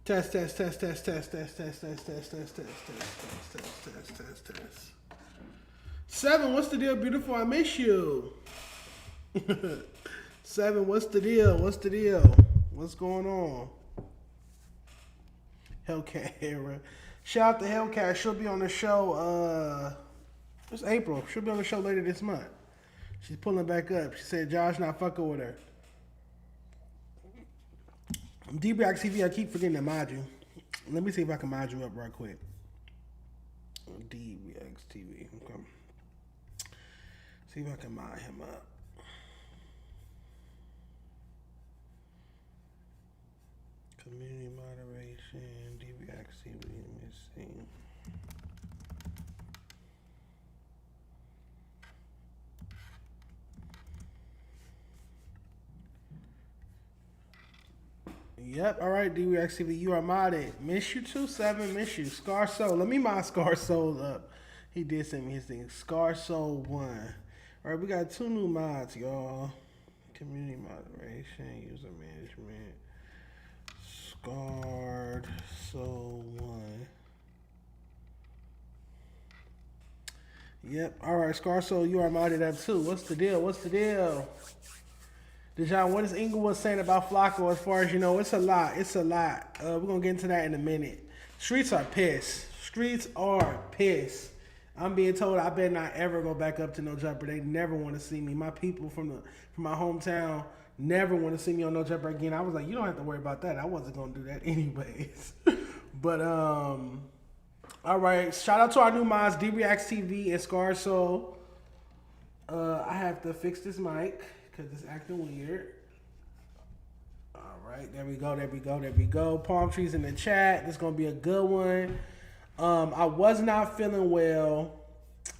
Test, test, test, test, test, test, test, test, test, test, test, test, test, test, test, test. 7, what's the deal, beautiful? I miss you. 7, what's the deal? What's the deal? What's going on? Hellcat era. Shout out to Hellcat. She'll be on the show. It's April. She'll be on the show later this month. She's pulling back up. She said Josh not fucking with her. DBX TV, I keep forgetting to mod you. Let me see if I can mod you up right quick. DBX TV. Okay. See if I can mod him up. Community moderation, DBX TV. Let me see. Yep, all right, DBX TV, you are modded. Miss you too, 7, miss you. Scar Soul, let me mod Scar Soul up. He did send me his thing. Scar Soul 1. All right, we got 2 new mods, y'all. Community moderation, user management. Scarred Soul 1. Yep, all right, Scar Soul, you are modded up too. What's the deal? What's the deal? Dejon, what is Inglewood saying about Flakko as far as you know? It's a lot. It's a lot. We're going to get into that in a minute. Streets are pissed. Streets are pissed. I'm being told I better not ever go back up to No Jumper. They never want to see me. My people from my hometown never want to see me on No Jumper again. I was like, you don't have to worry about that. I wasn't going to do that anyways. But, all right. Shout out to our new mods, DBX TV and Scar Soul. I have to fix this mic because it's acting weird. All right, there we go, there we go, there we go. Palm trees in the chat. This is going to be a good one. I was not feeling well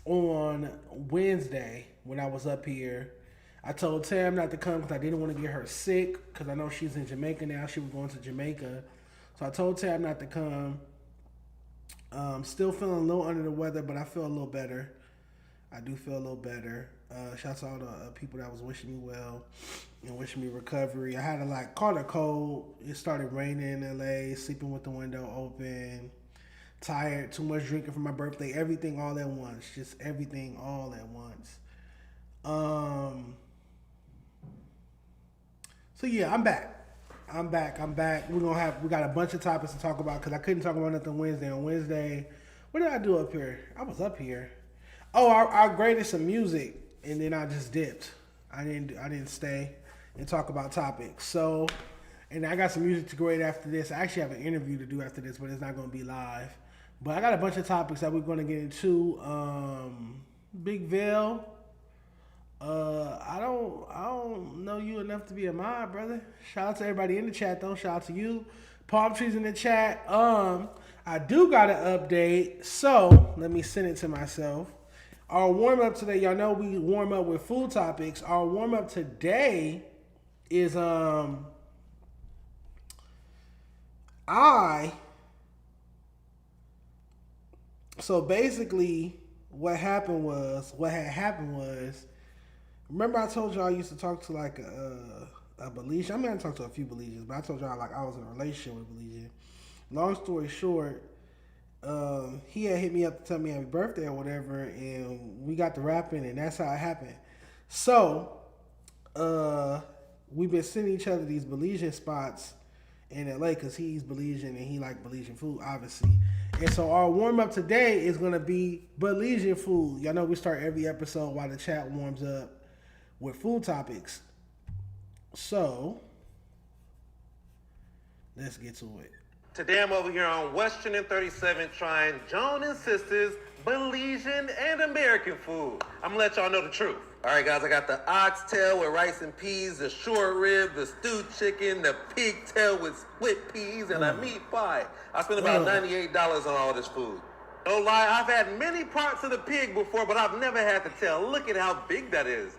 on Wednesday when I was up here. I told Tam not to come because I didn't want to get her sick because I know she's in Jamaica now. She was going to Jamaica. So I told Tam not to come. Still feeling a little under the weather, but I feel a little better. I do feel a little better. Shout out to all the people that was wishing me well and wishing me recovery. I had caught a cold. It started raining in LA, sleeping with the window open, tired, too much drinking for my birthday, everything all at once. Just everything all at once. So yeah, I'm back. I'm back. We got a bunch of topics to talk about because I couldn't talk about nothing Wednesday. On Wednesday, what did I do up here? I was up here. Oh, I graded some music and then I just dipped. I didn't stay and talk about topics. So, and I got some music to grade after this. I actually have an interview to do after this, but it's not going to be live. But I got a bunch of topics that we're going to get into. Big Veil. I don't know you enough to be a mod, brother. Shout out to everybody in the chat though. Shout out to you. Palm trees in the chat. I do got an update. So let me send it to myself. Our warm up today, y'all know we warm up with food topics. Our warm up today is so basically what had happened was, remember I told y'all I used to talk to like a Belizean. I mean, I talked to a few Belizeans, but I told y'all like I was in a relationship with a Belizean. Long story short, he had hit me up to tell me happy birthday or whatever, and we got to rapping, and that's how it happened. So, we've been sending each other these Belizean spots in LA because he's Belizean and he like Belizean food, obviously. And so our warm up today is gonna be Belizean food. Y'all know we start every episode while the chat warms up with food topics. So, let's get to it. Today I'm over here on Western and 37 trying Joan and Sister's Belizean and American food. I'm gonna let y'all know the truth. All right, guys, I got the oxtail with rice and peas, the short rib, the stewed chicken, the pigtail with split peas, and a meat pie. I spent about $98 on all this food. No lie, I've had many parts of the pig before, but I've never had the tail. Look at how big that is.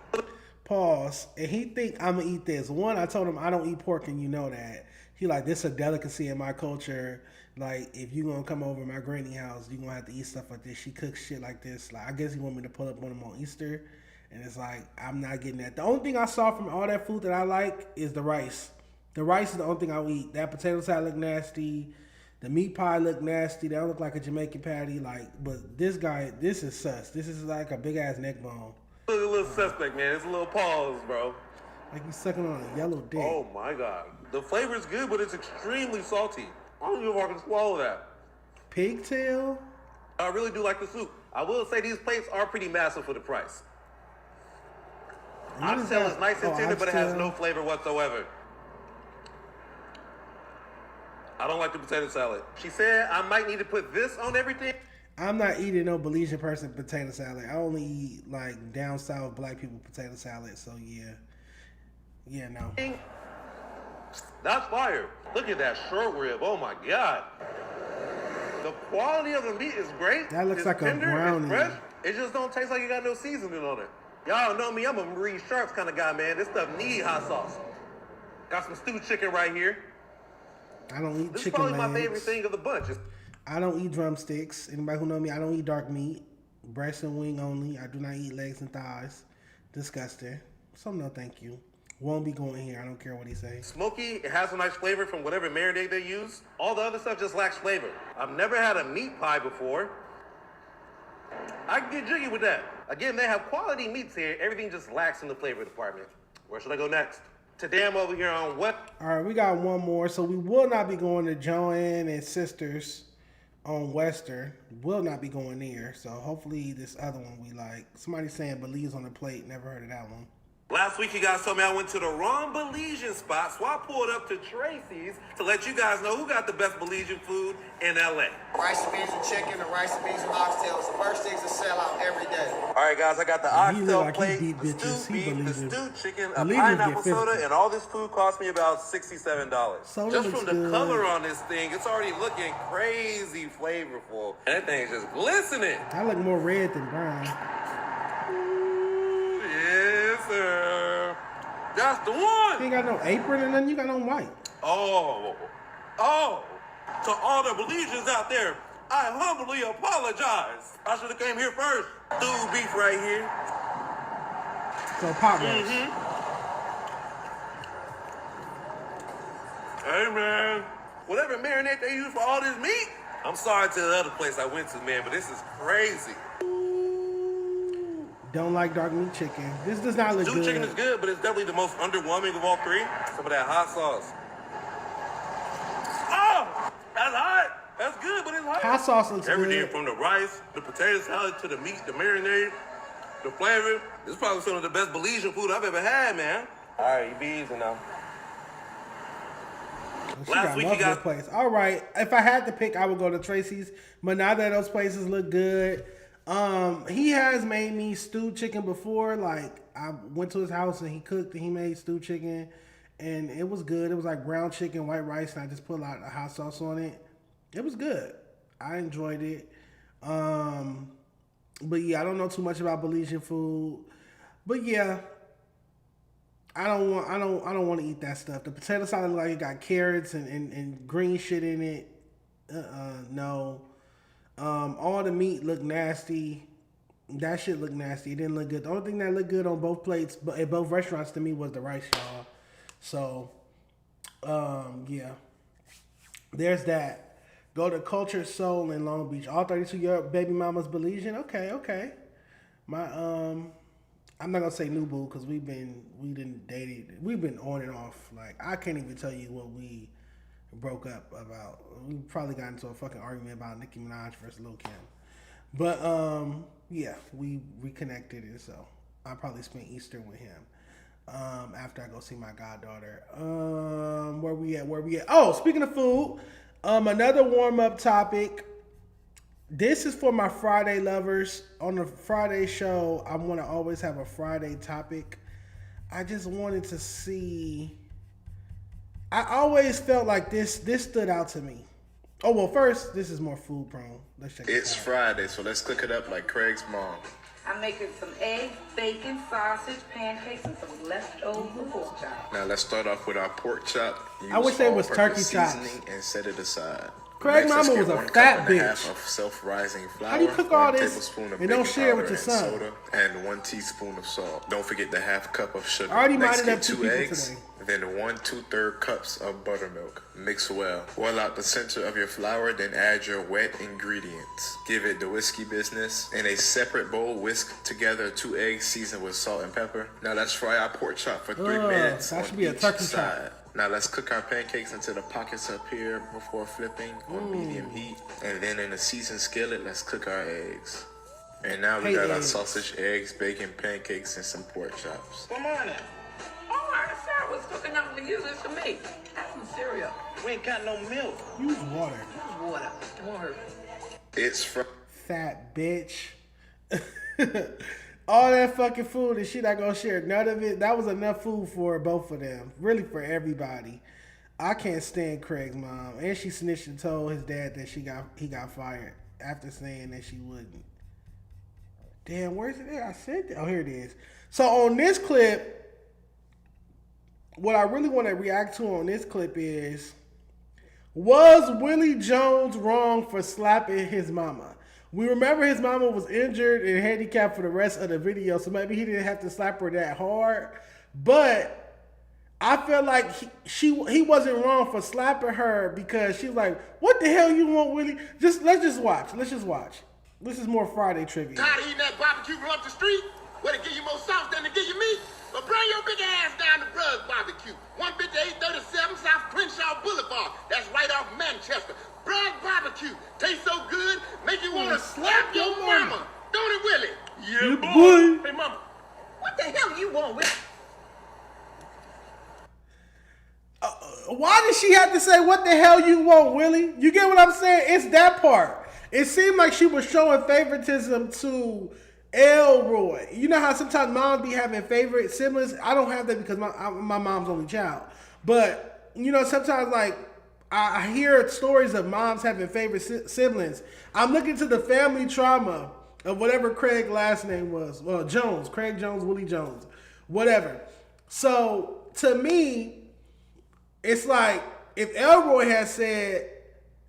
Pause. And he think I'm gonna eat this. One, I told him I don't eat pork, and you know that. He like, this is a delicacy in my culture. Like, if you gonna come over to my granny house, you gonna have to eat stuff like this. She cooks shit like this. Like, I guess he want me to pull up on him on Easter. And it's like, I'm not getting that. The only thing I saw from all that food that I like is the rice. The rice is the only thing I'll eat. That potato salad look nasty. The meat pie look nasty. That don't look like a Jamaican patty. But this guy, this is sus. This is like a big ass neck bone. Look a little suspect, man. It's a little pause, bro. Like he's sucking on a yellow dick. Oh my god. The flavor's good, but it's extremely salty. I don't know if I can swallow that. Pigtail? I really do like the soup. I will say these plates are pretty massive for the price. Oxtail is nice and tender, but it has no flavor whatsoever. I don't like the potato salad. She said I might need to put this on everything. I'm not eating no Belizean person potato salad. I only eat like down south black people potato salad. So yeah. Yeah, no. That's fire. Look at that short rib. Oh my god. The quality of the meat is great. That looks like tender, a brownie. it's fresh. It just don't taste like you got no seasoning on it. Y'all know me, I'm a Marie Sharps kind of guy, man. This stuff need hot sauce. Got some stewed chicken right here. I don't eat This is chicken probably legs. my favorite thing of the bunch. I don't eat drumsticks. Anybody who know me, I don't eat dark meat. Breast and wing only. I do not eat legs and thighs. Disgusting. So no, thank you. Won't be going here. I don't care what he says. Smoky, it has a nice flavor from whatever marinade they use. All the other stuff just lacks flavor. I've never had a meat pie before. I can get jiggy with that. Again, they have quality meats here. Everything just lacks in the flavor department. Where should I go next? Today I'm over here on what? All right, we got one more. So we will not be going to Joanne and Sisters on Western. Will not be going there. So hopefully this other one we like. Somebody saying Belize on the plate. Never heard of that one. Last week you guys told me I went to the wrong Belizean spot, so I pulled up to Tracy's to let you guys know who got the best Belizean food in LA. Rice and beans and chicken, and rice and beans and oxtails. The first things to sell out every day. All right, guys, I got the He look oxtail like he plate, beat the bitches. stewed He beef, the Belizean. stewed chicken, a Belizeans pineapple get soda, 50. and all this food cost me about $67. Soda Just looks from the good. color on this thing, it's already looking crazy flavorful. And that thing's just glistening. I look more red than brown. Ooh, yes, sir. That's the one. You ain't got no apron and nothing. You got no white. Oh. To all the Belizeans out there, I humbly apologize. I should have came here first. Stewed beef right here. So pot roast. Hey, man. Whatever marinade they use for all this meat, I'm sorry to the other place I went to, man, but this is crazy. Don't like dark meat chicken. This does not look Stewed good. chicken is good, but it's definitely the most underwhelming of all three. Some of that hot sauce. Oh, that's hot. That's good, but it's hot. Hot sauce looks Everything good. from the rice, the potato salad, to the meat, the marinade, the flavor. This is probably some of the best Belizean food I've ever had, man. All right, you be easy now. She Last got week you multiple got- places. All right. If I had to pick, I would go to Tracy's. But now that those places look good, he has made me stewed chicken before. Like I went to his house and he cooked and he made stewed chicken, and it was good. It was like brown chicken, white rice, and I just put a lot of hot sauce on it. It was good. I enjoyed it. But yeah, I don't know too much about Belizean food. But yeah. I don't want to eat that stuff. The potato salad look like it got carrots and green shit in it. No. All the meat looked nasty. That shit looked nasty. It didn't look good. The only thing that looked good on both plates, but at both restaurants to me, was the rice, y'all. So, yeah. There's that. Go to Culture Soul in Long Beach. All 32 year baby mamas Belizean. Okay. I'm not gonna say new boo because we didn't dated. We've been on and off. Like I can't even tell you what we broke up about. We probably got into a fucking argument about Nicki Minaj versus Lil Kim. But yeah, we reconnected, and so I probably spent Easter with him. After I go see my goddaughter. Where we at? Oh, speaking of food, another warm up topic. This is for my Friday lovers. On the Friday show, I want to always have a Friday topic. I just wanted to see. I always felt like this stood out to me. Oh, well, first, this is more food prone. Let's check it out. It's Friday, so let's cook it up like Craig's mom. I'm making some eggs, bacon, sausage, pancakes, and some leftover pork chop. Now let's start off with our pork chop. I wish they was turkey chops. seasoning and set it aside. Craig Next, let's mama get was a 1 fat cup and a half bitch. of self-rising flour. How do you cook all 1 this tablespoon of and don't baking share it with powder your and son? soda, and 1 teaspoon of salt. Don't forget the 1/2 cup of sugar. I already Next, minded up get 2 2 people eggs. today. then 1 2/3 cups of buttermilk. Mix well. Boil out the center of your flour, then add your wet ingredients. Give it the whiskey business. In a separate bowl, whisk together 2 eggs seasoned with salt and pepper. Now let's fry our pork chop for 3 minutes that on should be a each turkey side. Now let's cook our pancakes until the pockets appear before flipping on medium heat. And then in a seasoned skillet, let's cook our eggs. And now we got our sausage, eggs, bacon, pancakes, and some pork chops. Good morning. Oh, I said was cooking up for you. This for me. Have some cereal. We ain't got no milk. Use water. Use water. It won't hurt. It's from Fat bitch. All that fucking food and she not gonna share none of it. That was enough food for both of them. Really for everybody. I can't stand Craig's mom. And she snitched and told his dad that he got fired after saying that she wouldn't. Damn, where's it at? I said that. Oh, here it is. So on this clip, what I really want to react to on this clip is, was Willie Jones wrong for slapping his mama? We remember his mama was injured and handicapped for the rest of the video, so maybe he didn't have to slap her that hard. But I feel like he wasn't wrong for slapping her because she was like, "What the hell you want, Willie?" Let's just watch. This is more Friday trivia. Tired of eating that barbecue from up the street? Where to give you more sauce than to give you meat? But bring your big ass down to Brug's Barbecue. 15837 South Crenshaw Boulevard. That's right off Manchester. Brug's Barbecue. Tastes so good, make you want to slap your mama. Don't it, Willie? Yeah, boy. Hey, mama. What the hell you want with? Why did she have to say, "What the hell you want, Willie"? You get what I'm saying? It's that part. It seemed like she was showing favoritism to Elroy. You know how sometimes moms be having favorite siblings? I don't have that because my mom's only child. But, you know, sometimes like I hear stories of moms having favorite siblings. I'm looking to the family trauma of whatever Craig's last name was. Well, Jones. Craig Jones, Willie Jones. Whatever. So, to me, it's like if Elroy had said,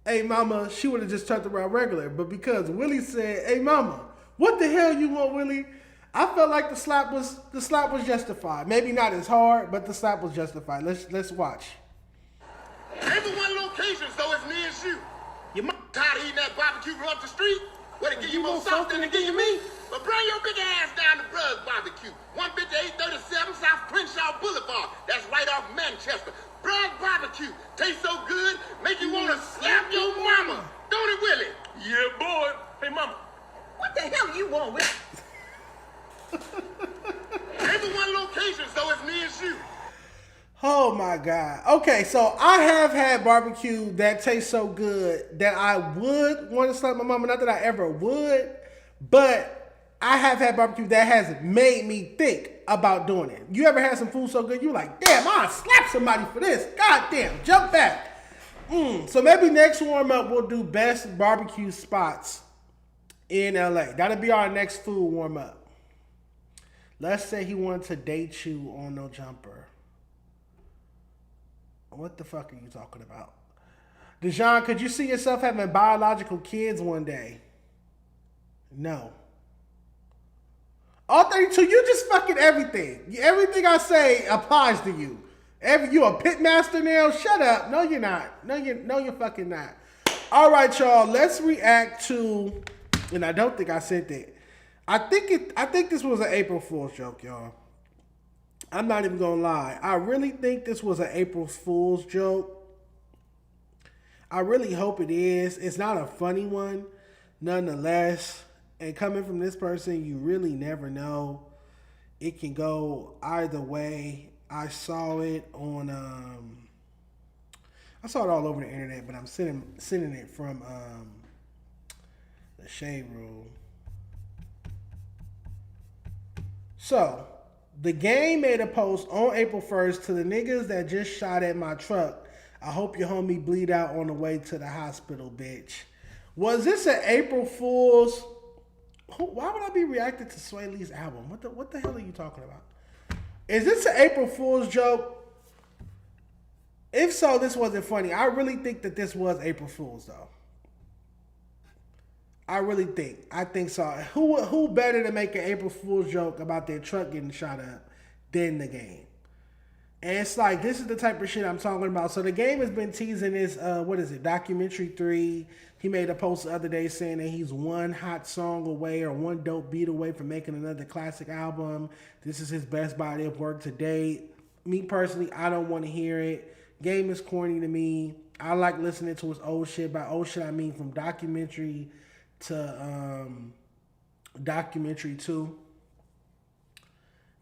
"Hey, mama," she would have just turned around regular. But because Willie said, "Hey, mama, what the hell you want, Willie?" I felt like the slap was justified. Maybe not as hard, but the slap was justified. Let's watch. Ain't but one location, so it's me and you. Your mom tired of eating that barbecue from up the street? Where to give you more sauce than to give you meat? But bring your big ass down to Brug's Barbecue. 15837 South Crenshaw Boulevard. That's right off Manchester. Brug's Barbecue. Tastes so good, make you want to slap your mama. Don't it, Willie? Yeah, boy. Hey, mama. What the hell you want with? Ain't but one location, so it's me and you. Oh my God. Okay, so I have had barbecue that tastes so good that I would want to slap my mama. Not that I ever would, but I have had barbecue that has made me think about doing it. You ever had some food so good, you like, "Damn, I'll slap somebody for this. God damn, jump back." So maybe next warm up we'll do best barbecue spots in LA. That'll be our next food warm up. Let's say he wanted to date you on No Jumper. What the fuck are you talking about? Dejon, could you see yourself having biological kids one day? No. All 32, you just fucking everything. Everything I say applies to you. You a pit master now? Shut up. No, you're not. No, you're fucking not. All right, y'all. Let's react to, and I don't think I said that. I think this was an April Fool's joke, y'all. I'm not even gonna lie. I really think this was an April Fool's joke. I really hope it is. It's not a funny one, nonetheless. And coming from this person, you really never know. It can go either way. I saw it on I saw it all over the internet, but I'm sending it from the Shade Room. So, the game made a post on April 1st to the niggas that just shot at my truck. I hope your homie bleed out on the way to the hospital, bitch. Was this an April Fool's? Why would I be reacting to Sway Lee's album? What the hell are you talking about? Is this an April Fool's joke? If so, this wasn't funny. I really think that this was April Fool's, though. I think so. Who better to make an April Fool's joke about their truck getting shot up than the game? And it's like, this is the type of shit I'm talking about. So the game has been teasing this, documentary 3. He made a post the other day saying that he's one hot song away or one dope beat away from making another classic album. This is his best body of work to date. Me personally, I don't want to hear it. Game is corny to me. I like listening to his old shit. By old shit, I mean from documentary to documentary 2.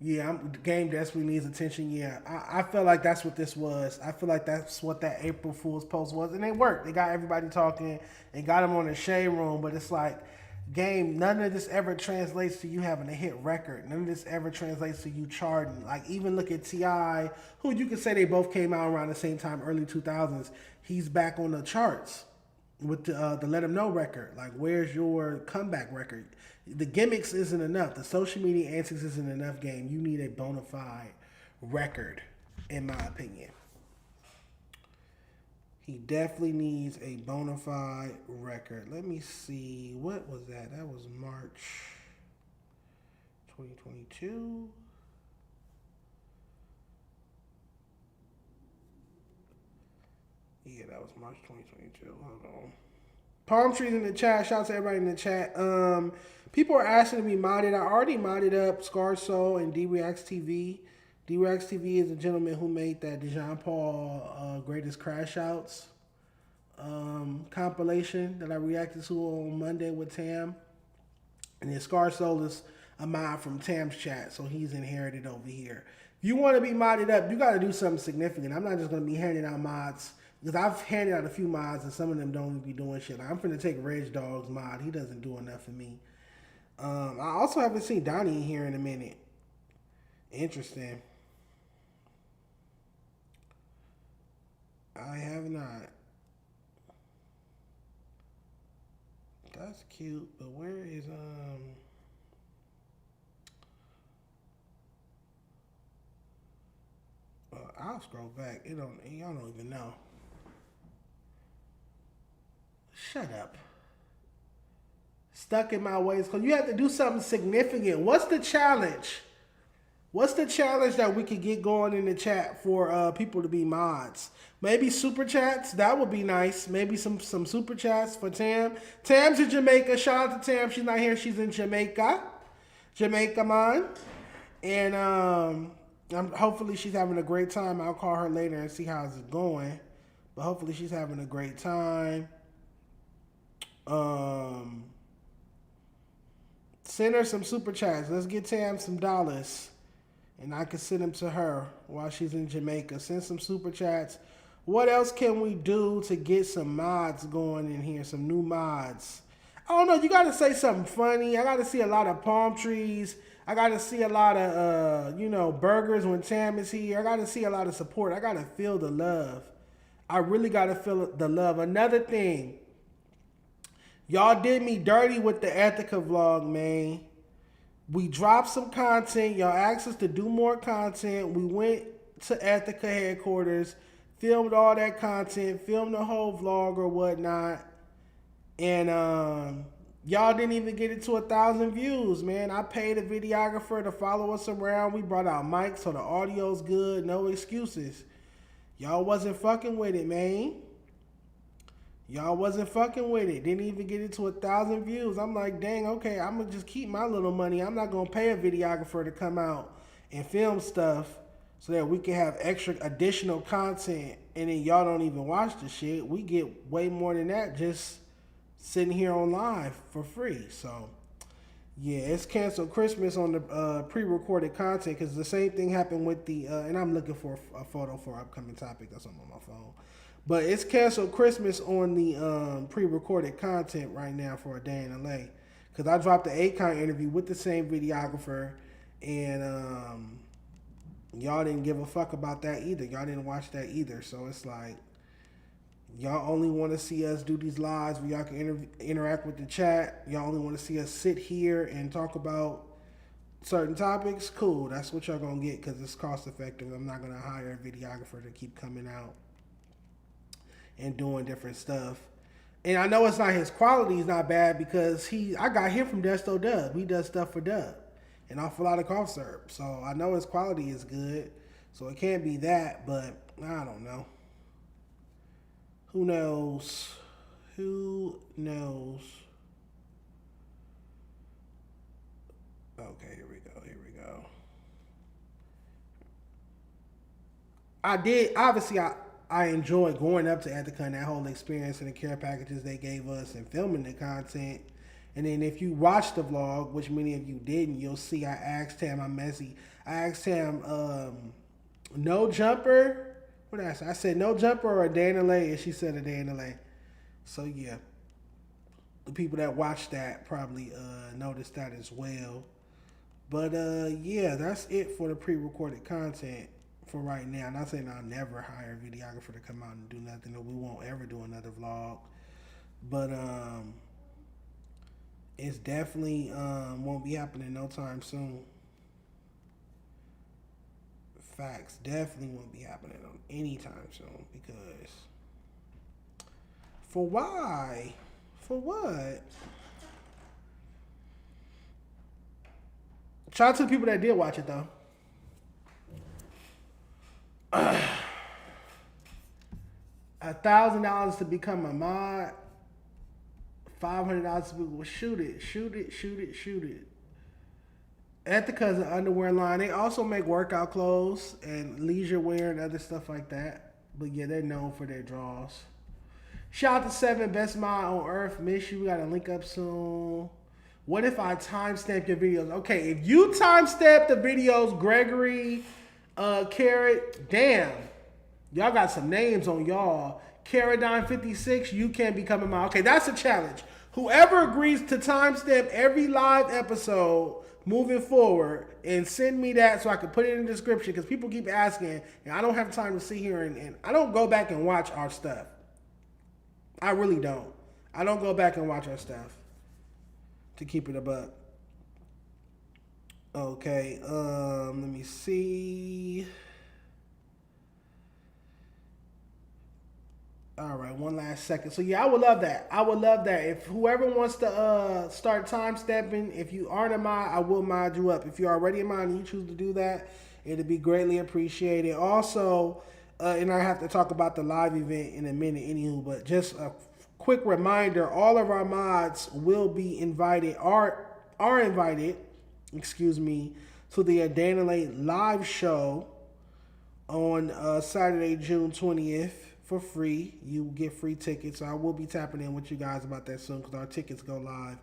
Yeah, game desperately needs attention. Yeah, I feel like that's what this was. I feel like that's what that April Fool's post was. And it worked. They got everybody talking and got them on the shade room. But it's like, game, none of this ever translates to you having a hit record. None of this ever translates to you charting. Like, even look at T.I., who you could say they both came out around the same time, early 2000s. He's back on the charts with the Let 'Em Know record. Like, where's your comeback record? The gimmicks isn't enough. The social media antics isn't enough, game. You need a bona fide record, in my opinion. He definitely needs a bona fide record. Let me see. What was that? That was March 2022. Yeah, that was March 2022. Hold on. Palm trees in the chat. Shout out to everybody in the chat. People are asking to be modded. I already modded up Scar Soul and D-Reacts TV. D-Reacts TV is a gentleman who made that Dejon Paul Greatest Crash Outs compilation that I reacted to on Monday with Tam. And then Scar Soul is a mod from Tam's chat, so he's inherited over here. If you want to be modded up, you got to do something significant. I'm not just going to be handing out mods, because I've handed out a few mods and some of them don't be doing shit. Like, I'm finna take Reg Dog's mod. He doesn't do enough for me. I also haven't seen Donnie in here in a minute. Interesting. I have not. That's cute, but where is I'll scroll back. Y'all don't even know. Shut up. Stuck in my ways, because you have to do something significant. What's the challenge? What's the challenge that we could get going in the chat for people to be mods? Maybe super chats. That would be nice. Maybe some super chats for Tam. Tam's in Jamaica. Shout out to Tam. She's not here. She's in Jamaica. Jamaica, man. And hopefully she's having a great time. I'll call her later and see how it's going. But hopefully she's having a great time. Send her some super chats. Let's get Tam some dollars. And I can send them to her while she's in Jamaica. Send some super chats. What else can we do to get some mods going in here? Some new mods. I don't know. You got to say something funny. I got to see a lot of palm trees. I got to see a lot of, burgers when Tam is here. I got to see a lot of support. I got to feel the love. I really got to feel the love. Another thing. Y'all did me dirty with the Ethica vlog, man. We dropped some content. Y'all asked us to do more content. We went to Ethica headquarters, filmed all that content, filmed the whole vlog or whatnot. And y'all didn't even get it to 1,000 views, man. I paid a videographer to follow us around. We brought out mics so the audio's good. No excuses. Y'all wasn't fucking with it, man. Y'all wasn't fucking with it. Didn't even get it to 1,000 views. I'm like, dang, okay, I'm going to just keep my little money. I'm not going to pay a videographer to come out and film stuff so that we can have extra additional content, and then y'all don't even watch the shit. We get way more than that just sitting here on live for free. So, yeah, it's canceled Christmas on the pre-recorded content, because the same thing happened with the, and I'm looking for a photo for an upcoming topic. That's on my phone. But it's canceled Christmas on the pre-recorded content right now for A Day in LA. Because I dropped the Akon interview with the same videographer, and y'all didn't give a fuck about that either. Y'all didn't watch that either. So it's like, y'all only want to see us do these lives where y'all can interact with the chat. Y'all only want to see us sit here and talk about certain topics. Cool, that's what y'all going to get, because it's cost effective. I'm not going to hire a videographer to keep coming out and doing different stuff. And I know it's not, his quality is not bad, because I got him from Desto Dub. He does stuff for Dub and Awful Lot of Cough Syrup. So I know his quality is good. So it can't be that, but I don't know. Who knows? Who knows? Okay, here we go. Here we go. I enjoyed going up to Ethica and that whole experience and the care packages they gave us and filming the content. And then if you watch the vlog, which many of you didn't, you'll see I asked him, I asked him, no jumper? What did I say? I said no jumper or a day in LA, and she said a day in LA. So yeah, the people that watched that probably noticed that as well. But yeah, that's it for the pre-recorded content for right now. Not saying I'll never hire a videographer to come out and do nothing, or we won't ever do another vlog. But it's definitely won't be happening no time soon. Facts, definitely won't be happening on any time soon, because for why? For what? Shout out to the people that did watch it though. $1,000 to become a mod. $500 to be, shoot it. Ethica's an underwear line. They also make workout clothes and leisure wear and other stuff like that. But yeah, they're known for their draws. Shout out to 7 Best Mod on Earth. Miss you. We got to link up soon. What if I timestamp your videos? Okay, if you timestamp the videos, Gregory, Carrot, damn. Y'all got some names on y'all. Caradine56, you can become a mod. Okay, that's a challenge. Whoever agrees to timestamp every live episode moving forward and send me that so I can put it in the description, because people keep asking and I don't have time to sit here and I don't go back and watch our stuff. I really don't. I don't go back and watch our stuff, to keep it a buck. Okay, let me see. All right, one last second. So yeah, I would love that. I would love that. If whoever wants to start time stepping, if you aren't a mod, I will mod you up. If you're already a mod and you choose to do that, it'd be greatly appreciated. Also, and I have to talk about the live event in a minute anywho, but just a quick reminder, all of our mods will be invited, are invited, to the Adanale live show on Saturday, June 20th. For free. You get free tickets. So I will be tapping in with you guys about that soon, because our tickets go live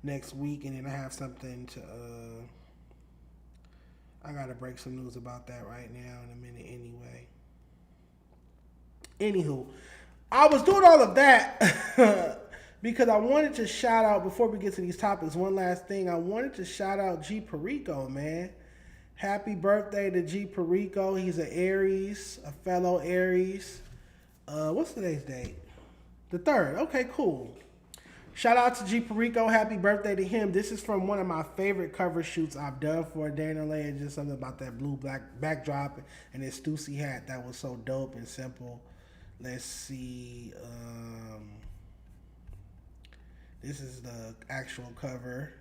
next week, and then I have something to I gotta break some news about that right now in a minute anyway. Anywho, I was doing all of that because I wanted to shout out, before we get to these topics, one last thing. I wanted to shout out G Perico, man. Happy birthday to G Perico. He's an Aries, a fellow Aries. What's today's date? The 3rd. Okay, cool. Shout out to G Perico. Happy birthday to him. This is from one of my favorite cover shoots I've done for Dana Lay. It's just something about that blue black backdrop and his Stussy hat that was so dope and simple. Let's see. This is the actual cover.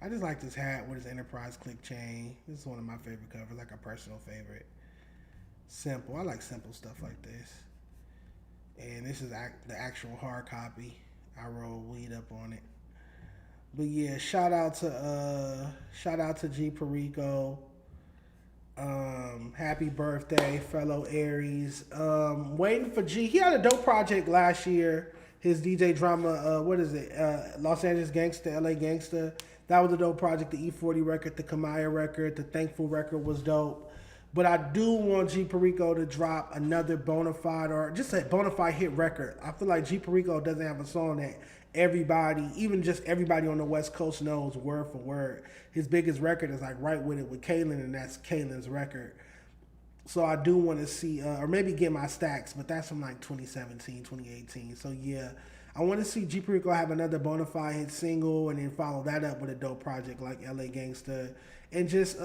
I just like this hat with his Enterprise click chain. This is one of my favorite covers, like a personal favorite. Simple. I like simple stuff like this. And this is the actual hard copy. I roll weed up on it. But yeah, shout out to G Perico. Happy birthday, fellow Aries. Waiting for G. He had a dope project last year. His DJ drama, what is it? Los Angeles Gangsta, LA Gangsta. That was a dope project. The E40 record, the Kamaya record, the Thankful record was dope. But I do want G Perico to drop another bona fide, or just a bona fide hit record. I feel like G Perico doesn't have a song that everybody, even just everybody on the West Coast, knows word for word. His biggest record is like Right With It with Kaylin, and that's Kaylin's record. So I do want to see, or maybe Get My Stacks, but that's from like 2017, 2018. So yeah, I want to see G Perico have another bona fide hit single, and then follow that up with a dope project like LA Gangsta, and just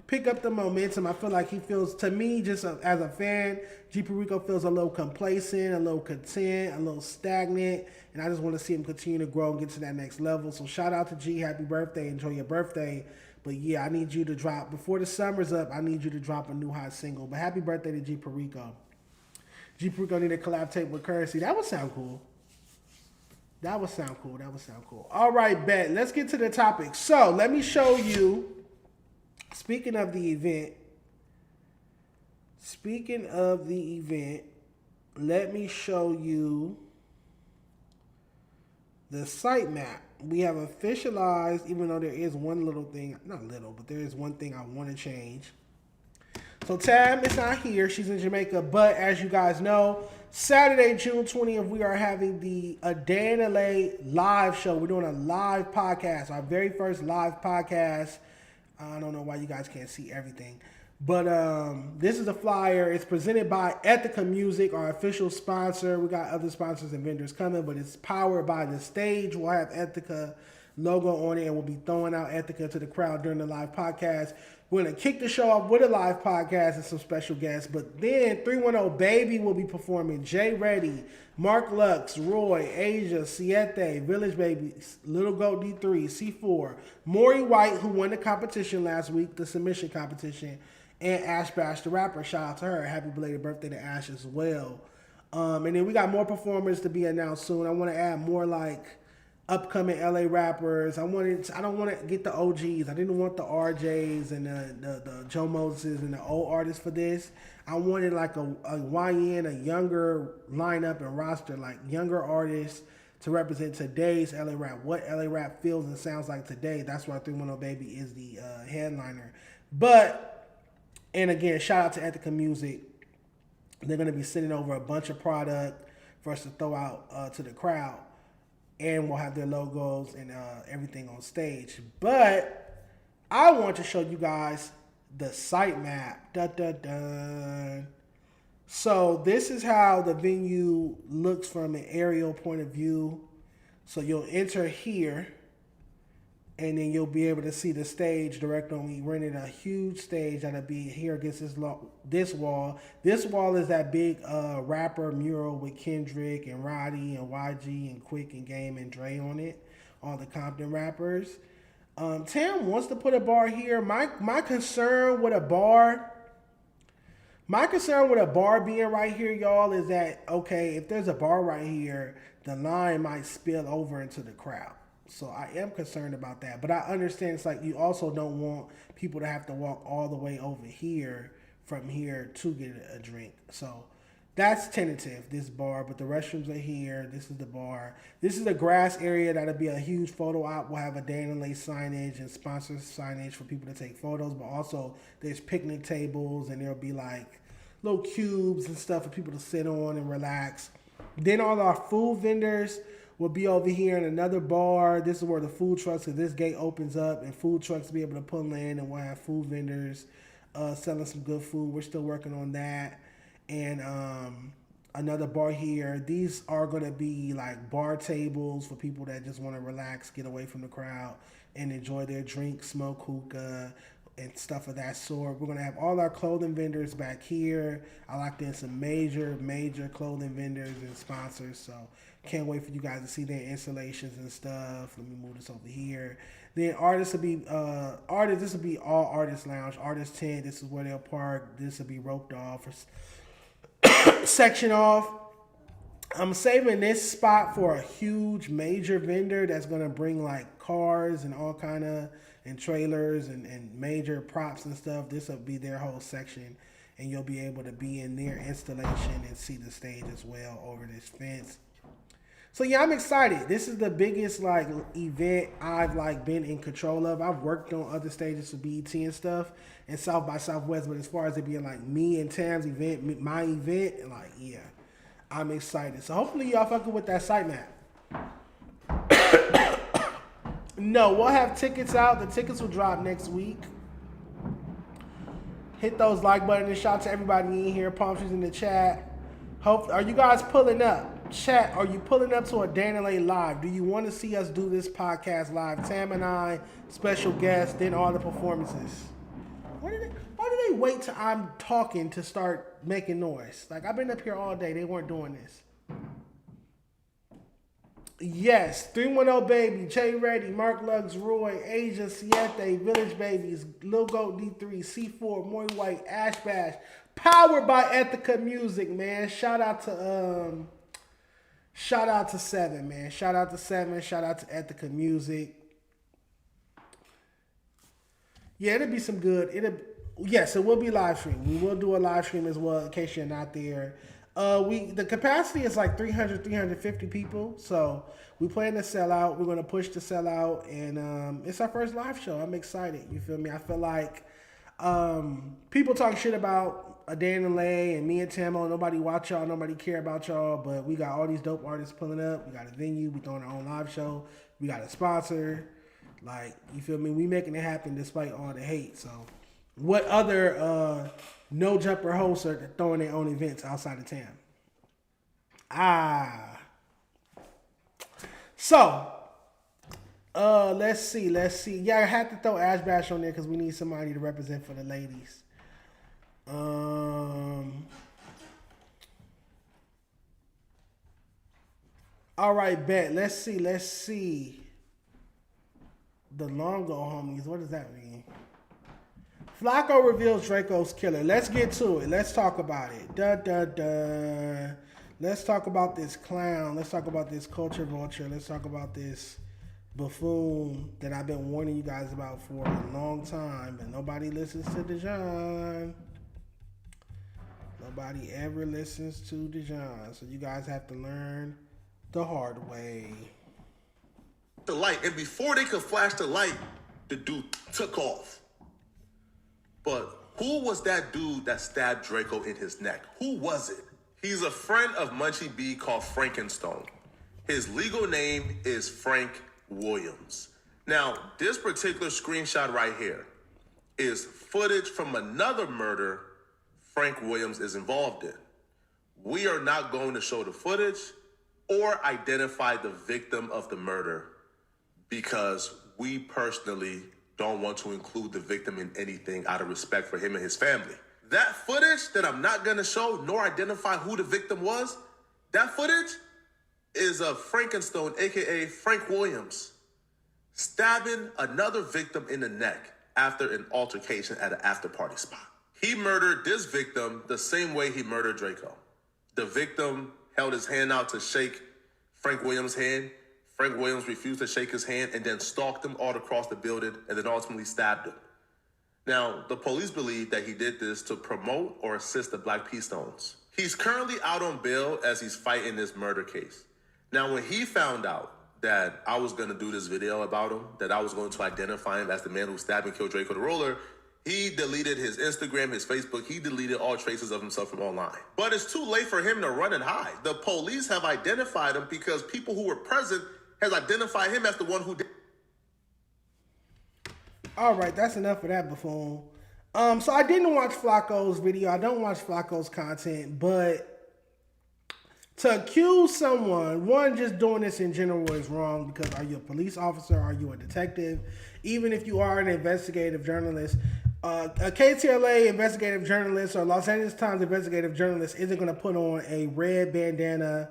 pick up the momentum. I feel like he feels, to me, just as a fan, G Perico feels a little complacent, a little content, a little stagnant, and I just want to see him continue to grow and get to that next level. So shout out to G, happy birthday, enjoy your birthday. But yeah, I need you to drop, before the summer's up, I need you to drop a new hot single. But happy birthday to G Perico. G Perico need a collab tape with Currency. That would sound cool. That would sound cool. That would sound cool. All right, bet. Let's get to the topic. So let me show you, speaking of the event, let me show you the site map. We have officialized, even though there is one little thing, not little, but there is one thing I want to change. So Tam is not here. She's in Jamaica. But as you guys know, Saturday, June 20th, we are having the A Day in LA live show. We're doing a live podcast, our very first live podcast. I don't know why you guys can't see everything. But this is a flyer. It's presented by Ethica Music, our official sponsor. We got other sponsors and vendors coming, but it's powered by The Stage. We'll have Ethica logo on it, and we'll be throwing out Ethica to the crowd during the live podcast. We're going to kick the show off with a live podcast and some special guests. But then 310 Baby will be performing. Jay Reddy, Mark Lux, Roy, Asia, Siete, Village Babies, Little Goat D3, C4, Maury White, who won the competition last week, the submission competition, and Ash Bash the rapper. Shout out to her. Happy belated birthday to Ash as well. And then we got more performers to be announced soon. I want to add more like upcoming LA rappers. I don't want to get the OGs. I didn't want the RJs and the Joe Moses and the old artists for this. I wanted like a YN, a younger lineup and roster, like younger artists to represent today's LA rap. What LA rap feels and sounds like today. That's why 310 Baby is the headliner. And again, shout out to Ethica Music. They're going to be sending over a bunch of product for us to throw out to the crowd. And we'll have their logos and everything on stage. But I want to show you guys the site map. Dun, dun, dun. So this is how the venue looks from an aerial point of view. So you'll enter here. And then you'll be able to see the stage direct on. We rented a huge stage that'll be here against this wall. This wall is that big rapper mural with Kendrick and Roddy and YG and Quick and Game and Dre on it. All the Compton rappers. Tam wants to put a bar here. My concern with a bar being right here, y'all, is that, okay, if there's a bar right here, the line might spill over into the crowd. So I am concerned about that. But I understand it's like you also don't want people to have to walk all the way over here from here to get a drink. So that's tentative, this bar. But the restrooms are here. This is the bar. This is a grass area. That'll be a huge photo op. We'll have a Day in LA signage and sponsor signage for people to take photos. But also there's picnic tables and there'll be like little cubes and stuff for people to sit on and relax. Then all our food vendors will be over here in another bar. This is where the food trucks, because this gate opens up and food trucks will be able to pull in, and we'll have food vendors selling some good food. We're still working on that. And another bar here. These are going to be like bar tables for people that just want to relax, get away from the crowd, and enjoy their drink, smoke hookah, and stuff of that sort. We're going to have all our clothing vendors back here. I locked in some major clothing vendors and sponsors, so can't wait for you guys to see their installations and stuff. Let me move this over here. Then artists will be this will be all artist lounge, artist tent. This is where they'll park. This will be roped off or section off. I'm saving this spot for a huge major vendor that's gonna bring like cars and all kind of and trailers and major props and stuff. This will be their whole section, and you'll be able to be in their installation and see the stage as well over this fence. So yeah, I'm excited. This is the biggest like event I've like been in control of. I've worked on other stages for BET and stuff and South by Southwest, but as far as it being like me and Tam's event, my event, like yeah, I'm excited. So hopefully y'all fucking with that site map. No, we'll have tickets out. The tickets will drop next week. Hit those like button and shout out to everybody in here. Palm trees in the chat. Are you guys pulling up? Chat, are you pulling up to a Day in LA live? Do you want to see us do this podcast live? Tam and I, special guests, then all the performances. Why do they wait till I'm talking to start making noise? Like, I've been up here all day. They weren't doing this. Yes, 310 Baby, Che Ready, Mark Lux, Roy, Asia, Siete, Village Babies, Lil Goat D3, C4, Moy White, Ash Bash, powered by Ethica Music, man. Shout out to Seven, man. Shout out to Seven. Shout out to Ethica Music. Yeah, it'll be some good. Yes, it will be live stream. We will do a live stream as well in case you're not there. The capacity is like 300, 350 people. So we plan to sell out. We're gonna push to sell out, and it's our first live show. I'm excited. You feel me? I feel like people talk shit about Dan and Lay and me and Tamo. Nobody watch y'all. Nobody care about y'all. But we got all these dope artists pulling up. We got a venue. We throwing our own live show. We got a sponsor. Like, you feel me? We making it happen despite all the hate. So, what other No Jumper hosts are throwing their own events outside of town? So, let's see. Yeah, I had to throw Ash Bash on there because we need somebody to represent for the ladies. All right, bet. Let's see. The Longo homies. What does that mean? Flakko reveals Draco's killer. Let's get to it. Let's talk about it. Let's talk about this clown. Let's talk about this culture vulture. Let's talk about this buffoon that I've been warning you guys about for a long time, but nobody listens to Dejon. Nobody ever listens to Dejon. So you guys have to learn the hard way. The light, and before they could flash the light, the dude took off. But who was that dude that stabbed Draco in his neck? Who was it? He's a friend of Munchie B called Frankenstone. His legal name is Frank Williams. Now, this particular screenshot right here is footage from another murder Frank Williams is involved in. We are not going to show the footage or identify the victim of the murder because we personally don't want to include the victim in anything out of respect for him and his family. That footage that I'm not going to show nor identify who the victim was, that footage is of Frankenstone, aka Frank Williams, stabbing another victim in the neck after an altercation at an after party spot. He murdered this victim the same way he murdered Draco. The victim held his hand out to shake Frank Williams' hand. Frank Williams refused to shake his hand and then stalked him all across the building and then ultimately stabbed him. Now, the police believe that he did this to promote or assist the Black Peace Stones. He's currently out on bail as he's fighting this murder case. Now, when he found out that I was going to do this video about him, that I was going to identify him as the man who stabbed and killed Draco the Roller, he deleted his Instagram, his Facebook. He deleted all traces of himself from online. But it's too late for him to run and hide. The police have identified him because people who were present has identified him as the one who did. All right, that's enough of that buffoon. So I didn't watch Flakko's video. I don't watch Flakko's content, but to accuse someone, one, just doing this in general is wrong because are you a police officer? Are you a detective? Even if you are an investigative journalist, a KTLA investigative journalist or Los Angeles Times investigative journalist isn't going to put on a red bandana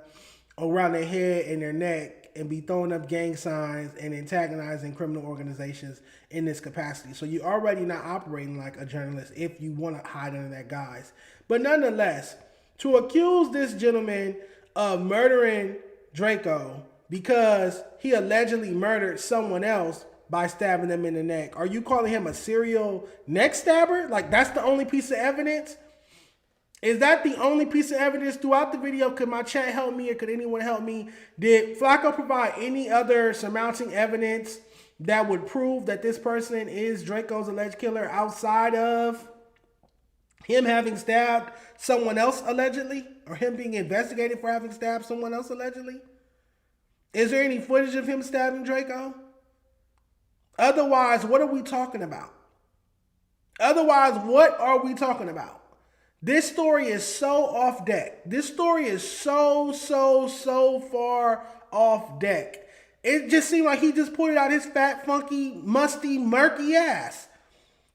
around their head and their neck and be throwing up gang signs and antagonizing criminal organizations in this capacity. So you're already not operating like a journalist if you want to hide under that guise. But nonetheless, to accuse this gentleman of murdering Draco because he allegedly murdered someone else by stabbing them in the neck. Are you calling him a serial neck stabber? Like, that's the only piece of evidence? Is that the only piece of evidence throughout the video? Could my chat help me or could anyone help me? Did Flakko provide any other surmounting evidence that would prove that this person is Draco's alleged killer outside of him having stabbed someone else allegedly? Or him being investigated for having stabbed someone else allegedly? Is there any footage of him stabbing Draco? Otherwise, what are we talking about? This story is so off deck. This story is so far off deck. It just seemed like he just put it out his fat, funky, musty, murky ass.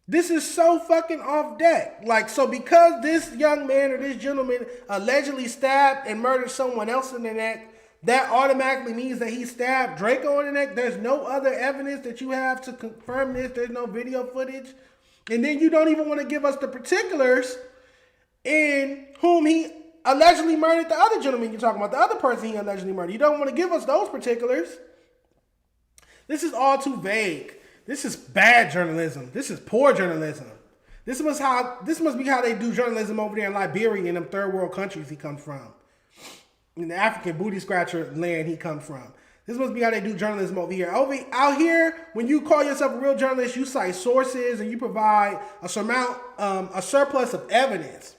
This is so fucking off deck. Like, so because this young man or this gentleman allegedly stabbed and murdered someone else in the neck, that automatically means that he stabbed Drakeo in the neck. There's no other evidence that you have to confirm this. There's no video footage. And then you don't even want to give us the particulars in whom he allegedly murdered the other gentleman you're talking about, the other person he allegedly murdered. You don't want to give us those particulars. This is all too vague. This is bad journalism. This is poor journalism. This must be how they do journalism over there in Liberia and them third world countries he comes from. In the African booty scratcher land he comes from. This must be how they do journalism over here. Out here, when you call yourself a real journalist, you cite sources and you provide a surplus of evidence.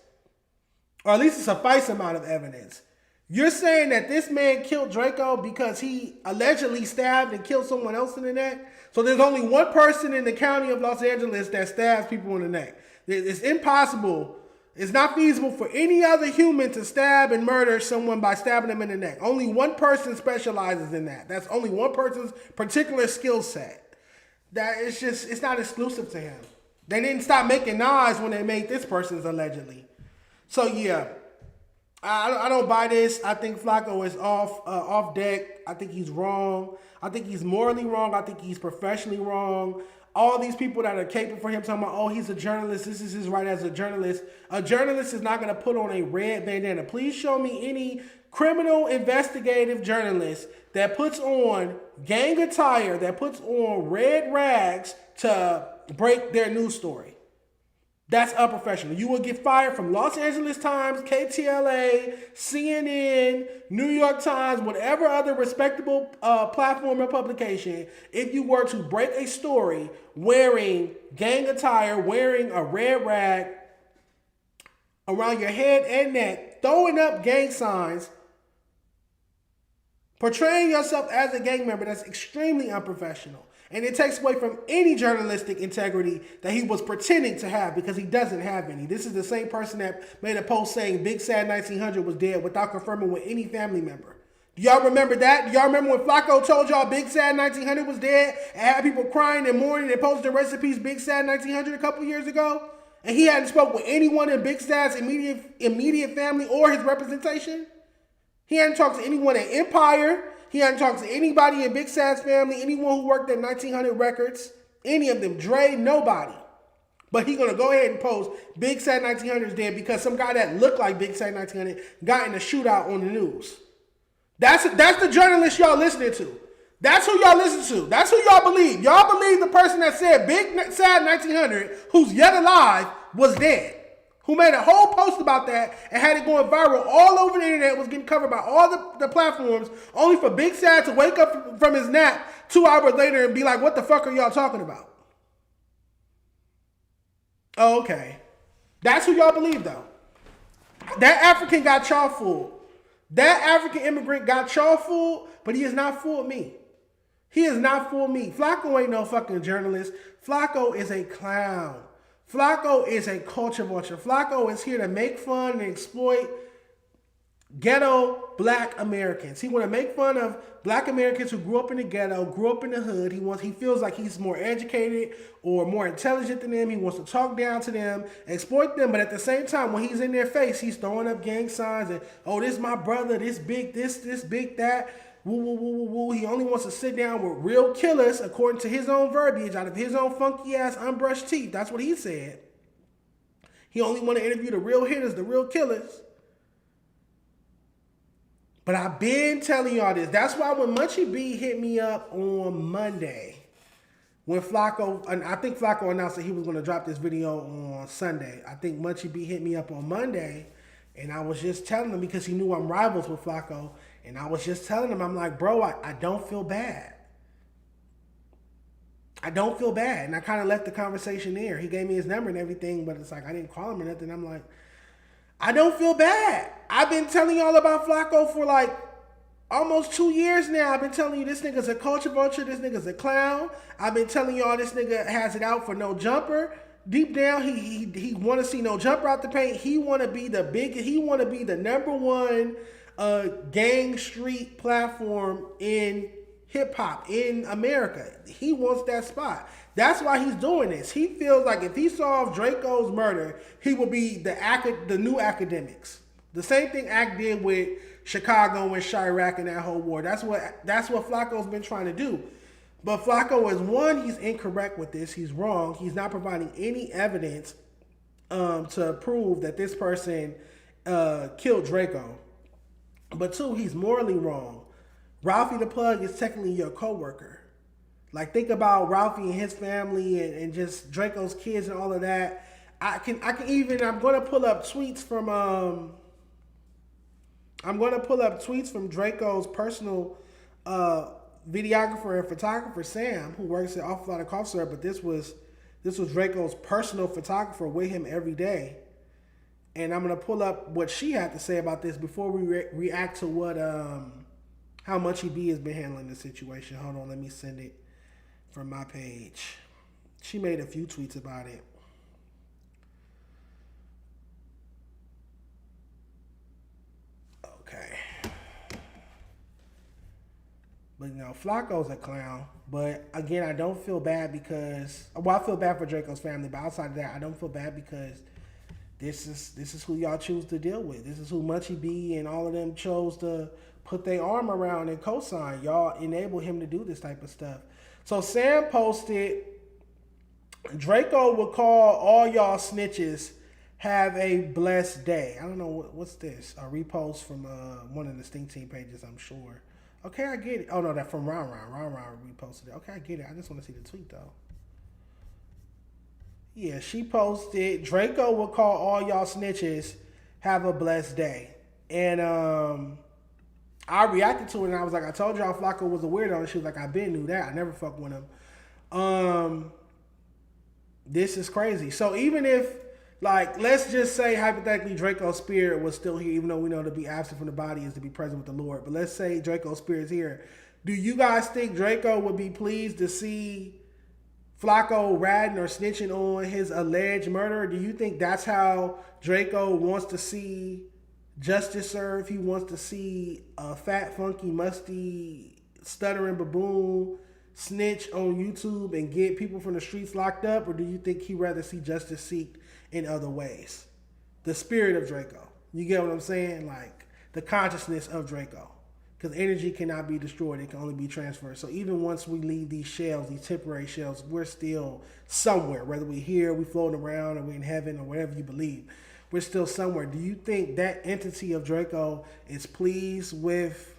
Or at least a suffice amount of evidence. You're saying that this man killed Drakeo because he allegedly stabbed and killed someone else in the neck? So there's only one person in the county of Los Angeles that stabs people in the neck. It's impossible. It's not feasible for any other human to stab and murder someone by stabbing them in the neck. Only one person specializes in that. That's only one person's particular skill set. It's not exclusive to him. They didn't stop making knives when they made this person's allegedly. So yeah, I don't buy this. I think Flakko is off deck. I think he's wrong. I think he's morally wrong. I think he's professionally wrong. All these people that are caping for him talking about, oh, he's a journalist. This is his right as a journalist. A journalist is not going to put on a red bandana. Please show me any criminal investigative journalist that puts on gang attire, that puts on red rags to break their news story. That's unprofessional. You will get fired from Los Angeles Times, KTLA, CNN, New York Times, whatever other respectable platform or publication if you were to break a story wearing gang attire, wearing a red rag around your head and neck, throwing up gang signs, portraying yourself as a gang member. That's extremely unprofessional. And it takes away from any journalistic integrity that he was pretending to have, because he doesn't have any. This is the same person that made a post saying Big Sad 1900 was dead without confirming with any family member. Do y'all remember that? Do y'all remember when Flakko told y'all Big Sad 1900 was dead and had people crying and mourning and posted recipes Big Sad 1900 a couple years ago? And he hadn't spoke with anyone in Big Sad's immediate family or his representation? He hadn't talked to anyone at Empire. He hadn't talked to anybody in Big Sad's family, anyone who worked at 1900 Records, any of them, Dre, nobody. But he's going to go ahead and post Big Sad 1900 is dead because some guy that looked like Big Sad 1900 got in a shootout on the news. That's the journalist y'all listening to. That's who y'all listen to. That's who y'all believe. Y'all believe the person that said Big Sad 1900, who's yet alive, was dead. Who made a whole post about that and had it going viral all over the internet, was getting covered by all the platforms, only for Big Sad to wake up from his nap 2 hours later and be like, what the fuck are y'all talking about? Oh, okay. That's who y'all believe, though. That African got y'all fooled. That African immigrant got y'all fooled, but he has not fooled me. He has not fooled me. Flakko ain't no fucking journalist. Flakko is a clown. Flakko is a culture vulture. Flakko is here to make fun and exploit ghetto black Americans. He want to make fun of black Americans who grew up in the ghetto, grew up in the hood. He feels like he's more educated or more intelligent than them. He wants to talk down to them, exploit them. But at the same time, when he's in their face, he's throwing up gang signs and, oh, this my brother, this big, this big, that. Woo, woo, woo, woo, woo. He only wants to sit down with real killers, according to his own verbiage, out of his own funky ass unbrushed teeth. That's what he said. He only want to interview the real hitters, the real killers. But I've been telling y'all this. That's why when Munchie B hit me up on Monday, when Flakko, and I think Flakko announced that he was going to drop this video on Sunday. I think Munchie B hit me up on Monday, and I was just telling him, because he knew I'm rivals with Flakko, and I was just telling him, I'm like, bro, I don't feel bad. I don't feel bad. And I kind of left the conversation there. He gave me his number and everything, but it's like I didn't call him or nothing. I'm like, I don't feel bad. I've been telling y'all about Flakko for like almost 2 years now. I've been telling you this nigga's a culture vulture. This nigga's a clown. I've been telling y'all this nigga has it out for No Jumper. Deep down, he want to see No Jumper out the paint. He want to be the biggest. He want to be the number one gang street platform in hip hop in America. He wants that spot. That's why he's doing this. He feels like if he solved Drakeo's murder, he will be the new academics. The same thing Act did with Chicago and Chirac and that whole war. That's what Flakko's been trying to do. But Flakko is, one, he's incorrect with this. He's wrong. He's not providing any evidence to prove that this person killed Drakeo. But two, he's morally wrong. Ralphie the Plug is technically your coworker. Like, think about Ralphie and his family and just Draco's kids and all of that. I'm gonna pull up tweets from Draco's personal videographer and photographer, Sam, who works at Awful Lot of Cough Syrup, but this was Draco's personal photographer with him every day. And I'm gonna pull up what she had to say about this before we react to what how Munchie B has been handling the situation. Hold on, let me send it from my page. She made a few tweets about it. Okay. But, Flakko's a clown. But, again, I don't feel bad because... Well, I feel bad for Draco's family, but outside of that, I don't feel bad because this is who y'all choose to deal with. This is who Munchie B and all of them chose to put their arm around and co-sign. Y'all enable him to do this type of stuff. So, Sam posted, Drakeo will call all y'all snitches. Have a blessed day. I don't know, what's this? A repost from one of the Stink Team pages, I'm sure. Okay, I get it. Oh, no, that's from Ron Ron. Ron Ron reposted it. Okay, I get it. I just want to see the tweet, though. Yeah, she posted, Drakeo will call all y'all snitches. Have a blessed day. And I reacted to it, and I was like, I told y'all Flakko was a weirdo. And she was like, I been knew that. I never fucked with him. This is crazy. So even if, like, let's just say hypothetically Draco's spirit was still here, even though we know to be absent from the body is to be present with the Lord. But let's say Draco's spirit is here. Do you guys think Drakeo would be pleased to see Flakko ratting or snitching on his alleged murder? Do you think that's how Drakeo wants to see justice served? He wants to see a fat, funky, musty, stuttering baboon snitch on YouTube and get people from the streets locked up? Or do you think he'd rather see justice seeked in other ways? The spirit of Drakeo. You get what I'm saying? Like, the consciousness of Drakeo. Because energy cannot be destroyed. It can only be transferred. So even once we leave these shells, these temporary shells, we're still somewhere. Whether we're here, we're floating around, or we're in heaven, or whatever you believe. We're still somewhere. Do you think that entity of Drakeo is pleased with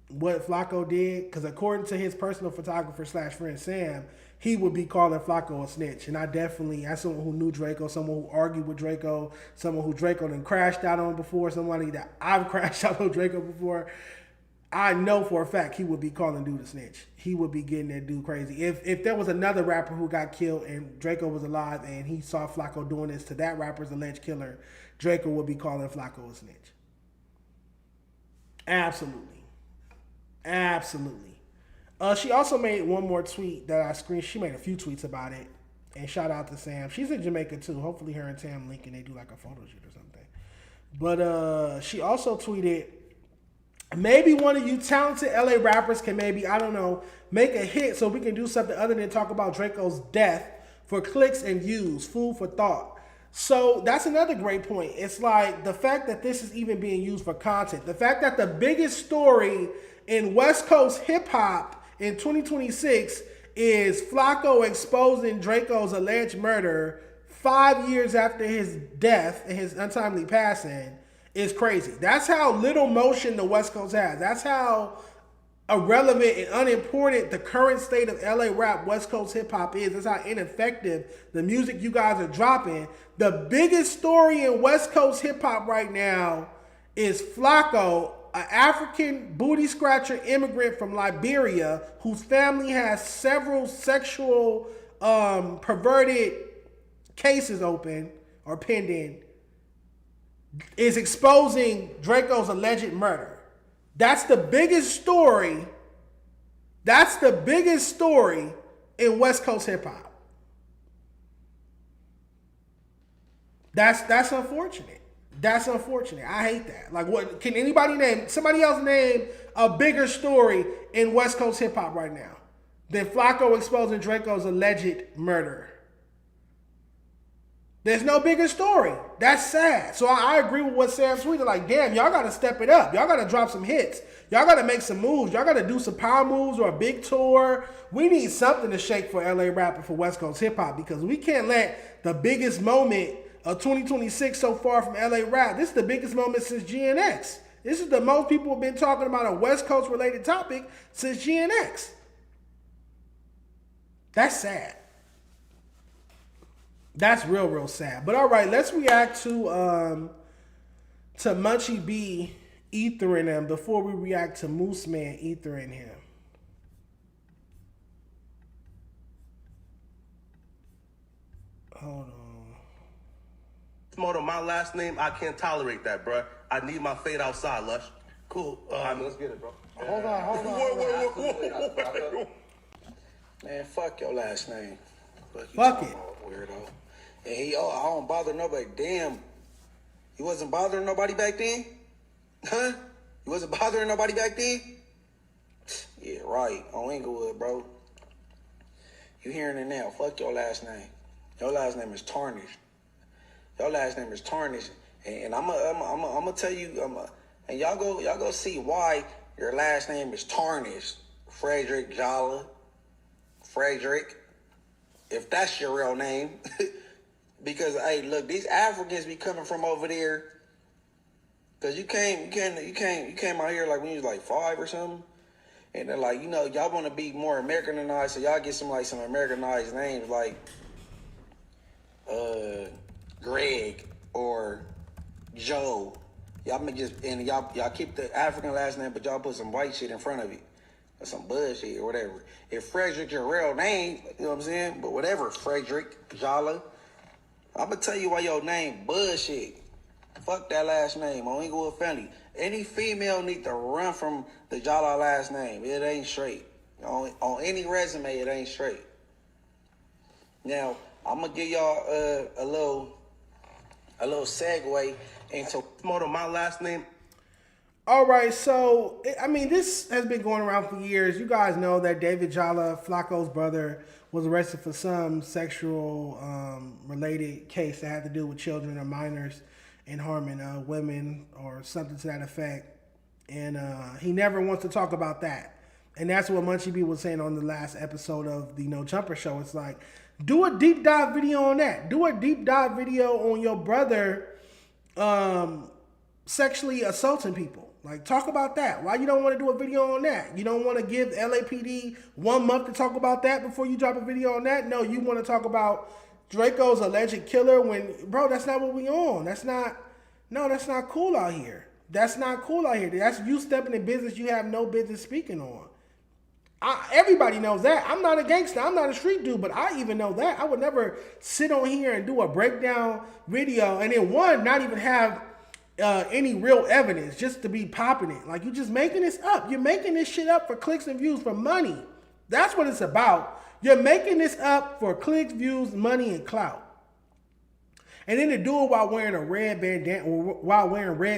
what Flakko did? Because according to his personal photographer / friend Sam, he would be calling Flakko a snitch. And as someone who knew Drakeo, someone who argued with Drakeo, someone who Drakeo done crashed out on before, somebody that I've crashed out on Drakeo before, I know for a fact he would be calling dude a snitch. He would be getting that dude crazy. If there was another rapper who got killed and Drakeo was alive and he saw Flakko doing this to that rapper's alleged killer, Drakeo would be calling Flakko a snitch. Absolutely. Absolutely. She also made one more tweet that I screenshot. She made a few tweets about it. And shout out to Sam. She's in Jamaica too. Hopefully her and Tam link and they do like a photo shoot or something. But she also tweeted, maybe one of you talented LA rappers can maybe, I don't know, make a hit so we can do something other than talk about Draco's death for clicks and views. Food for thought. So that's another great point. It's like the fact that this is even being used for content. The fact that the biggest story in West Coast hip hop in 2026 is Flakko exposing Draco's alleged murder 5 years after his death and his untimely passing is crazy. That's how little motion the West Coast has. That's how irrelevant and unimportant the current state of LA rap, West Coast hip hop is. That's how ineffective the music you guys are dropping. The biggest story in West Coast hip hop right now is Flakko, an African booty scratcher immigrant from Liberia whose family has several sexual perverted cases open or pending, is exposing Draco's alleged murder. That's the biggest story. That's the biggest story in West Coast hip hop. That's unfortunate. That's unfortunate. I hate that. Like, what can somebody else name a bigger story in West Coast hip hop right now than Flakko exposing Draco's alleged murder? There's no bigger story. That's sad. So I agree with what Sam tweeted. Like, damn, y'all got to step it up. Y'all got to drop some hits. Y'all got to make some moves. Y'all got to do some power moves or a big tour. We need something to shake for LA rap and for West Coast hip hop, because we can't let the biggest moment of 2026 so far from LA rap. This is the biggest moment since GNX. This is the most people have been talking about a West Coast related topic since GNX. That's sad. That's real, real sad. But all right, let's react to Munchie B ethering him before we react to Moose Man ethering him. Hold on. Motto, my last name, I can't tolerate that, bruh. I need my fade outside, Lush. Cool. All right, let's get it, bro. Hold on. Whoa. Man, fuck your last name. Fuck it. Weirdo. And I don't bother nobody. Damn. You wasn't bothering nobody back then? Huh? You wasn't bothering nobody back then? Yeah, right. On Inglewood, bro. You hearing it now. Fuck your last name. Your last name is tarnished. Your last name is tarnished. And I'm gonna tell you, and y'all go see why your last name is tarnished. Frederick Jala. Frederick. If that's your real name. Because, hey, look, these Africans be coming from over there. Because you came out here like when you was like 5 or something. And they're like, y'all want to be more Americanized, so y'all get some Americanized names like Greg or Joe. Y'all keep the African last name, but y'all put some white shit in front of it. Or some bullshit or whatever. If Frederick's your real name, you know what I'm saying? But whatever, Frederick Jala. I'm going to tell you why your name bullshit. Fuck that last name on Inglewood family. Any female need to run from the Jala last name. It ain't straight. On any resume, it ain't straight. Now, I'm going to give y'all a little segue into Motto, my last name. All right, so, I mean, this has been going around for years. You guys know that David Jala, Flakko's brother, was arrested for some sexual related case that had to do with children or minors and harming women or something to that effect. And he never wants to talk about that. And that's what Munchie B was saying on the last episode of the No Jumper show. It's like, do a deep dive video on that. Do a deep dive video on your brother sexually assaulting people. Like, talk about that. Why you don't want to do a video on that? You don't want to give LAPD 1 month to talk about that before you drop a video on that? No, you want to talk about Draco's alleged killer when, bro, that's not what we on. That's not cool out here. That's not cool out here. That's you stepping in business you have no business speaking on. Everybody knows that. I'm not a gangster. I'm not a street dude, but I even know that. I would never sit on here and do a breakdown video and then not even have any real evidence just to be popping it. Like, you're just making this up. You're making this shit up for clicks and views, for money. That's what it's about. You're making this up for clicks, views, money, and clout. And then to do it while wearing red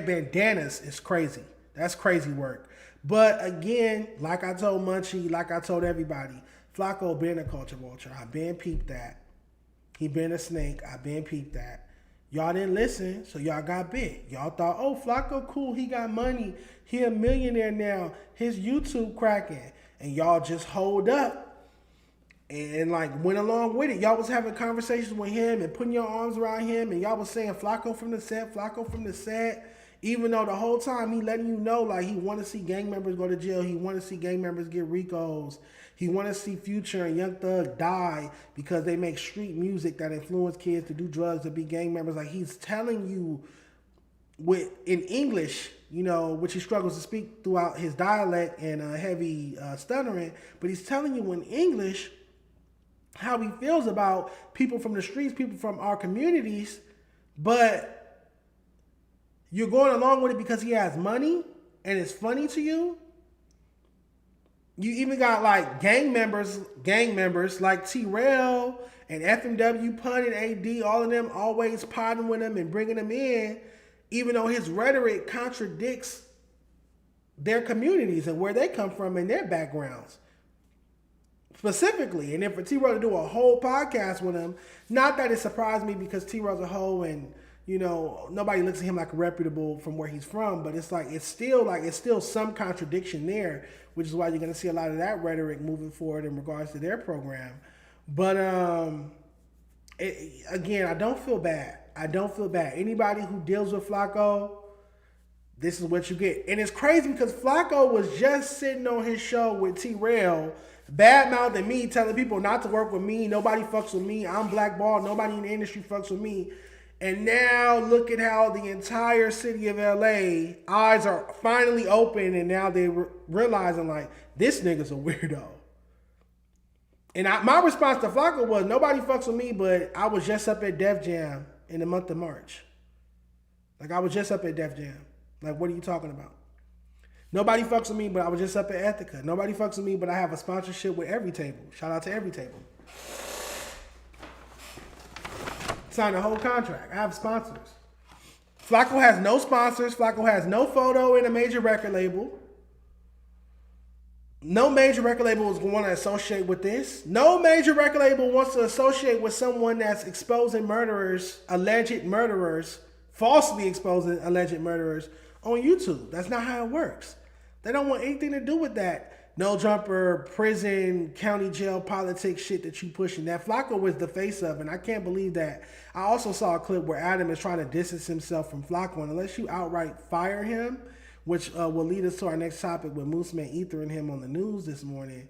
bandanas is crazy. That's crazy work. But again, like I told Munchie, like I told everybody, Flakko been a culture vulture. I been peeped that. He been a snake. I been peeped that. Y'all didn't listen, so y'all got bit. Y'all thought, oh, Flakko cool, he got money. He a millionaire now. His YouTube cracking. And y'all just hold up and like went along with it. Y'all was having conversations with him and putting your arms around him, and y'all was saying Flakko from the set, even though the whole time he letting you know like he want to see gang members go to jail. He want to see gang members get RICOs. He want to see Future and Young Thug die because they make street music that influence kids to do drugs, to be gang members. Like, he's telling you in English, which he struggles to speak throughout his dialect and heavy stuttering, but he's telling you in English how he feels about people from the streets, people from our communities, but you're going along with it because he has money and it's funny to you. You even got like gang members like T-Rail and FMW, Pun and AD, all of them always potting with him and bringing him in, even though his rhetoric contradicts their communities and where they come from and their backgrounds. specifically. And then for T-Rail to do a whole podcast with him, not that it surprised me because T-Rail's a hoe and, you know, nobody looks at him like reputable from where he's from, but it's still some contradiction there, which is why you're going to see a lot of that rhetoric moving forward in regards to their program. But again, I don't feel bad. Anybody who deals with Flakko, this is what you get. And it's crazy because Flakko was just sitting on his show with T-Rail, bad-mouthing me, telling people not to work with me. Nobody fucks with me. I'm blackballed. Nobody in the industry fucks with me. And now look at how the entire city of LA eyes are finally open, and now they're realizing like this nigga's a weirdo. And my response to Flakko was nobody fucks with me, but I was just up at Def Jam in the month of March. Like I was just up at Def Jam. Like what are you talking about? Nobody fucks with me, but I was just up at Ethica. Nobody fucks with me, but I have a sponsorship with Every Table. Shout out to Every Table. Signed a whole contract. I have sponsors. Flakko has no sponsors. Flakko has no photo in a major record label. No major record label is going to associate with this. No major record label wants to associate with someone that's exposing murderers, alleged murderers, falsely exposing alleged murderers on YouTube. That's not how it works. They don't want anything to do with that No Jumper, prison, county jail politics shit that you pushing. That Flakko was the face of, and I can't believe that. I also saw a clip where Adam is trying to distance himself from Flakko, and unless you outright fire him, which will lead us to our next topic with Mooseman Ethering him on the news this morning,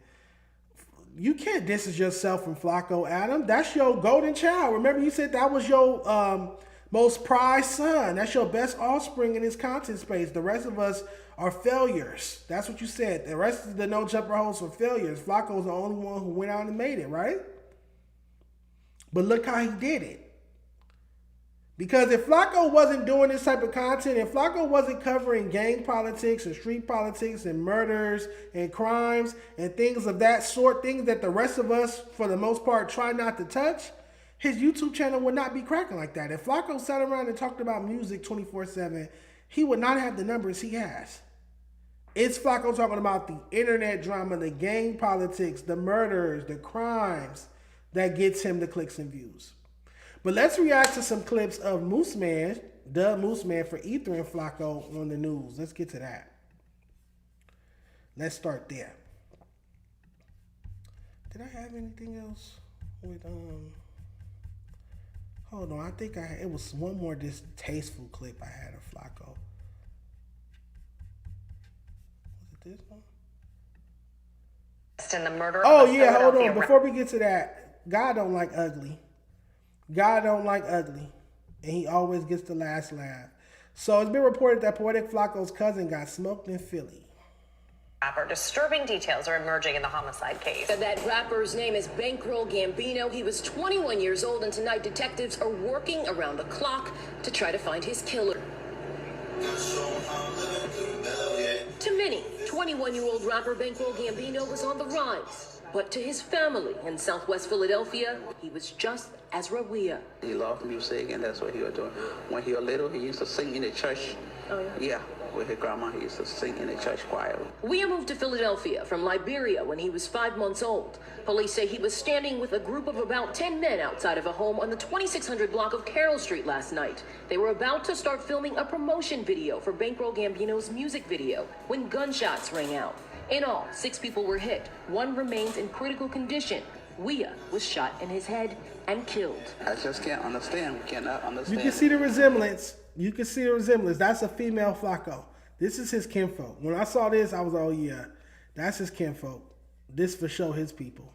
you can't distance yourself from Flakko, Adam. That's your golden child. Remember you said that was your most prized son. That's your best offspring in this content space. The rest of us are failures. That's what you said. The rest of the No Jumper hosts are failures. Flakko's the only one who went out and made it, right? But look how he did it. Because if Flakko wasn't doing this type of content, if Flakko wasn't covering gang politics and street politics and murders and crimes and things of that sort, things that the rest of us, for the most part, try not to touch, his YouTube channel would not be cracking like that. If Flakko sat around and talked about music 24/7, he would not have the numbers he has. It's Flakko talking about the internet drama, the gang politics, the murders, the crimes that gets him the clicks and views. But let's react to some clips of Mooseman, the Mooseman, for Ethering Flakko on the news. Let's get to that. Let's start there. Did I have anything else with hold on, I think it was one more distasteful clip I had of Flakko. Was it this one? In the murder oh of yeah, hold on. Before we get to that, God don't like ugly. God don't like ugly, and he always gets the last laugh. So it's been reported that Poetik Flakko's cousin got smoked in Philly. Disturbing details are emerging in the homicide case. That rapper's name is Bankroll Gambino. He was 21 years old, and tonight detectives are working around the clock to try to find his killer. To many, 21-year-old rapper Bankroll Gambino was on the rise. But to his family in Southwest Philadelphia, he was just as Rawia. He loved music, and that's what he was doing. When he was little, he used to sing in the church. Oh, yeah? Yeah, with his grandma, he used to sing in the church choir. Weah moved to Philadelphia from Liberia when he was 5 months old. Police say he was standing with a group of about 10 men outside of a home on the 2600 block of Carroll Street last night. They were about to start filming a promotion video for Bankroll Gambino's music video when gunshots rang out. In all, 6 people were hit. 1 remains in critical condition. Weah was shot in his head and killed. I just can't understand. We cannot understand. You can see the resemblance. You can see the resemblance. That's a female Flakko. This is his kinfolk. When I saw this, I was like, oh yeah, that's his kinfolk. This for sure his people.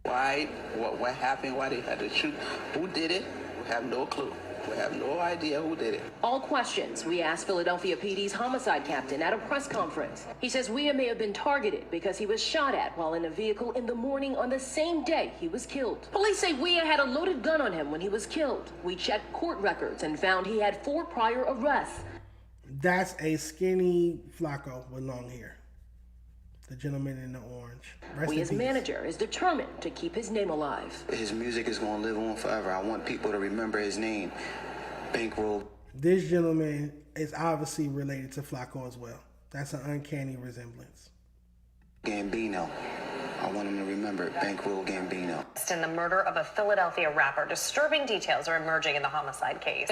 Why? What happened? Why they had to shoot? Who did it? We have no clue. We have no idea who did it. All questions we asked Philadelphia PD's homicide captain at a press conference. He says Weah may have been targeted because he was shot at while in a vehicle in the morning on the same day he was killed. Police say Weah had a loaded gun on him when he was killed. We checked court records and found he had 4 prior arrests. That's a skinny Flakko with long hair. The gentleman in the orange. Weah's manager is determined to keep his name alive. His music is going to live on forever. I want people to remember his name. Bankroll. This gentleman is obviously related to Flakko as well. That's an uncanny resemblance. Gambino. I want him to remember Bankroll Gambino. In the murder of a Philadelphia rapper, disturbing details are emerging in the homicide case.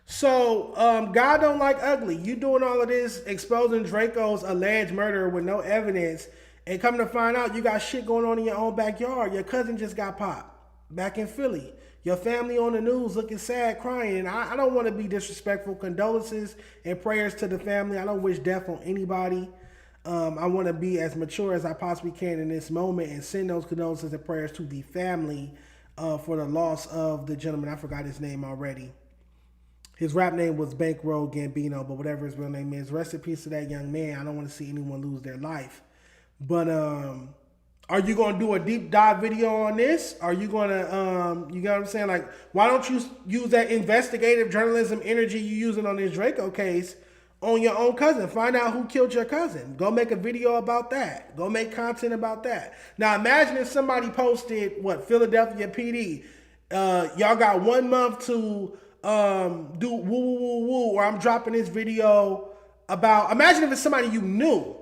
So, God don't like ugly. You doing all of this, exposing Draco's alleged murder with no evidence, and come to find out you got shit going on in your own backyard. Your cousin just got popped back in Philly. Your family on the news looking sad, crying. And I don't want to be disrespectful. Condolences and prayers to the family. I don't wish death on anybody. I want to be as mature as I possibly can in this moment and send those condolences and prayers to the family for the loss of the gentleman. I forgot his name already. His rap name was Bankroll Gambino, but whatever his real name is, rest in peace to that young man. I don't want to see anyone lose their life. But are you going to do a deep dive video on this? Are you going to, you know what I'm saying? Like, why don't you use that investigative journalism energy you using on this Draco case on your own cousin? Find out who killed your cousin. Go make a video about that. Go make content about that. Now, imagine if somebody posted, Philadelphia PD, y'all got 1 month to do woo woo woo woo, or I'm dropping this video about, imagine if it's somebody you knew.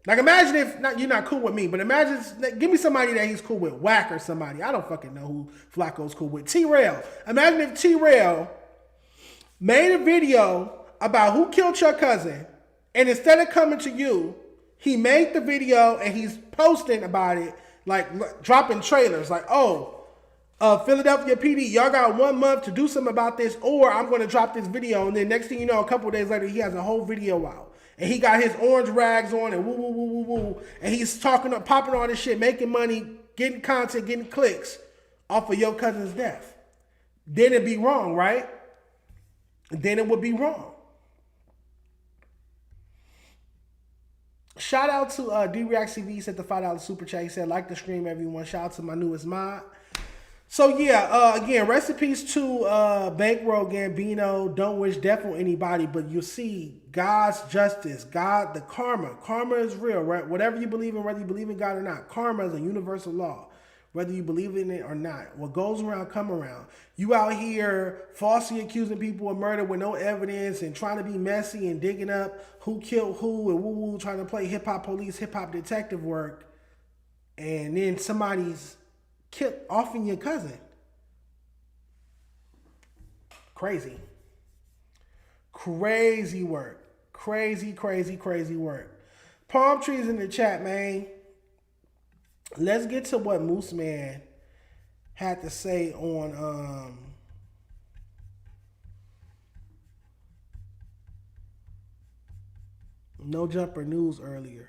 Like, imagine if, you're not cool with me, but imagine, give me somebody that he's cool with, Whack or somebody. I don't fucking know who Flakko's cool with. T-Rail. Imagine if T-Rail made a video about who killed your cousin, and instead of coming to you, he made the video and he's posting about it, like dropping trailers, like, Philadelphia PD, y'all got 1 month to do something about this, or I'm going to drop this video. And then next thing you know, a couple of days later, he has a whole video out. And he got his orange rags on and woo, woo, woo, woo, woo. And he's popping all this shit, making money, getting content, getting clicks off of your cousin's death. Then it'd be wrong, right? Then it would be wrong. Shout out to D-React-CV, sent the $5 super chat. He said, like the stream, everyone. Shout out to my newest mod. So yeah, again, rest in peace to Bankroll Gambino. Don't wish death on anybody, but you see God's justice, God, the karma. Karma is real, right? Whatever you believe in, whether you believe in God or not, karma is a universal law, whether you believe in it or not. What goes around, come around. You out here falsely accusing people of murder with no evidence and trying to be messy and digging up who killed who and woo-woo, trying to play hip-hop police, hip-hop detective work, and then somebody's killed offing your cousin. Crazy. Crazy work. Crazy, crazy, crazy work. Palm trees in the chat, man. Let's get to what Moose Man had to say on No Jumper News earlier.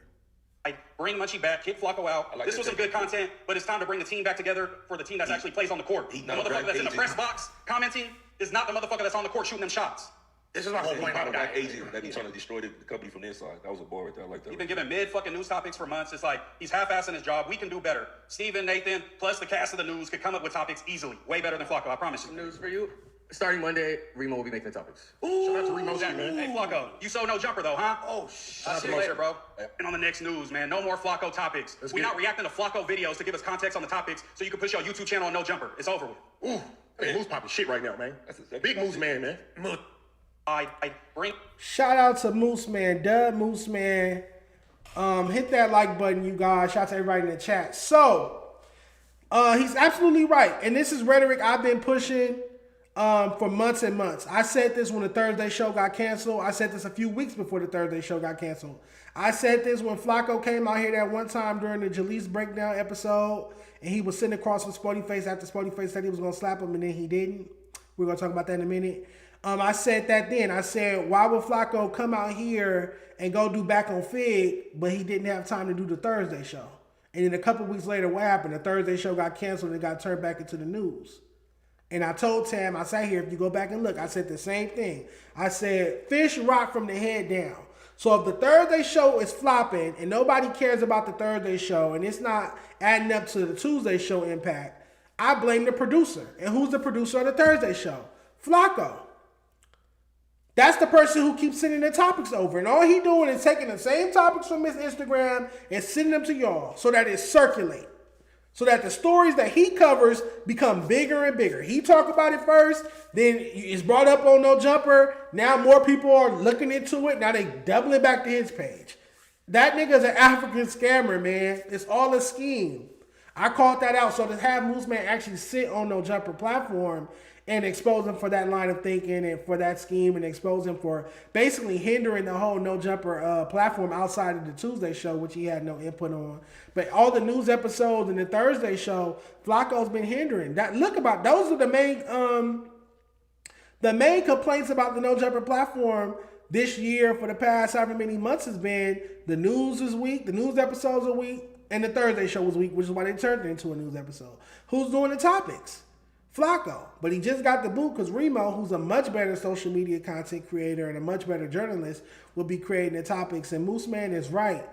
Bring Munchie back, kick Flakko out. This was some good content, but it's time to bring the team back together for the team that actually plays on the court. The motherfucker that's in the press box commenting is not the motherfucker that's on the court shooting them shots. This is my point about that agent that he's trying to destroy the company from the inside. That was a bar right there. I like that. He's been given mid-fucking news topics for months. It's like he's half-assing his job. We can do better. Steven, Nathan, plus the cast of the news could come up with topics easily. Way better than Flakko, I promise you. News for you. Starting Monday, Remo will be making the topics. Ooh, shout out to Remo, man. Hey, Flakko, you so no jumper though, huh? Oh, shit. I'll see you later, bro. And on the next news, man, no more Flakko topics. We're not reacting to Flakko videos to give us context on the topics so you can push your YouTube channel on No Jumper. It's over with. Ooh, man, Moose popping shit right now, man. That's big Moose man. I bring. Shout out to Moose Man, Dub Moose Man. Hit that like button, you guys. Shout out to everybody in the chat. So, he's absolutely right. And this is rhetoric I've been pushing for months and months. I said this when the Thursday show got canceled. I said this a few weeks before the Thursday show got canceled. I said this when Flakko came out here that one time during the Jaleec breakdown episode, and he was sitting across from Sporty Face after Sporty Face said he was going to slap him, and then he didn't. We're going to talk about that in a minute. I said that then. I said, why would Flakko come out here and go do Back on Fig, but he didn't have time to do the Thursday show? And then a couple weeks later, what happened? The Thursday show got canceled and it got turned back into the news. And I told Tam, I sat here, if you go back and look, I said the same thing. I said, fish rock from the head down. So if the Thursday show is flopping and nobody cares about the Thursday show and it's not adding up to the Tuesday show impact, I blame the producer. And who's the producer of the Thursday show? Flakko. That's the person who keeps sending the topics over. And all he doing is taking the same topics from his Instagram and sending them to y'all so that it circulate. So that the stories that he covers become bigger and bigger. He talk about it first, then it's brought up on No Jumper. Now more people are looking into it. Now they double it back to his page. That nigga's an African scammer, man. It's all a scheme. I called that out. So to have Moose Man actually sit on No Jumper platform and expose him for that line of thinking and for that scheme and expose him for basically hindering the whole No Jumper platform outside of the Tuesday show, which he had no input on. But all the news episodes and the Thursday show, Flakko's been hindering. Those are the main complaints about the No Jumper platform this year for the past however many months has been the news is weak, the news episodes are weak, and the Thursday show was weak, which is why they turned it into a news episode. Who's doing the topics? Flakko. But he just got the boot because Remo, who's a much better social media content creator and a much better journalist, will be creating the topics. And Moose Man is right.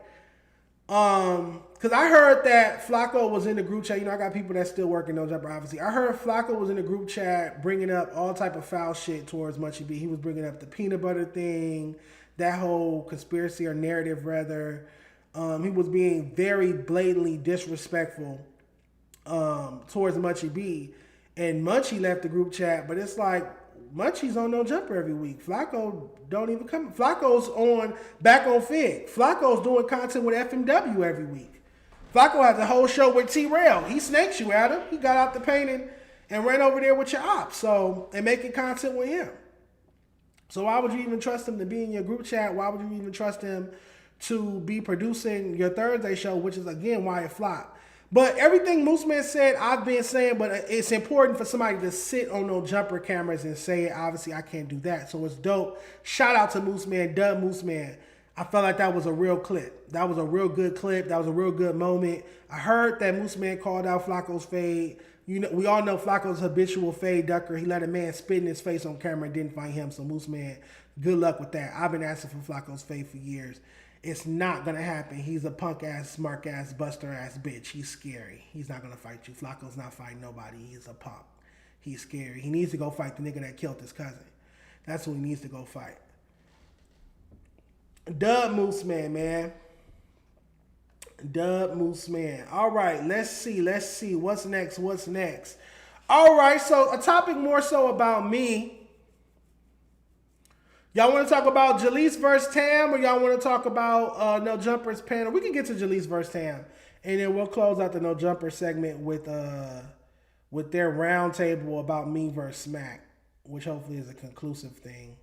Because I heard that Flakko was in the group chat. You know, I got people that still work in No Jumper, obviously. I heard Flakko was in the group chat bringing up all type of foul shit towards Munchie B. He was bringing up the peanut butter thing, that whole conspiracy or narrative, rather. He was being very blatantly disrespectful towards Munchie B. And Munchie left the group chat, but it's like Munchie's on No Jumper every week. Flakko don't even come. Flakko's back on Fig. Flakko's doing content with FMW every week. Flakko has a whole show with T-Rail. He snakes you, Adam. He got out the painting and ran over there with your ops. And making content with him. So why would you even trust him to be in your group chat? Why would you even trust him to be producing your Thursday show, which is, again, why it flopped? But everything Moose Man said, I've been saying, but it's important for somebody to sit on No Jumper cameras and say it. Obviously, I can't do that. So it's dope. Shout out to Moose Man, Dub Moose Man. I felt like that was a real clip. That was a real good clip. That was a real good moment. I heard that Moose Man called out Flakko's fade. You know, we all know Flakko's habitual fade ducker. He let a man spit in his face on camera and didn't find him. So Moose Man, good luck with that. I've been asking for Flakko's fade for years. It's not going to happen. He's a punk-ass, smart-ass, buster-ass bitch. He's scary. He's not going to fight you. Flakko's not fighting nobody. He's a punk. He's scary. He needs to go fight the nigga that killed his cousin. That's who he needs to go fight. Dub Moose Man, man. Dub Moose Man. All right, let's see. What's next? All right, so a topic more so about me. Y'all want to talk about Jaleec versus Tam, or y'all want to talk about No Jumper's panel? We can get to Jaleec versus Tam, and then we'll close out the No Jumper segment with their roundtable about me versus Smack, which hopefully is a conclusive thing,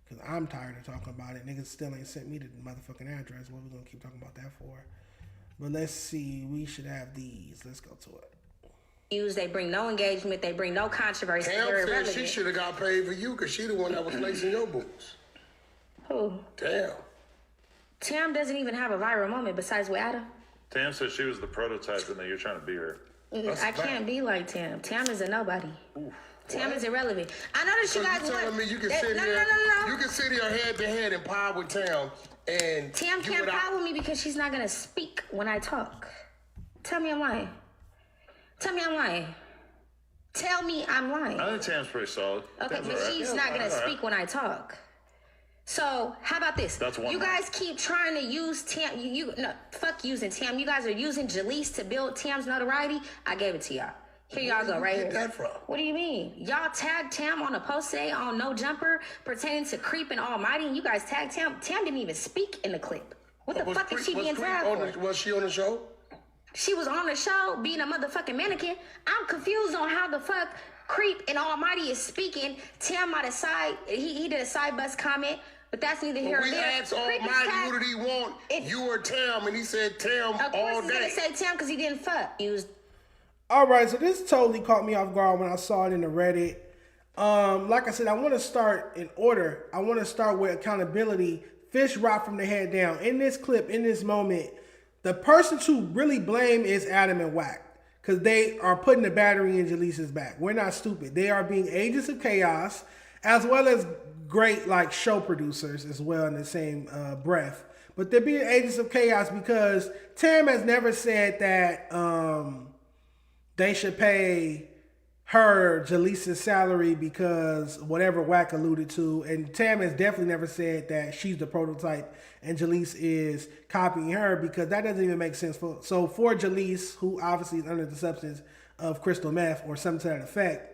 because I'm tired of talking about it. Niggas still ain't sent me the motherfucking address. What we gonna keep talking about that for? But let's see. We should have these. Let's go to it. They bring no engagement. They bring no controversy. Tam said she should have got paid for you because she the one that was lacing your boots. Who? Tam doesn't even have a viral moment besides with Adam. Tam said she was the prototype and that you're trying to be her. I can't be like Tam. Tam is a nobody. Oof. Tam is irrelevant. I know that you guys want. Telling me you can sit here. You can sit here head to head and pie with Tam, and Tam can't pie with me because she's not gonna speak when I talk. Tell me I'm lying. Tell me I'm lying. I think Tam's pretty solid. Okay, but she's not gonna speak when I talk. So how about this? That's one. You guys keep trying to use Tam. Fuck using Tam. You guys are using Jaleec to build Tam's notoriety. I gave it to y'all. Here y'all go, right here. Where did you get that from? What do you mean? Y'all tagged Tam on a post today on No Jumper pertaining to Creep and Almighty, and you guys tagged Tam. Tam didn't even speak in the clip. What the fuck is she being tagged for? Was she on the show? She was on the show being a motherfucking mannequin. I'm confused on how the fuck Creep and Almighty is speaking. Tam might have he did a side bus comment, but that's neither here nor there. We asked Almighty who did he want, you or Tam, and he said Tam all day. Of course he's gonna say Tam because he didn't fuck. All right, so this totally caught me off guard when I saw it in the Reddit. Like I said, I want to start in order. I want to start with accountability. Fish rock from the head down. In this clip, in this moment, the person to really blame is Adam and Wack, because they are putting the battery in Jaleec's back. We're not stupid. They are being agents of chaos, as well as great like show producers as well in the same breath. But they're being agents of chaos because Tam has never said that they should pay her Jaleec's salary because whatever Wack alluded to, and Tam has definitely never said that she's the prototype and Jaleec is copying her, because that doesn't even make sense. For Jaleec, who obviously is under the substance of crystal meth or something to that effect,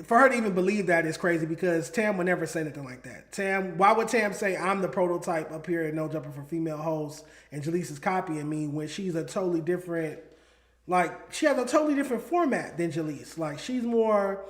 for her to even believe that is crazy because Tam would never say anything like that. Tam, why would Tam say I'm the prototype up here at No Jumper for female hosts and Jaleec is copying me when she's a totally different, like she has a totally different format than Jaleec. Like she's more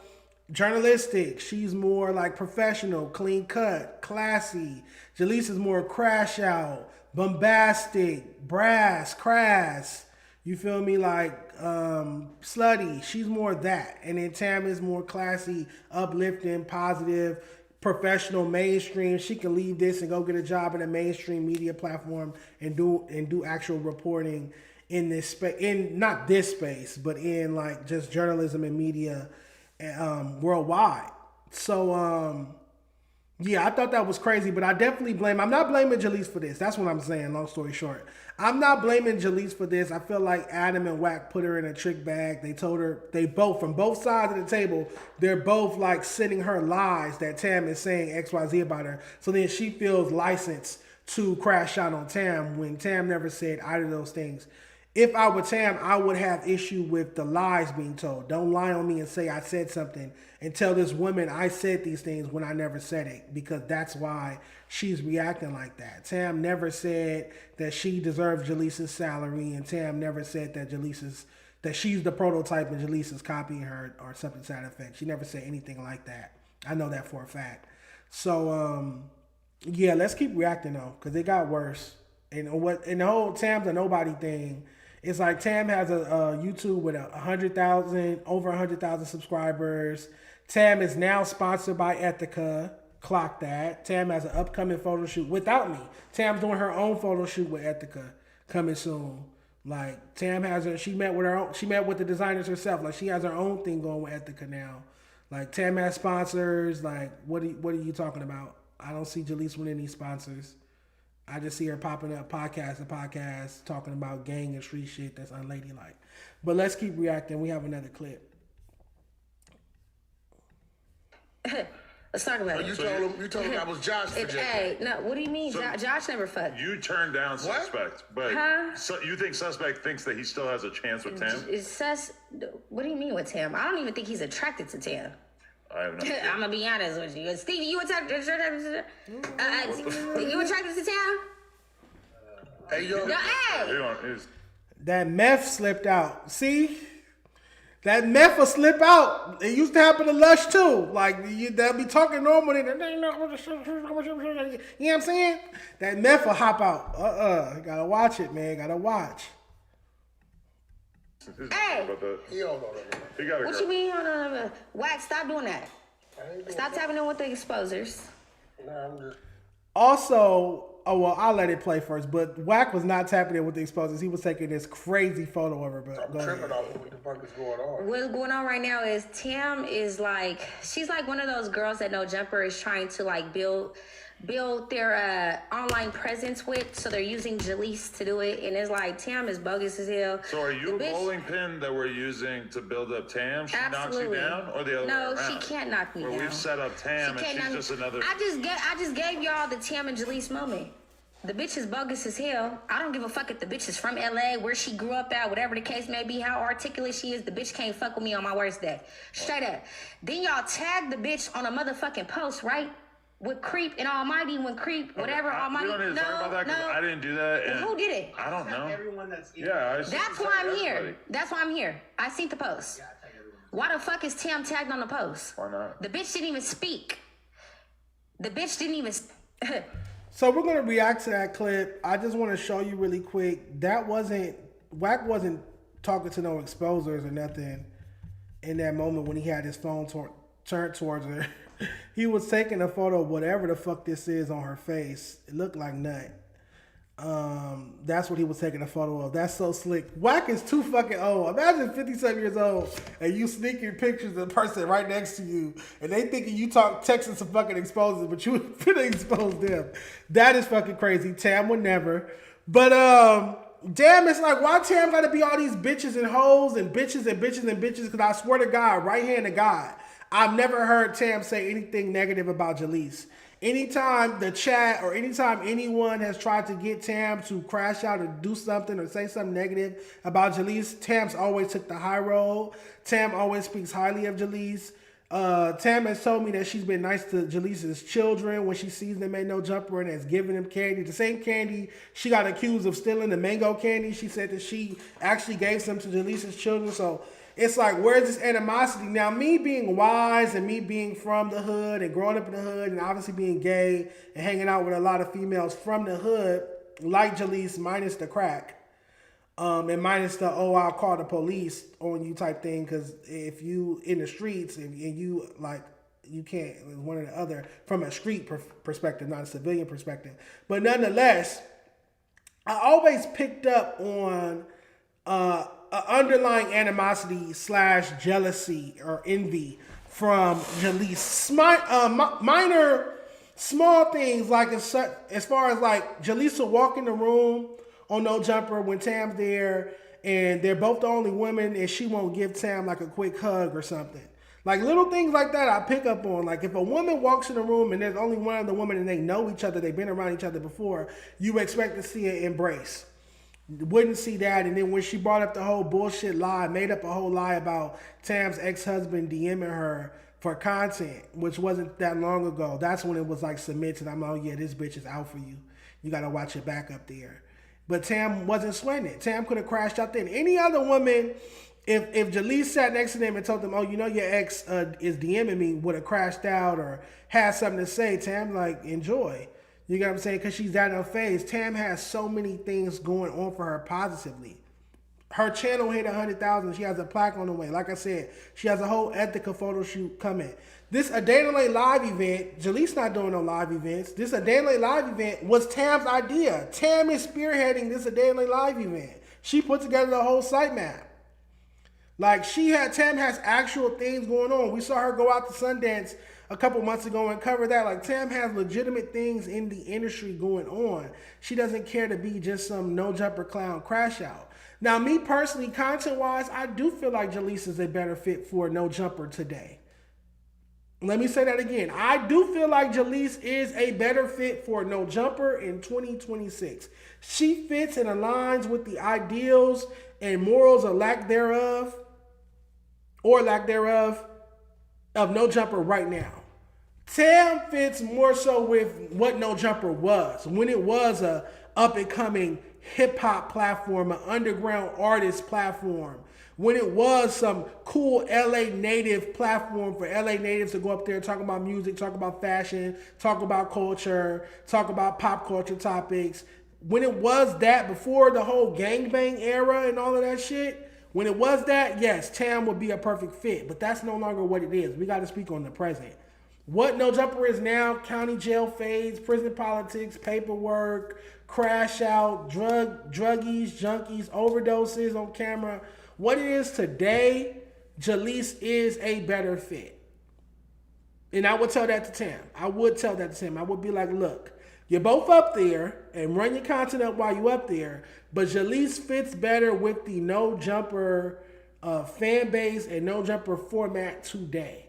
journalistic. She's more like professional, clean cut, classy. Jaleec is more crash out, bombastic, brass, crass. You feel me? Like slutty. She's more that. And then Tam is more classy, uplifting, positive, professional, mainstream. She can leave this and go get a job in a mainstream media platform and do actual reporting in this space, in not this space, but in like just journalism and media worldwide. So yeah, I thought that was crazy, but I definitely I'm not blaming Jaleec for this. That's what I'm saying, long story short. I'm not blaming Jaleec for this. I feel like Adam and Wack put her in a trick bag. They told her, from both sides of the table, they're both like sending her lies that Tam is saying XYZ about her. So then she feels licensed to crash out on Tam when Tam never said either of those things. If I were Tam, I would have issue with the lies being told. Don't lie on me and say I said something and tell this woman I said these things when I never said it, because that's why she's reacting like that. Tam never said that she deserved Jaleec's salary, and Tam never said that that she's the prototype and Jaleec is copying her or something to that effect. She never said anything like that. I know that for a fact. So yeah, let's keep reacting though, because it got worse. And the whole Tam's a nobody thing. It's like Tam has a YouTube with over 100,000 subscribers. Tam is now sponsored by Ethica. Clock that. Tam has an upcoming photo shoot without me. Tam's doing her own photo shoot with Ethica coming soon. Like Tam she met with the designers herself. Like she has her own thing going with Ethica now. Like Tam has sponsors. Like what are you talking about? I don't see Jaleec with any sponsors. I just see her popping up podcast to podcast talking about gang and street shit that's unladylike. But let's keep reacting. We have another clip. Let's talk about it. You told him I was Josh for Hey, no, what do you mean? So Josh never fucked. You turned down Suspect, but you think Suspect thinks that he still has a chance with Tam? What do you mean with Tam? I don't even think he's attracted to Tam. I have no idea. I'm gonna be honest with you. Stevie, you attracted to Tam? Hey, yo. Hey! That meth slipped out. See? That meth will slip out. It used to happen to Lush too. Like, they'll be talking normal. You know what I'm saying? That meth will hop out. Gotta watch it, man. Gotta watch. Hey! He don't know that. He got what you mean? Hold on. Wax, stop doing that. Stop tapping in with the exposers. Nah, I'm just... Also, I'll let it play first, but Wack was not tapping in with the exposers. He was taking this crazy photo of her. But I'm tripping off what the fuck is going on. What's going on right now is Tam is like, she's like one of those girls that No Jumper is trying to like build their online presence with, so they're using Jaleec to do it, and it's like Tam is bogus as hell. So are you a bowling pin that we're using to build up Tam? She Absolutely. knocks you down, or the other way around? No, she can't knock me down. We've set up Tam, and she's just another. I just gave y'all the Tam and Jaleec moment. The bitch is bogus as hell. I don't give a fuck if the bitch is from LA, where she grew up at, whatever the case may be, how articulate she is. The bitch can't fuck with me on my worst day. Straight up. Then y'all tag the bitch on a motherfucking post, right? With Creep and Almighty, when Creep, whatever, Almighty. We don't need to talk about that because I didn't do that. And who did it? I don't know. Everyone that's That's why I'm here. That's why I'm here. I seen the post. Why the fuck is Tam tagged on the post? Why not? The bitch didn't even speak. The bitch didn't even. So we're gonna react to that clip. I just want to show you really quick. Wack wasn't talking to no exposers or nothing in that moment when he had his phone turned towards her. He was taking a photo of whatever the fuck this is on her face. It looked like nut. That's what he was taking a photo of. That's so slick. Wack is too fucking old. Imagine 57 years old and you sneaking pictures of the person right next to you and they thinking you texting some fucking exposers, but you finna expose them. That is fucking crazy. Tam would never. But damn, it's like, why Tam gotta be all these bitches and hoes and bitches and bitches and bitches? Because I swear to God, right hand to God, I've never heard Tam say anything negative about Jaleec. Anytime the chat or anytime anyone has tried to get Tam to crash out or do something or say something negative about Jaleec, Tam's always took the high road. Tam always speaks highly of Jaleec. Tam has told me that she's been nice to Jaleece's children when she sees them at No Jumper and has given them candy. The same candy she got accused of stealing, the mango candy. She said that she actually gave some to Jaleece's children. So it's like, where's this animosity? Now, me being wise and me being from the hood and growing up in the hood and obviously being gay and hanging out with a lot of females from the hood, like Jaleece, minus the crack, and minus the, oh, I'll call the police on you type thing, because if you in the streets and you, like, you can't, one or the other, from a street perspective, not a civilian perspective. But nonetheless, I always picked up on underlying animosity / jealousy or envy from Jaleece. Minor, small things, like as far as like Jaleece will walk in the room on No Jumper when Tam's there, and they're both the only women, and she won't give Tam like a quick hug or something. Like little things like that I pick up on. Like if a woman walks in the room and there's only one other woman and they know each other, they've been around each other before, you expect to see an embrace. Wouldn't see that. And then when she brought up the whole bullshit lie, made up a whole lie about Tam's ex-husband DMing her for content, which wasn't that long ago, that's when it was like cemented. I'm like, oh yeah, this bitch is out for you. You got to watch it back up there. But Tam wasn't sweating it. Tam could have crashed out there. Any other woman, if Jaleece sat next to them and told them, oh, you know your ex is DMing me, would have crashed out or had something to say, Tam, like, enjoy. You get what I'm saying? Because she's out in her face. Tam has so many things going on for her positively. Her channel hit 100,000. She has a plaque on the way. Like I said, she has a whole Ethica photo shoot coming. This A Day in LA live event, Jaleece not doing no live events. This A Day in LA live event was Tam's idea. Tam is spearheading this A Day in LA live event. She put together the whole sitemap. Like Tam has actual things going on. We saw her go out to Sundance a couple months ago and cover that. Like Tam has legitimate things in the industry going on. She doesn't care to be just some No Jumper clown crash out. Now, me personally, content-wise, I do feel like Jaleece is a better fit for No Jumper today. Let me say that again. I do feel like Jaleece is a better fit for No Jumper in 2026. She fits and aligns with the ideals and morals or lack thereof, of No Jumper right now. Tam fits more so with what No Jumper was, when it was a up-and-coming hip-hop platform, an underground artist platform, when it was some cool LA native platform for LA natives to go up there and talk about music, talk about fashion, talk about culture, talk about pop culture topics. When it was that, before the whole gangbang era and all of that shit, when it was that, yes, Tam would be a perfect fit, but that's no longer what it is. We got to speak on the present. What No Jumper is now, county jail fades, prison politics, paperwork, crash out, druggies, junkies, overdoses on camera. What it is today, Jaleece is a better fit. And I would tell that to Tam. I would be like, look, you're both up there and run your content up while you're up there, but Jaleece fits better with the No Jumper fan base and No Jumper format today.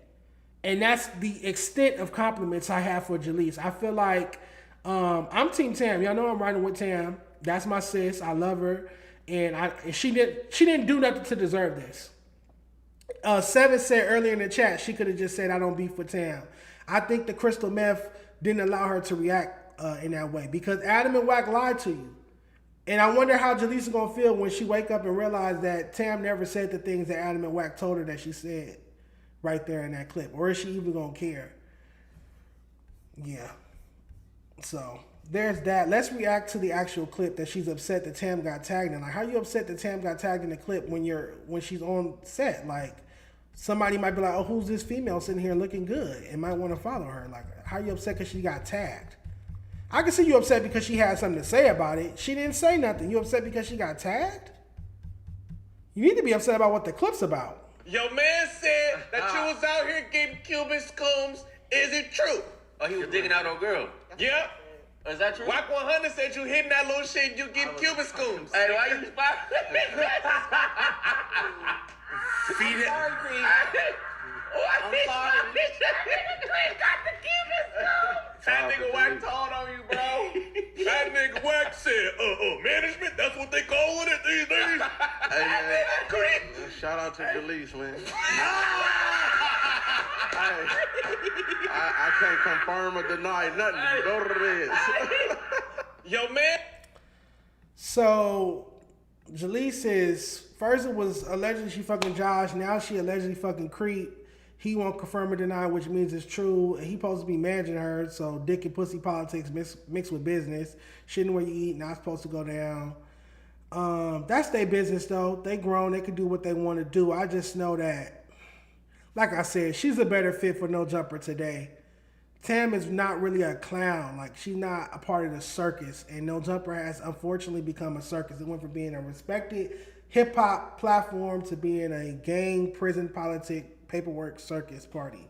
And that's the extent of compliments I have for Jaleece. I feel like I'm Team Tam. Y'all know I'm riding with Tam. That's my sis. I love her. And she didn't do nothing to deserve this. Seven said earlier in the chat, she could have just said, I don't beef with Tam. I think the crystal meth didn't allow her to react in that way, because Adam and Wack lied to you. And I wonder how Jaleece is going to feel when she wake up and realize that Tam never said the things that Adam and Wack told her that she said right there in that clip. Or is she even going to care? Yeah. So there's that. Let's react to the actual clip that she's upset that Tam got tagged in. Like, how you upset that Tam got tagged in the clip when she's on set? Like, somebody might be like, oh, who's this female sitting here looking good? And might want to follow her. Like, how you upset because she got tagged? I can see you upset because she had something to say about it. She didn't say nothing. You upset because she got tagged? You need to be upset about what the clip's about. Your man said that you was out here getting Cuban combs. Is it true? Oh, he was digging out on girl. Yep. Is that true? Wack 100 said you hitting that little shit and you getting Cuban combs. Hey, why you spot? Feed it. I'm sorry. That nigga Wack told on you, bro. That nigga Wack said, management, that's what they calling it these days. Hey, man. Shout out to Jaleece, man. I can't confirm or deny nothing. Go to this. Yo, man. So, Jaleec is, first it was allegedly she fucking Josh, now she allegedly fucking Creep. He won't confirm or deny, which means it's true. And he supposed to be managing her, so dick and pussy politics mixed with business. Shitting where you eat, not supposed to go down. That's their business though. They grown, they can do what they want to do. I just know that, like I said, she's a better fit for No Jumper today. Tam is not really a clown. Like, she's not a part of the circus. And No Jumper has unfortunately become a circus. It went from being a respected hip-hop platform to being a gang, prison, politic, paperwork, circus party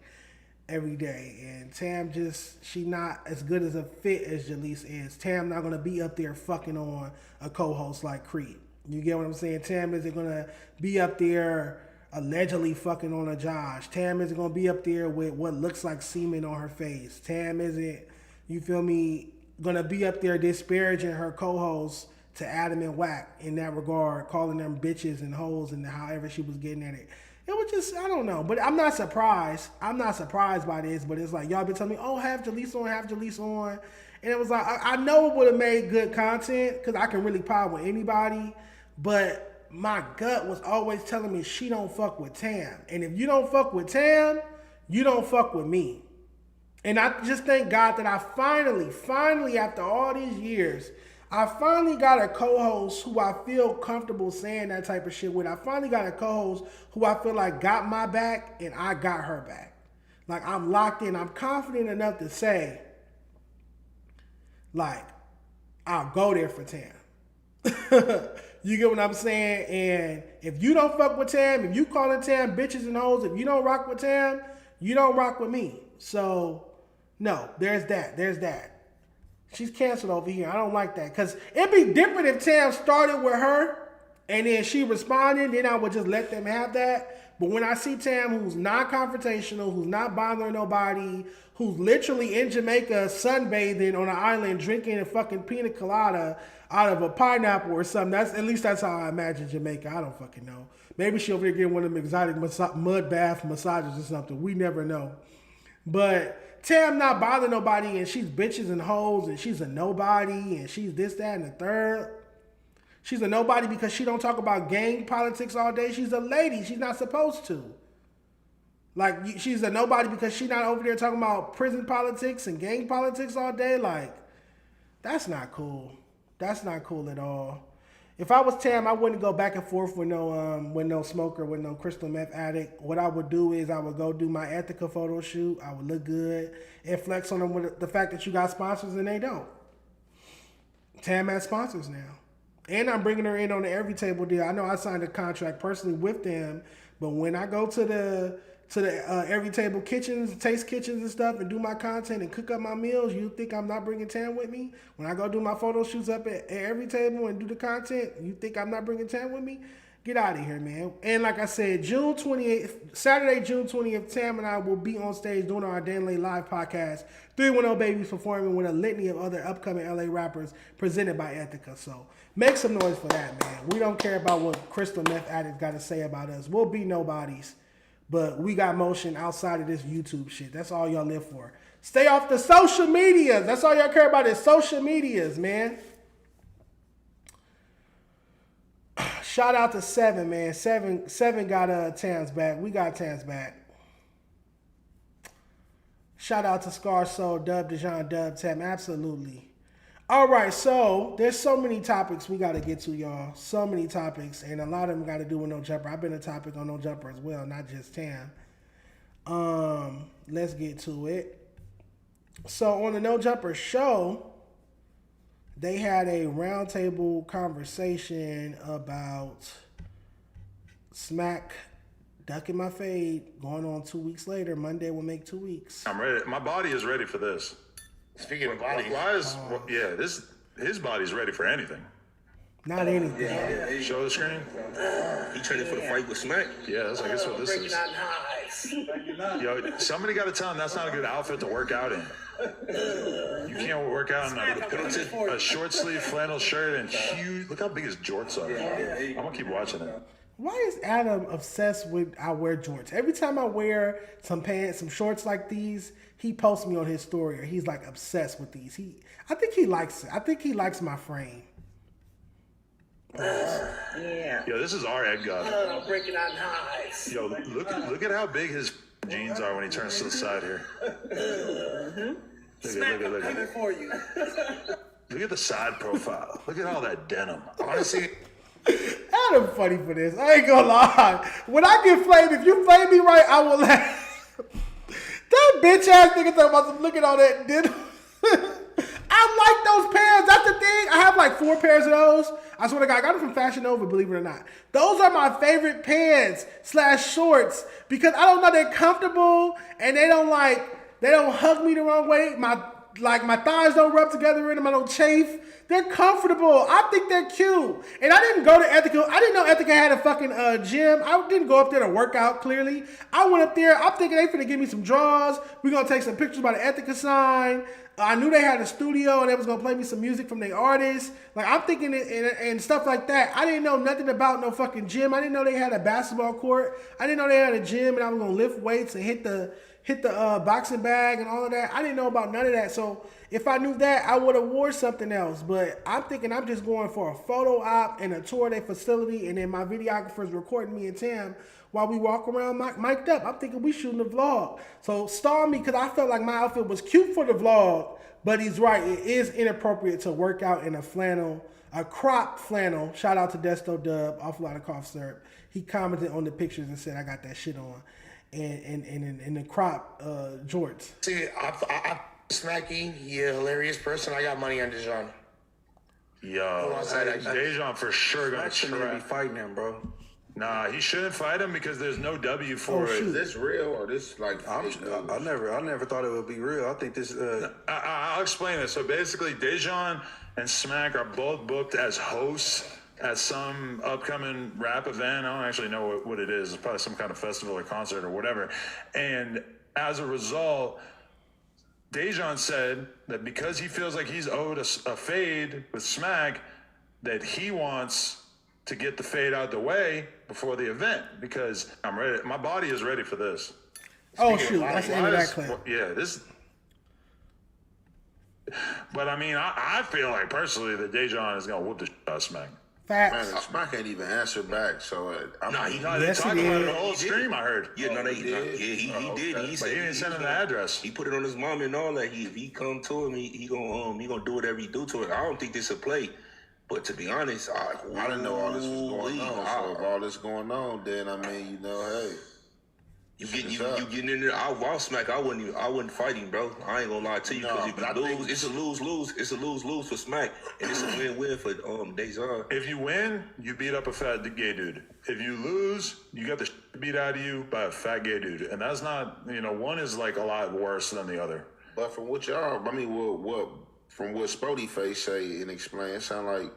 every day. And Tam she not as good as a fit as Jaleec is. Tam not going to be up there fucking on a co-host like Creed. You get what I'm saying? Tam isn't going to be up there allegedly fucking on a Josh. Tam isn't going to be up there with what looks like semen on her face. Tam isn't, you feel me, going to be up there disparaging her co-hosts to Adam and Whack in that regard, calling them bitches and hoes and however she was getting at it. It was just, I don't know. But I'm not surprised. I'm not surprised by this, but it's like, y'all been telling me, oh, have Jaleec on. And it was like, I know it would have made good content because I can really pop with anybody, but my gut was always telling me she don't fuck with Tam. And if you don't fuck with Tam, you don't fuck with me. And I just thank God that I finally, after all these years, I finally got a co-host who I feel comfortable saying that type of shit with. I finally got a co-host who I feel like got my back and I got her back. Like, I'm locked in. I'm confident enough to say, like, I'll go there for Tam. You get what I'm saying? And if you don't fuck with Tam, if you calling Tam bitches and hoes, if you don't rock with Tam, you don't rock with me. So, no, there's that. She's canceled over here. I don't like that. Because it'd be different if Tam started with her and then she responded, then I would just let them have that. But when I see Tam who's non-confrontational, who's not bothering nobody, who's literally in Jamaica sunbathing on an island drinking a fucking pina colada out of a pineapple or something. That's how I imagine Jamaica. I don't fucking know. Maybe she over there getting one of them exotic mud bath massages or something. We never know. But Tam not bothering nobody and she's bitches and hoes and she's a nobody and she's this, that, and the third. She's a nobody because she don't talk about gang politics all day. She's a lady. She's not supposed to. Like, she's a nobody because she's not over there talking about prison politics and gang politics all day. Like, that's not cool. That's not cool at all. If I was Tam, I wouldn't go back and forth with no smoker, with no crystal meth addict. What I would do is I would go do my Ethica photo shoot. I would look good and flex on them with the fact that you got sponsors and they don't. Tam has sponsors now. And I'm bringing her in on the Every Table deal. I know I signed a contract personally with them, but when I go to the Every Table kitchens, taste kitchens and stuff and do my content and cook up my meals, you think I'm not bringing Tam with me? When I go do my photo shoots up at Every Table and do the content, you think I'm not bringing Tam with me? Get out of here, man. And like I said, Saturday, June 20th, Tam and I will be on stage doing our Danley Live podcast. 310 Babies performing with a litany of other upcoming LA rappers presented by Ethica. So make some noise for that, man. We don't care about what crystal meth addicts got to say about us. We'll be nobodies. But we got motion outside of this YouTube shit. That's all y'all live for. Stay off the social medias. That's all y'all care about is social medias, man. Shout out to Seven, man. Seven got Tam's back. We got Tam's back. Shout out to Scar Soul, Dub, Dejon, Dub, Tam. Absolutely. All right, so there's so many topics we got to get to, y'all. So many topics, and a lot of them got to do with No Jumper. I've been a topic on No Jumper as well, not just Tam. Let's get to it. So on the No Jumper show, they had a roundtable conversation about Smack ducking my fade, going on 2 weeks later. Monday will make 2 weeks. I'm ready. My body is ready for this. Speaking of body, his body's ready for anything. Not anything. Yeah. Show the screen. He training for the fight with Smack. Yeah, that's I guess what this is. Yo, somebody got to tell him that's not a good outfit to work out in. You can't work out in a short sleeve flannel shirt and huge. Look how big his jorts are. I'm gonna keep watching it. Why is Adam obsessed with I wear jorts? Every time I wear some pants, some shorts like these, he posts me on his story, or he's like obsessed with these. I think he likes it. I think he likes my frame. Yeah. Yo, this is our Ed God. Breaking out highs. Yo, look at how big his jeans are when he turns to the side here. Look at for you. Look at the side profile. Look at all that denim. Honestly. Adam funny for this. I ain't gonna lie. When I get flamed, if you flame me right, I will laugh. That bitch ass nigga talking about some look at all that denim. I like those pairs. That's the thing. I have like 4 pairs of those. I swear to God, I got them from Fashion Nova, believe it or not. Those are my favorite pants / shorts because I don't know, they're comfortable and they don't hug me the wrong way. My thighs don't rub together in them. I don't chafe. They're comfortable. I think they're cute. And I didn't go to Ethica. I didn't know Ethica had a fucking gym. I didn't go up there to work out, clearly. I went up there. I'm thinking they finna give me some draws. We're going to take some pictures by the Ethica sign. I knew they had a studio and they was going to play me some music from their artists. Like, I'm thinking and stuff like that. I didn't know nothing about no fucking gym. I didn't know they had a basketball court. I didn't know they had a gym and I was going to lift weights and hit the boxing bag and all of that. I didn't know about none of that. So if I knew that, I would have wore something else. But I'm thinking I'm just going for a photo op and a tour of their facility, and then my videographer's recording me and Tam while we walk around mic'd up. I'm thinking we shooting a vlog. So star me because I felt like my outfit was cute for the vlog, but he's right. It is inappropriate to work out in a flannel, a crop flannel. Shout out to Desto Dub, awful lot of cough syrup. He commented on the pictures and said, I got that shit on. And the crop jorts. See, I Smacky, he a hilarious person. I got money on Dejon. Yo, Dejon for sure gonna try. Be fighting him, bro. Nah, he shouldn't fight him because there's no W for it. Is this real or this like? I never thought it would be real. I think this. I'll explain it. So basically, Dejon and Smack are both booked as hosts at some upcoming rap event. I don't actually know what it is. It's probably some kind of festival or concert or whatever. And as a result, Dejon said that because he feels like he's owed a fade with Smack, that he wants to get the fade out the way before the event because I'm ready. My body is ready for this. Oh, shoot. That's the end of that clip. Yeah, this. But I mean, I feel like personally that Dejon is going to whoop the shit out of Smack. Facts. Man, Smack ain't even answer back, so they talked about it the whole stream. I heard. Yeah, he did. He said he didn't send him the address. He put it on his mom and all that. If he come to him, he gonna do whatever he do to it. I don't think this a play, but to be honest, I didn't know all this was going on. So if all this going on, then I mean, hey. You getting in there? I'll Smack. I wouldn't fight him, bro. I ain't gonna lie to you because if you lose, it's a lose-lose. It's a lose-lose for Smack, and it's a win-win for Dejon. If you win, you beat up a fat gay dude. If you lose, you got the shit beat out of you by a fat gay dude, and that's not one is like a lot worse than the other. But from what from what Spody Face say and explain, it sound like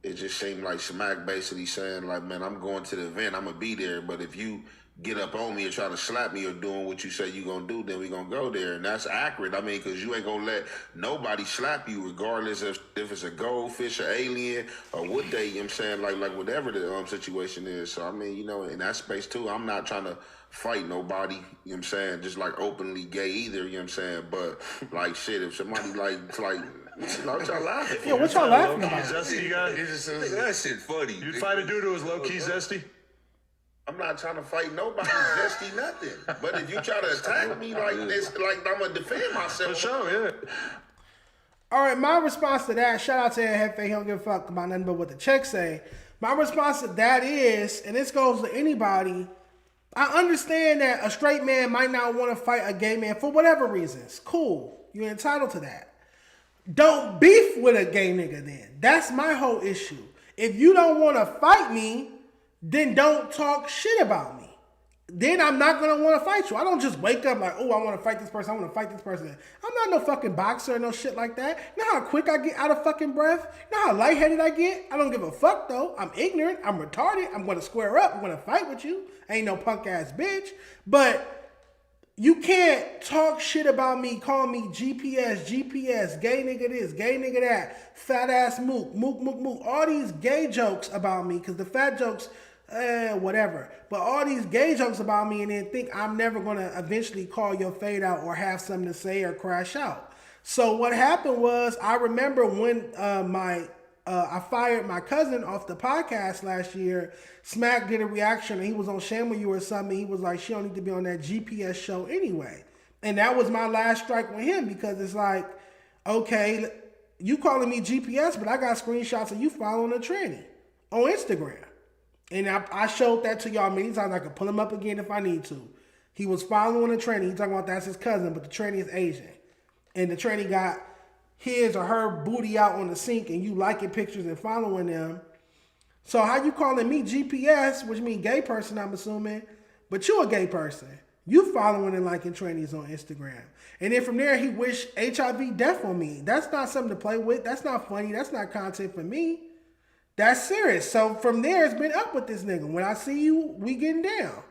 it just seemed like Smack basically saying like, man, I'm going to the event, I'm gonna be there, but if you get up on me or try to slap me or doing what you say you gonna do, then we gonna go there. And that's accurate. I mean, because you ain't gonna let nobody slap you regardless of if it's a goldfish or alien or what they, you know what I'm saying, like whatever the situation is. So, I mean, in that space too, I'm not trying to fight nobody, you know what I'm saying, just like openly gay either, you know what I'm saying, but like shit, if somebody like what y'all laughing for? Yeah, what y'all laughing about? Zesty guy? That shit funny. You'd fight a dude who was low-key zesty? I'm not trying to fight nobody, zesty nothing. But if you try to attack me like this, like I'm gonna defend myself. For sure, yeah. All right, my response to that, shout out to Hefe, he don't give a fuck about nothing but what the check say. My response to that is, and this goes to anybody, I understand that a straight man might not want to fight a gay man for whatever reasons. Cool, you're entitled to that. Don't beef with a gay nigga then. That's my whole issue. If you don't want to fight me, then don't talk shit about me. Then I'm not going to want to fight you. I don't just wake up like, oh, I want to fight this person. I want to fight this person. I'm not no fucking boxer or no shit like that. You know how quick I get out of fucking breath? You know how lightheaded I get? I don't give a fuck though. I'm ignorant. I'm retarded. I'm going to square up. I'm going to fight with you. I ain't no punk ass bitch. But you can't talk shit about me, call me GPS, gay nigga this, gay nigga that, fat ass mook, all these gay jokes about me, because the fat jokes whatever. But all these gay jokes about me and then think I'm never going to eventually call your fade out or have something to say or crash out. So what happened was, I remember when I fired my cousin off the podcast last year. Smack did a reaction and he was on Shame with You or something. He was like, she don't need to be on that GPS show anyway. And that was my last strike with him, because it's like, okay, you calling me GPS, but I got screenshots of you following a tranny on Instagram. And I showed that to y'all many times. I could pull him up again if I need to. He was following a tranny. He's talking about that's his cousin, but the tranny is Asian. And the tranny got his or her booty out on the sink and you liking pictures and following them. So how you calling me GPS, which means gay person, I'm assuming, but you a gay person. You following and liking trannies on Instagram. And then from there, he wished HIV death on me. That's not something to play with. That's not funny. That's not content for me. That's serious. So from there, it's been up with this nigga. When I see you, we getting down.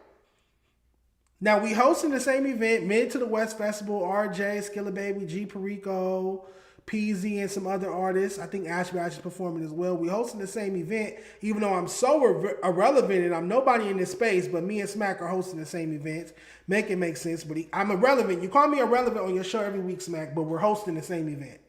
Now, we hosting the same event, Mid to the West Festival, RJ, Skilla Baby, G Perico, PZ, and some other artists. I think Ashby is performing as well. We hosting the same event, even though I'm so irrelevant and I'm nobody in this space, but me and Smack are hosting the same events. Make it make sense, but I'm irrelevant. You call me irrelevant on your show every week, Smack, but we're hosting the same event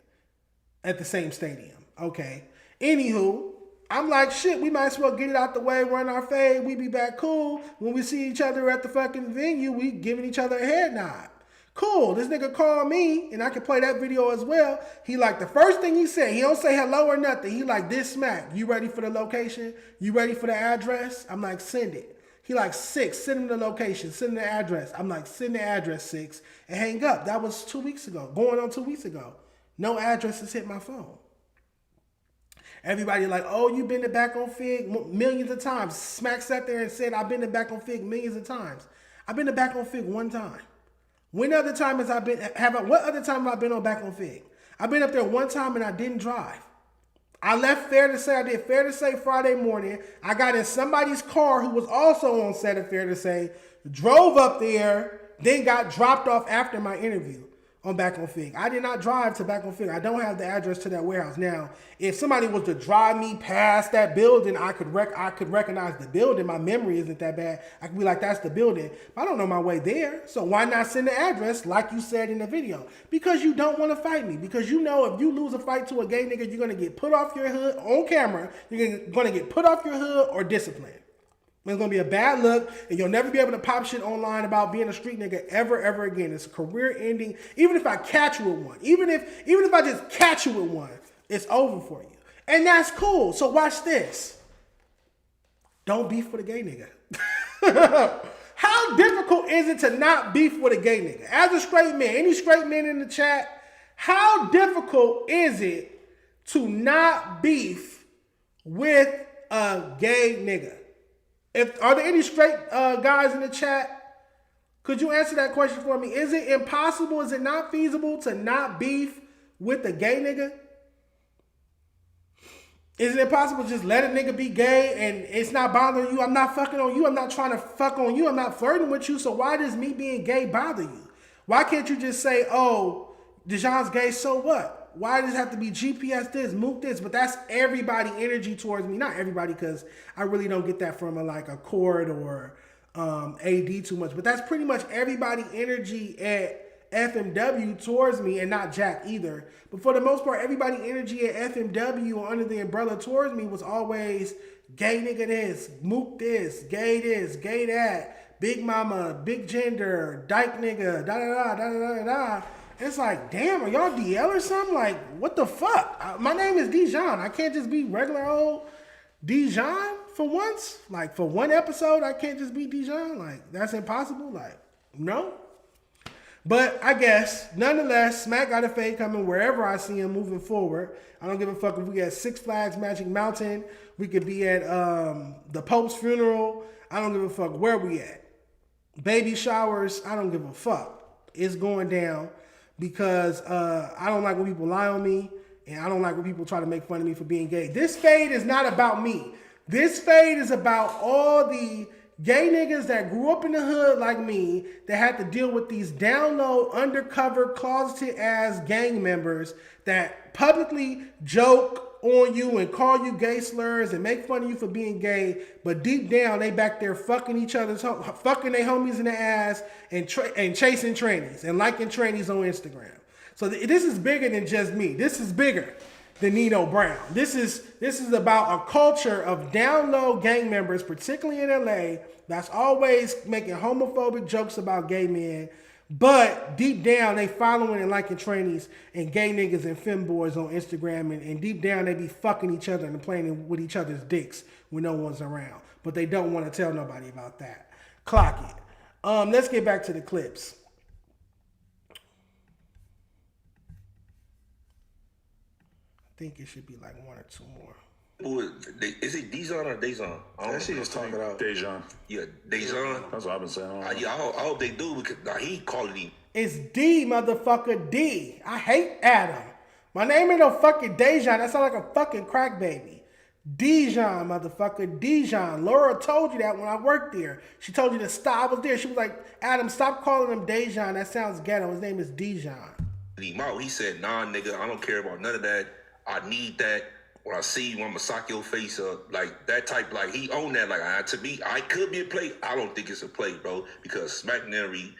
at the same stadium. Okay. Anywho, I'm like, shit, we might as well get it out the way, run our fade, we be back cool. When we see each other at the fucking venue, we giving each other a head nod. Cool, this nigga called me, and I can play that video as well. He like, the first thing he said, he don't say hello or nothing. He like, this Smack, you ready for the location? You ready for the address? I'm like, send it. He like, 6, send him the location, send him the address. I'm like, send the address, 6, and hang up. That was 2 weeks ago, going on 2 weeks ago. No addresses hit my phone. Everybody like, oh, you been to Back on Fig millions of times. Smack sat there and said, I've been to Back on Fig millions of times. I've been to Back on Fig one time. What other time have I been on Back on Fig? I've been up there one time and I didn't drive. I left Fair to Say, I did Fair to Say Friday morning. I got in somebody's car who was also on set of Fair to Say, drove up there, then got dropped off after my interview on Back on Fig. I did not drive to Back on Fig. I don't have the address to that warehouse. Now, if somebody was to drive me past that building, I could recognize the building. My memory isn't that bad. I could be like, that's the building. But I don't know my way there. So why not send the address like you said in the video? Because you don't want to fight me. Because you know if you lose a fight to a gay nigga, you're going to get put off your hood on camera. You're going to get put off your hood or disciplined. It's going to be a bad look, and you'll never be able to pop shit online about being a street nigga ever again. It's a career ending. Even if I catch you with one, even if I just catch you with one, it's over for you. And that's cool. So watch this. Don't beef with a gay nigga. How difficult is it to not beef with a gay nigga? As a straight man, any straight men in the chat, how difficult is it to not beef with a gay nigga? Are there any straight guys in the chat? Could you answer that question for me? Is it impossible? Is it not feasible to not beef with a gay nigga? Is it impossible to just let a nigga be gay and it's not bothering you? I'm not fucking on you. I'm not trying to fuck on you. I'm not flirting with you. So why does me being gay bother you? Why can't you just say, oh, Dejon's gay, so what? Why does it have to be GPS this, Mook this? But that's everybody energy towards me. Not everybody, because I really don't get that from a Cord or AD too much. But that's pretty much everybody energy at FMW towards me, and not Jack either. But for the most part, everybody energy at FMW or under the umbrella towards me was always gay nigga this, Mook this, gay that, big mama, big gender, dyke nigga, da-da-da. It's like, damn, are y'all DL or something? Like, what the fuck? My name is Dejon. I can't just be regular old Dejon for once? Like, for one episode, I can't just be Dejon? Like, that's impossible? Like, no? But I guess, nonetheless, Smack got a fade coming wherever I see him moving forward. I don't give a fuck if we at Six Flags Magic Mountain. We could be at the Pope's funeral. I don't give a fuck where we at. Baby showers, I don't give a fuck. It's going down. Because I don't like when people lie on me, and I don't like when people try to make fun of me for being gay. This fade is not about me. This fade is about all the gay niggas that grew up in the hood like me that had to deal with these down low, undercover, closeted ass gang members that publicly joke, on you and call you gay slurs and make fun of you for being gay, but deep down they back there fucking each other's, fucking their homies in the ass and chasing trannies and liking trannies on Instagram. So this is bigger than just me. This is bigger than Nino Brown. This is about a culture of down low gang members, particularly in LA, that's always making homophobic jokes about gay men, but deep down they following and liking trannies and gay niggas and femboys on Instagram, and deep down they be fucking each other and playing with each other's dicks when no one's around. But they don't want to tell nobody about that. Clock it. Let's get back to the clips. I think it should be like one or two more. Is it Dejon or Dejon? That shit just talking about Dejon. Yeah, Dejon. That's what I've been saying. I hope they do because he called him. It's D, motherfucker, D. I hate Adam. My name ain't no fucking Dejon. That sounds like a fucking crack baby. Dejon, motherfucker, Dejon. Laura told you that when I worked there. She told you to stop. I was there. She was like, Adam, stop calling him Dejon. That sounds ghetto. His name is Dejon. He said, nah, nigga, I don't care about none of that. I need that. When I see you, I'm gonna sock your face up. Like that type, like he owned that. Like to me, I could be a play. I don't think it's a play, bro. Because Smack Neri,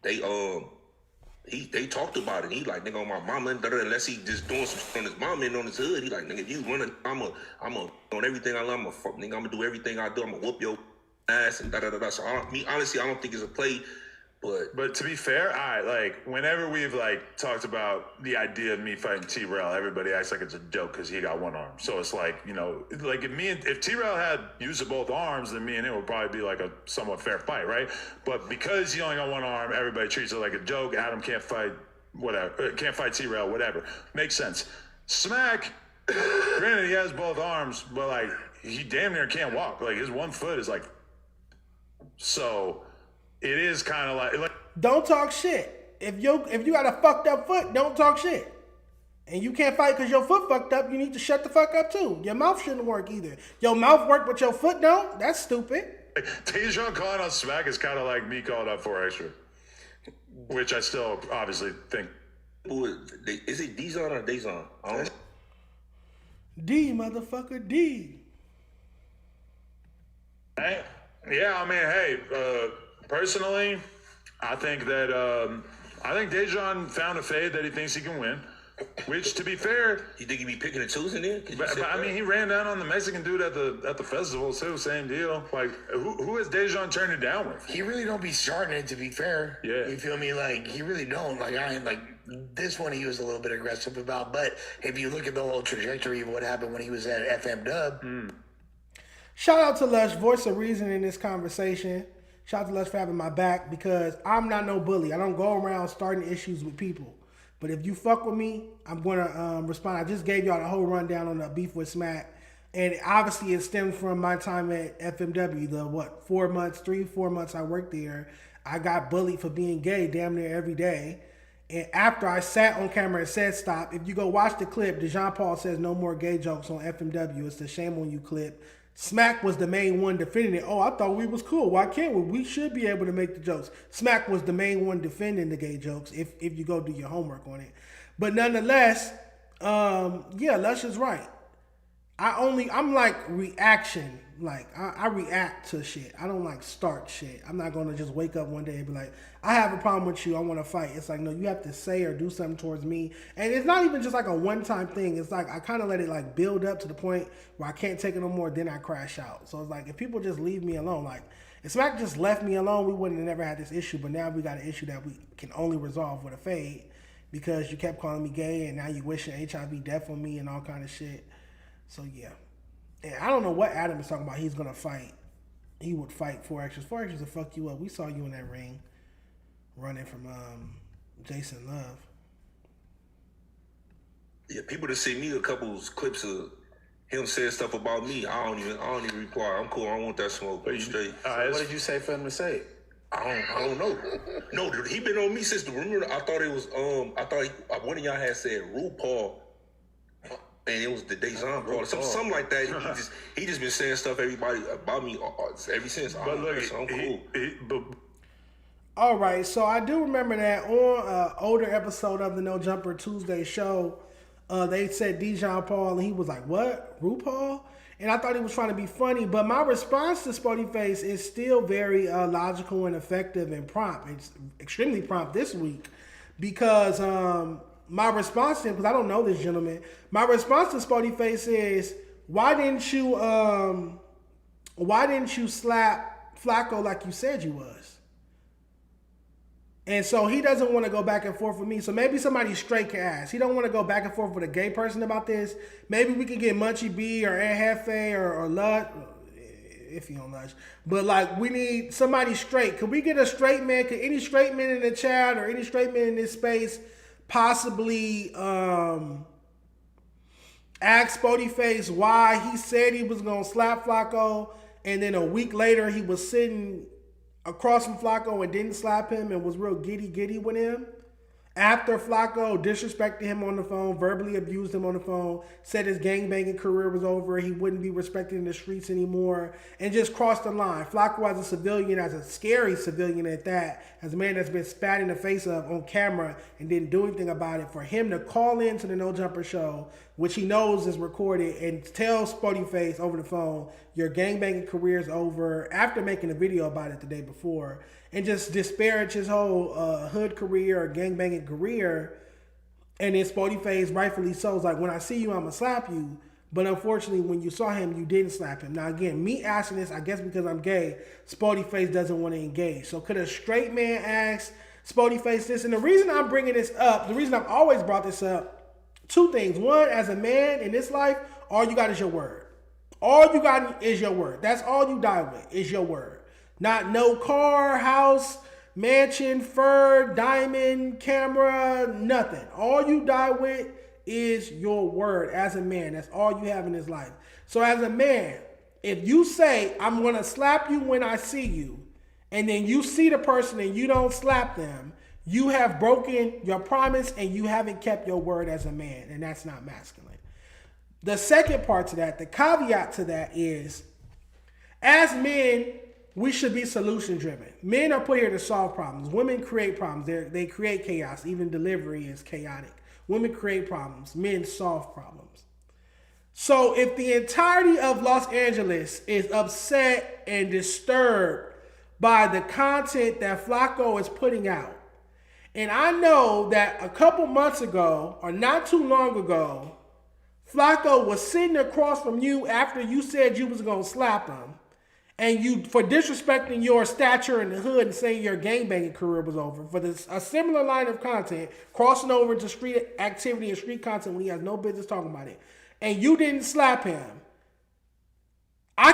they talked about it. He like, nigga, on my mama, unless he just doing some shit on his mama and on his hood. He like, nigga, if you running, I'm a on everything I love. I'm gonna do everything I do. I'm gonna whoop your ass and da da da da. So honestly, I don't think it's a play. But to be fair, like whenever we've like talked about the idea of me fighting T-Rail, everybody acts like it's a joke because he got one arm. So it's like, you know, like if T-Rail had used both arms, then me and him would probably be like a somewhat fair fight, right? But because he only got one arm, everybody treats it like a joke. Adam can't fight whatever, can't fight T-Rail, whatever. Makes sense. Smack, granted he has both arms, but like he damn near can't walk. Like his one foot is like, so. It is kind of like don't talk shit. If you got a fucked up foot, don't talk shit. And you can't fight because your foot fucked up. You need to shut the fuck up too. Your mouth shouldn't work either. Your mouth work, but your foot don't. That's stupid. Dejon calling on Smack is kind of like me calling out 4 Extra, which I still obviously think. Is it Dejon or Dejon? I don't know. D, motherfucker, D. Hey, yeah, I mean, hey. Personally, I think that Dejon found a fade that he thinks he can win. Which, to be fair, you think he'd be picking and choosing there? But I mean, he ran down on the Mexican dude at the festival too. Same deal. Like, who has Dejon turned it down with? He really don't be starting it. To be fair, yeah. You feel me? Like he really don't. Like this one, he was a little bit aggressive about. But if you look at the whole trajectory of what happened when he was at FM Dub. Shout out to Lush, voice of reason in this conversation. Shout out to Lush for having my back because I'm not no bully. I don't go around starting issues with people. But if you fuck with me, I'm going to respond. I just gave y'all the whole rundown on the beef with Smack. And obviously it stemmed from my time at FMW. The 4 months I worked there. I got bullied for being gay damn near every day. And after I sat on camera and said stop, if you go watch the clip, Dejon Paul says no more gay jokes on FMW. It's the Shame on You clip. Smack was the main one defending it. Oh, I thought we was cool. Why can't we? We should be able to make the jokes. Smack was the main one defending the gay jokes if you go do your homework on it. But nonetheless, yeah, Lush is right. I'm like reaction. Like I react to shit. I don't like start shit. I'm not gonna just wake up one day and be like, I have a problem with you, I wanna fight. It's like, no, you have to say or do something towards me. And it's not even just like a one-time thing. It's like I kinda let it like build up to the point where I can't take it no more, then I crash out. So it's like if people just leave me alone, like if Smack just left me alone, we wouldn't have never had this issue. But now we got an issue that we can only resolve with a fade because you kept calling me gay and now you wishing HIV death on me and all kind of shit. So yeah. And I don't know what Adam is talking about. He's going to fight. He would fight 4 Extras. 4 Extras will fuck you up. We saw you in that ring running from Jason Love. Yeah, people that see me a couple clips of him saying stuff about me. I don't even reply. I'm cool. I don't want that smoke. But straight. What did you say for him to say? I don't know. No, he been on me since the rumor. I thought it was one of y'all had said RuPaul. And it was the Dejon bro, something like that. He just been saying stuff about me ever since. But look, so I'm cool. All right, so I do remember that on an older episode of the No Jumper Tuesday show, they said Dejon Paul, and he was like, what? RuPaul? And I thought he was trying to be funny, but my response to Spody Face is still very logical and effective and prompt. It's extremely prompt this week because my response to him, because I don't know this gentleman, my response to Spody Face is, why didn't you slap Flakko like you said you was? And so he doesn't want to go back and forth with me. So maybe somebody straight can ask. He don't want to go back and forth with a gay person about this. Maybe we could get Munchie B or Ed Hefe or Lud, if you don't Lush. But like, we need somebody straight. Could we get a straight man? Could any straight man in the chat or any straight man in this space possibly ask Spody Face why he said he was going to slap Flakko, and then a week later he was sitting across from Flakko and didn't slap him and was real giddy with him? After Flakko disrespected him on the phone, verbally abused him on the phone, said his gangbanging career was over, he wouldn't be respected in the streets anymore, and just crossed the line. Flakko as a civilian, as a scary civilian at that, as a man that's been spat in the face of on camera and didn't do anything about it, for him to call into the No Jumper show, which he knows is recorded, and tell Spody Face over the phone, your gangbanging career is over, after making a video about it the day before, and just disparage his whole hood career or gangbanging career. And then Spody Face, rightfully so, is like, when I see you, I'm going to slap you. But unfortunately, when you saw him, you didn't slap him. Now, again, me asking this, I guess because I'm gay, Spody Face doesn't want to engage. So could a straight man ask Spody Face this? And the reason I'm bringing this up, the reason I've always brought this up, two things. One, as a man in this life, all you got is your word. All you got is your word. That's all you die with, is your word. Not no car, house, mansion, fur, diamond, camera, nothing. All you die with is your word as a man. That's all you have in this life. So as a man, if you say, I'm going to slap you when I see you, and then you see the person and you don't slap them, you have broken your promise and you haven't kept your word as a man, and that's not masculine. The second part to that, the caveat to that is, as men, we should be solution driven. Men are put here to solve problems. Women create problems. They create chaos. Even delivery is chaotic. Women create problems. Men solve problems. So if the entirety of Los Angeles is upset and disturbed by the content that Flakko is putting out, and I know that a couple months ago, or not too long ago, Flakko was sitting across from you after you said you was going to slap him, and you, for disrespecting your stature in the hood and saying your gangbanging career was over, for this, a similar line of content, crossing over to street activity and street content when he has no business talking about it, and you didn't slap him, I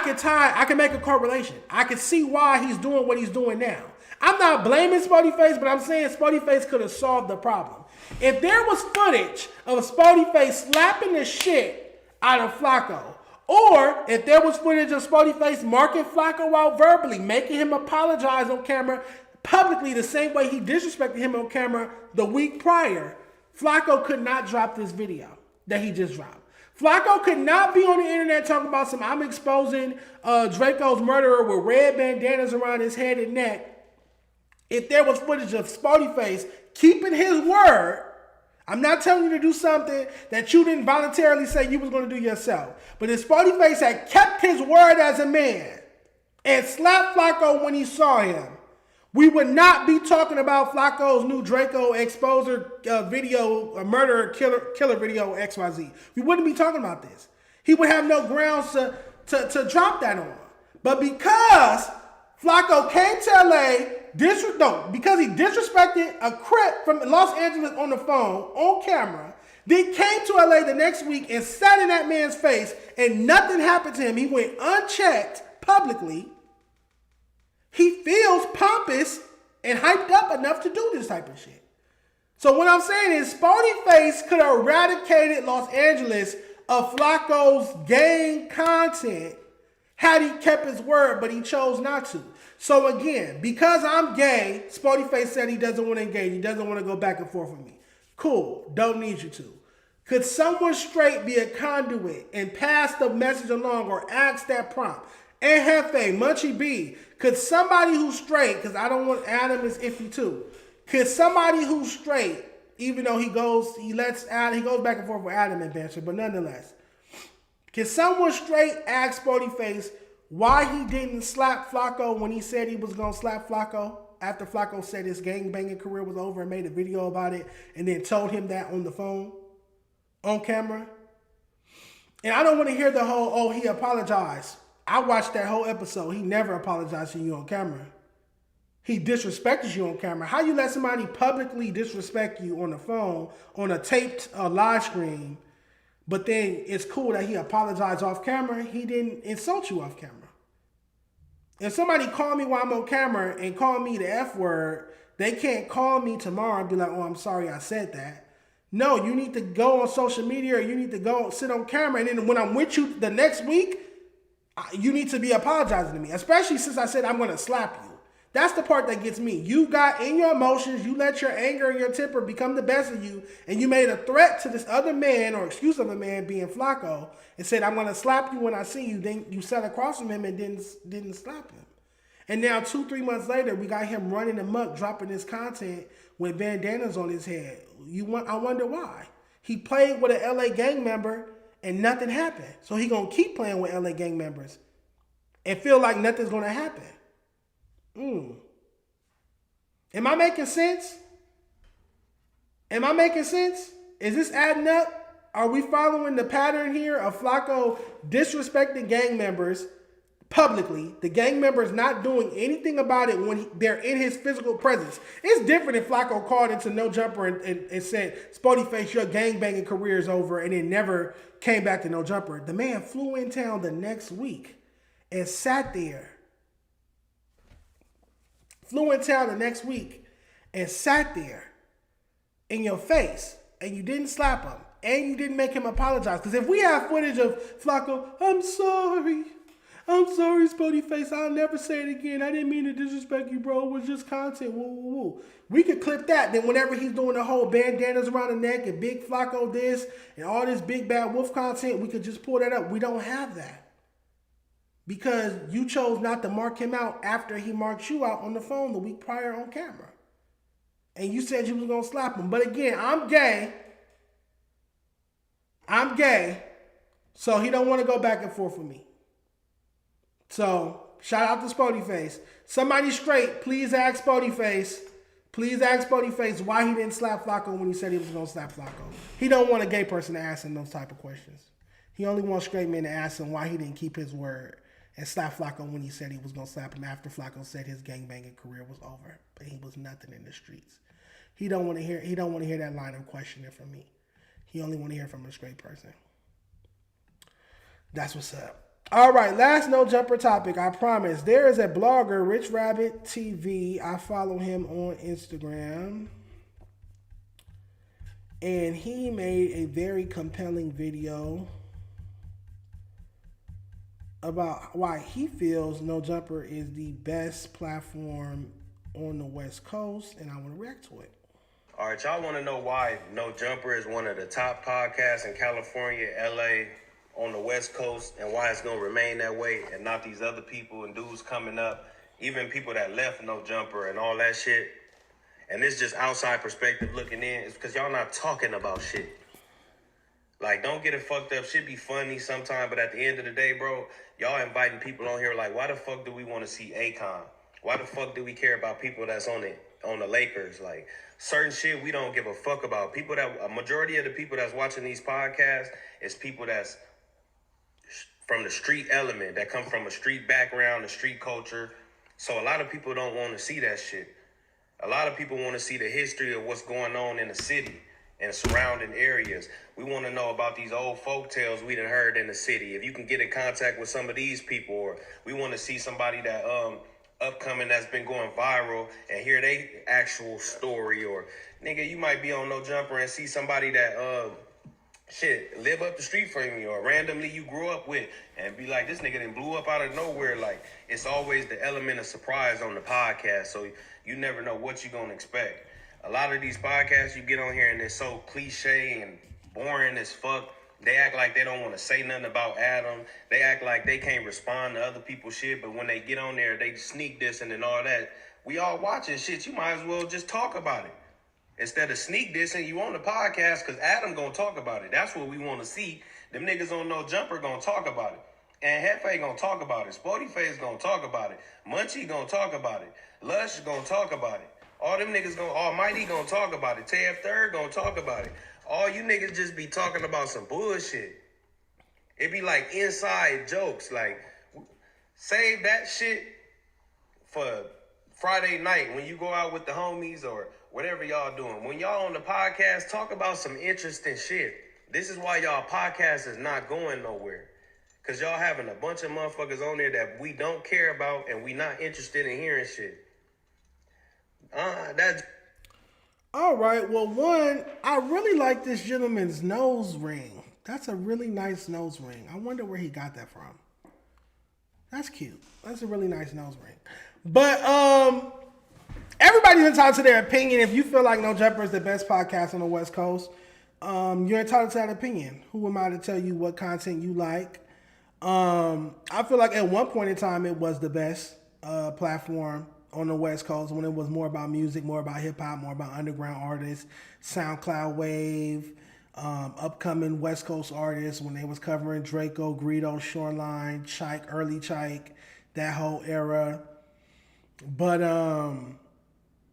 can make a correlation. I can see why he's doing what he's doing now. I'm not blaming Spody Face, but I'm saying Spody Face could have solved the problem. If there was footage of Spody Face slapping the shit out of Flakko, or if there was footage of Spody Face marking Flakko out verbally, making him apologize on camera publicly the same way he disrespected him on camera the week prior, Flakko could not drop this video that he just dropped. Flakko could not be on the internet talking about some, I'm exposing Draco's murderer with red bandanas around his head and neck. If there was footage of Spody Face keeping his word, I'm not telling you to do something that you didn't voluntarily say you was going to do yourself. But if Spody Face had kept his word as a man and slapped Flakko when he saw him, we would not be talking about Flakko's new Draco exposer video, murderer killer video XYZ. We wouldn't be talking about this. He would have no grounds to drop that on. But because Flakko came to LA, because he disrespected a Crip from Los Angeles on the phone, on camera, then came to LA the next week and sat in that man's face and nothing happened to him. He went unchecked publicly. He feels pompous and hyped up enough to do this type of shit. So what I'm saying is Spody Face could have eradicated Los Angeles of Flakko's gang content had he kept his word, but he chose not to. So again, because I'm gay, Spody Face said he doesn't want to engage. He doesn't want to go back and forth with me. Cool, don't need you to. Could someone straight be a conduit and pass the message along or ask that prompt? And Hefe, Munchie B, could somebody who's straight, because I don't want Adam is iffy too, could somebody who's straight Even though he goes back and forth with Adam and Banter, but nonetheless. Can someone straight ask Spotify why he didn't slap Flakko when he said he was going to slap Flakko after Flakko said his gangbanging career was over and made a video about it and then told him that on the phone, on camera? And I don't want to hear the whole, oh, he apologized. I watched that whole episode. He never apologized to you on camera. He disrespected you on camera. How you let somebody publicly disrespect you on the phone, on a taped live stream, but then it's cool that he apologized off camera? He didn't insult you off camera. If somebody call me while I'm on camera and call me the F word, they can't call me tomorrow and be like, oh, I'm sorry I said that. No, you need to go on social media or you need to go sit on camera. And then when I'm with you the next week, you need to be apologizing to me, especially since I said I'm going to slap you. That's the part that gets me. You got in your emotions, you let your anger and your temper become the best of you, and you made a threat to this other man, or excuse of a man being Flakko, and said, I'm going to slap you when I see you. Then you sat across from him and didn't slap him. And now 2-3 months later, we got him running amok, dropping his content with bandanas on his head. I wonder why. He played with an LA gang member and nothing happened. So he going to keep playing with LA gang members and feel like nothing's going to happen. Am I making sense? Am I making sense? Is this adding up? Are we following the pattern here of Flakko disrespecting gang members publicly? The gang members not doing anything about it when they're in his physical presence. It's different if Flakko called into No Jumper and said, Spotify, your gangbanging career is over, and then never came back to No Jumper. The man flew in town the next week and sat there. Flew in town the next week and sat there in your face, and you didn't slap him, and you didn't make him apologize. Because if we have footage of Flakko, I'm sorry, Spotify, I'll never say it again. I didn't mean to disrespect you, bro. It was just content. Woo, woo, woo. We could clip that. Then whenever he's doing the whole bandanas around the neck and big Flakko this and all this big bad wolf content, we could just pull that up. We don't have that. Because you chose not to mark him out after he marked you out on the phone the week prior on camera. And you said you was going to slap him. But again, I'm gay. So he don't want to go back and forth with me. So, shout out to Spotify. Somebody straight, please ask Spotify. Please ask Spotify why he didn't slap Flakko when he said he was going to slap Flakko. He don't want a gay person to ask him those type of questions. He only wants straight men to ask him why he didn't keep his word and slap Flakko when he said he was going to slap him after Flakko said his gangbanging career was over. But he was nothing in the streets. He don't want to hear that line of questioning from me. He only want to hear from a straight person. That's what's up. All right, last No Jumper topic, I promise. There is a blogger, Rich Rabbit TV. I follow him on Instagram. And he made a very compelling video about why he feels No Jumper is the best platform on the West Coast, and I want to react to it. All right, y'all want to know why No Jumper is one of the top podcasts in California, LA, on the West Coast, and why it's going to remain that way and not these other people and dudes coming up, even people that left No Jumper and all that shit. And this just outside perspective looking in. It's because y'all not talking about shit. Like, don't get it fucked up. Shit be funny sometime, but at the end of the day, bro, y'all inviting people on here like, why the fuck do we want to see Akon? Why the fuck do we care about people that's on the Lakers? Like, certain shit we don't give a fuck about. A majority of the people that's watching these podcasts is people that's from the street element, that come from a street background, a street culture. So a lot of people don't want to see that shit. A lot of people want to see the history of what's going on in the city and surrounding areas. We want to know about these old folk tales we done heard in the city. If you can get in contact with some of these people, or we want to see somebody that upcoming that's been going viral and hear their actual story. Or nigga, you might be on No Jumper and see somebody that live up the street from you, or randomly you grew up with, and be like, this nigga done blew up out of nowhere. Like, it's always the element of surprise on the podcast, so you never know what you're gonna expect. A lot of these podcasts you get on here and they're so cliche and boring as fuck. They act like they don't want to say nothing about Adam. They act like they can't respond to other people's shit, but when they get on there, they sneak dissing and all that. We all watching shit. You might as well just talk about it. Instead of sneak dissing you on the podcast, because Adam gonna talk about it. That's what we want to see. Them niggas on No Jumper gonna talk about it. And Hefe gonna talk about it. Sporty Face gonna talk about it. Munchie gonna talk about it. Lush gonna talk about it. All them niggas gonna, Almighty gonna talk about it. TF Third gonna talk about it. All you niggas just be talking about some bullshit. It be like inside jokes. Like, save that shit for Friday night when you go out with the homies or whatever y'all doing. When y'all on the podcast, talk about some interesting shit. This is why y'all podcast is not going nowhere. Because y'all having a bunch of motherfuckers on there that we don't care about and we not interested in hearing shit. That's... All right, well, one, I really like this gentleman's nose ring. That's a really nice nose ring. I wonder where he got that from. That's cute. That's a really nice nose ring. But everybody's entitled to their opinion. If you feel like No Jumper is the best podcast on the West Coast, you're entitled to that opinion. Who am I to tell you what content you like? I feel like at one point in time it was the best platform on the West Coast when it was more about music, more about hip-hop, more about underground artists, SoundCloud Wave, upcoming West Coast artists when they was covering Drakeo, Greedo, Shoreline, Chike, early Chike, that whole era. But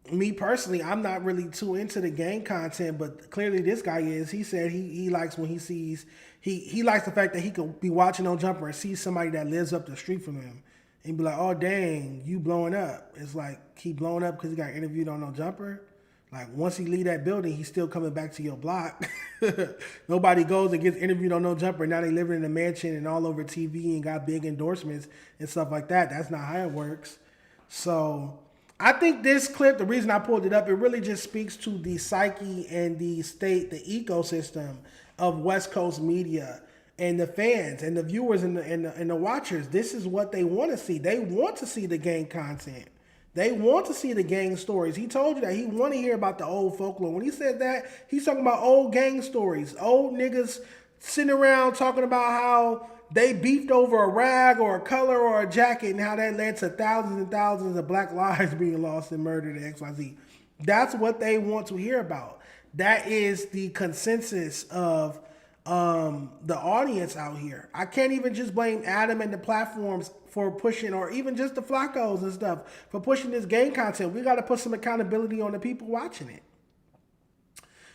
me personally, I'm not really too into the gang content, but clearly this guy is. He said he likes when he sees, he likes the fact that he could be watching No Jumper and see somebody that lives up the street from him and be like, oh, dang, you blowing up. It's like he blowing up because he got interviewed on No Jumper. Like, once he leave that building, he's still coming back to your block. Nobody goes and gets interviewed on No Jumper. Now they living in a mansion and all over TV and got big endorsements and stuff like that. That's not how it works. So I think this clip, the reason I pulled it up, it really just speaks to the psyche and the state, the ecosystem of West Coast media and the fans and the viewers and the watchers. This is what they want to see. They want to see the gang content. They want to see the gang stories. He told you that he want to hear about the old folklore. When he said that, he's talking about old gang stories. Old niggas sitting around talking about how they beefed over a rag or a color or a jacket and how that led to thousands and thousands of black lives being lost and murdered at XYZ. That's what they want to hear about. That is the consensus of the audience out here. I can't even just blame Adam and the platforms for pushing, or even just the Flakkos and stuff, for pushing this gang content. We got to put some accountability on the people watching it.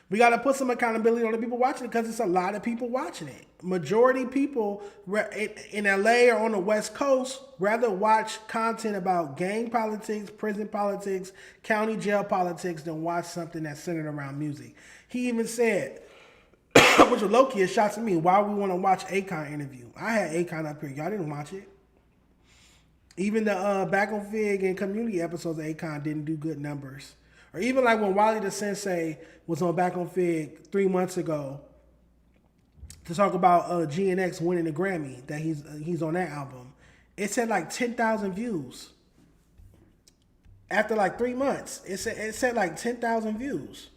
We got to put some accountability on the people watching it because it's a lot of people watching it. Majority people in LA or on the West Coast rather watch content about gang politics, prison politics, county jail politics than watch something that's centered around music. He even said, which was low-key a shot to me, why we want to watch Akon interview. I had Akon up here. Y'all didn't watch it. Even the Back on Fig and Community episodes of Akon didn't do good numbers. Or even like when Wally the Sensei was on Back on Fig 3 months ago to talk about GNX winning the Grammy, that he's on that album. It said like 10,000 views. After like 3 months, it said like 10,000 views.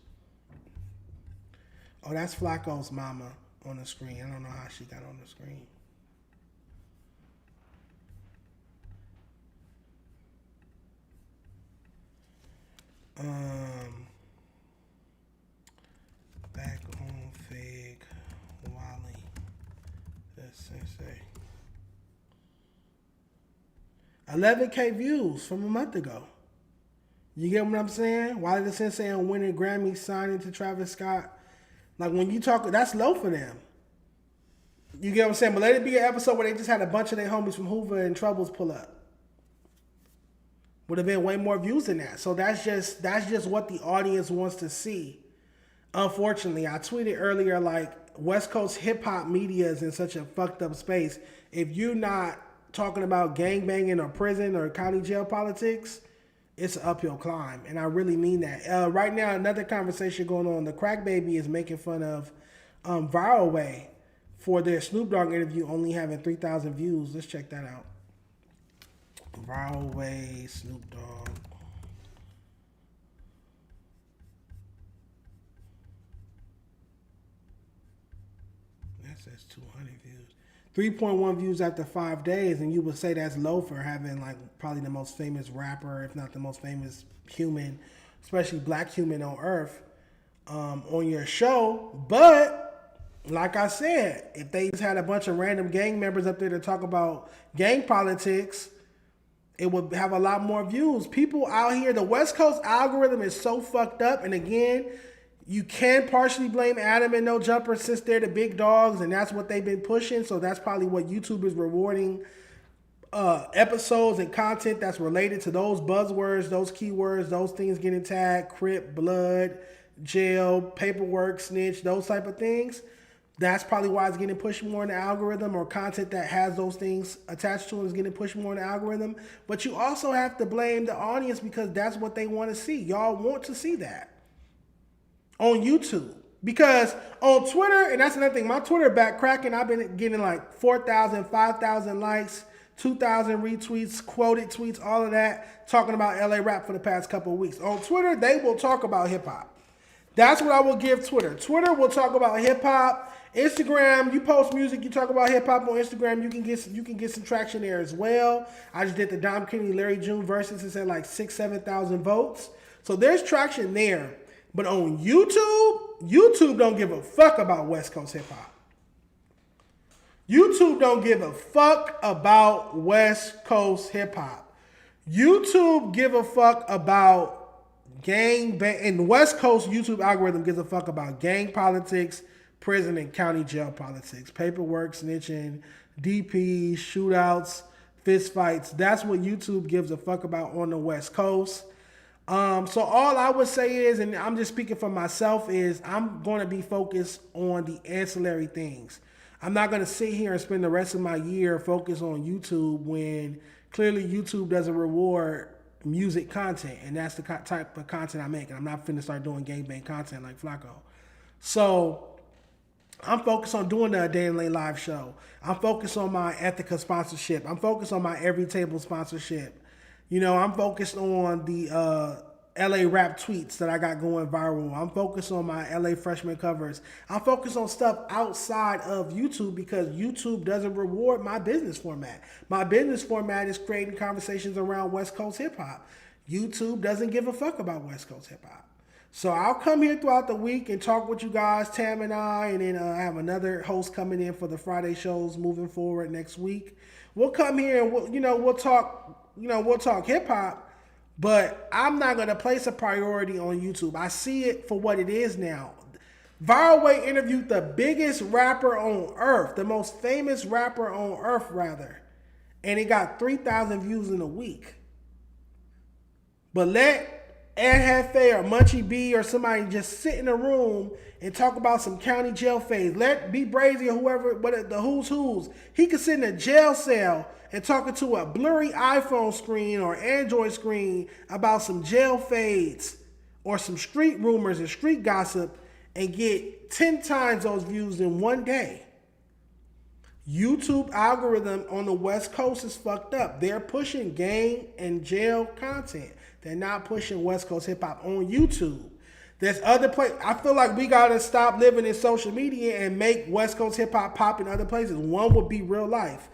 Oh, that's Flakko's mama on the screen. I don't know how she got on the screen. Back on Fig, Wally, the Sensei. 11K views from a month ago. You get what I'm saying? Wally the Sensei and winning Grammy, signing to Travis Scott. Like, when you talk, that's low for them. You get what I'm saying? But let it be an episode where they just had a bunch of their homies from Hoover and Troubles pull up. Would have been way more views than that. So that's just what the audience wants to see. Unfortunately, I tweeted earlier, like, West Coast hip-hop media is in such a fucked up space. If you're not talking about gangbanging or prison or county jail politics, it's an uphill climb. And I really mean that. Right now, another conversation going on. The Crack Baby is making fun of Viral Way for their Snoop Dogg interview only having 3,000 views. Let's check that out. Viral Way, Snoop Dogg. That says 200 views. 3.1 views after 5 days, and you would say that's low for having like probably the most famous rapper, if not the most famous human, especially black human on earth. on your show. But like I said, if they just had a bunch of random gang members up there to talk about gang politics, it would have a lot more views. People out here, the West Coast algorithm is so fucked up. And again, you can partially blame Adam and No Jumper since they're the big dogs, and that's what they've been pushing. So that's probably what YouTube is rewarding episodes and content that's related to those buzzwords, those keywords, those things getting tagged, Crip, blood, jail, paperwork, snitch, those type of things. That's probably why it's getting pushed more in the algorithm, or content that has those things attached to it is getting pushed more in the algorithm. But you also have to blame the audience because that's what they want to see. Y'all want to see that on YouTube. Because on Twitter, and that's another thing, my Twitter back cracking, I've been getting like 4,000, 5,000 likes, 2,000 retweets, quoted tweets, all of that, talking about LA rap for the past couple of weeks. On Twitter, they will talk about hip hop. That's what I will give Twitter. Twitter will talk about hip hop. Instagram, you post music, you talk about hip hop on Instagram, you can get some traction there as well. I just did the Dom Kennedy, Larry June versus, it's at like 6,000-7,000 votes. So there's traction there. But on YouTube don't give a fuck about West Coast hip hop. YouTube don't give a fuck about West Coast hip hop. YouTube give a fuck about gang bang, and West Coast YouTube algorithm gives a fuck about gang politics, prison and county jail politics, paperwork, snitching, DPs, shootouts, fist fights. That's what YouTube gives a fuck about on the West Coast. So all I would say is, and I'm just speaking for myself, is I'm going to be focused on the ancillary things. I'm not going to sit here and spend the rest of my year focused on YouTube when clearly YouTube doesn't reward music content, and that's the type of content I make. And I'm not finna start doing gangbang content like Flakko. So I'm focused on doing the Day and Lay live show. I'm focused on my Ethica sponsorship. I'm focused on my Every Table sponsorship. You know, I'm focused on the LA rap tweets that I got going viral. I'm focused on my LA freshman covers. I'm focused on stuff outside of YouTube because YouTube doesn't reward my business format. My business format is creating conversations around West Coast hip hop. YouTube doesn't give a fuck about West Coast hip hop. So I'll come here throughout the week and talk with you guys, Tam and I, and then I have another host coming in for the Friday shows moving forward next week. We'll come here and we'll talk hip hop, but I'm not gonna place a priority on YouTube. I see it for what it is now. Viral Way interviewed the biggest rapper on earth, the most famous rapper on earth, rather, and it got 3,000 views in a week. But let Ed Hefe or Munchie B or somebody just sit in a room and talk about some county jail phase. Let B Brazy or whoever, but the who's, he could sit in a jail cell and talking to a blurry iPhone screen or Android screen about some jail fades or some street rumors and street gossip and get 10 times those views in one day. YouTube algorithm on the West Coast is fucked up. They're pushing gang and jail content. They're not pushing West Coast hip hop on YouTube. There's other places. I feel like we gotta stop living in social media and make West Coast hip hop pop in other places. One would be real life.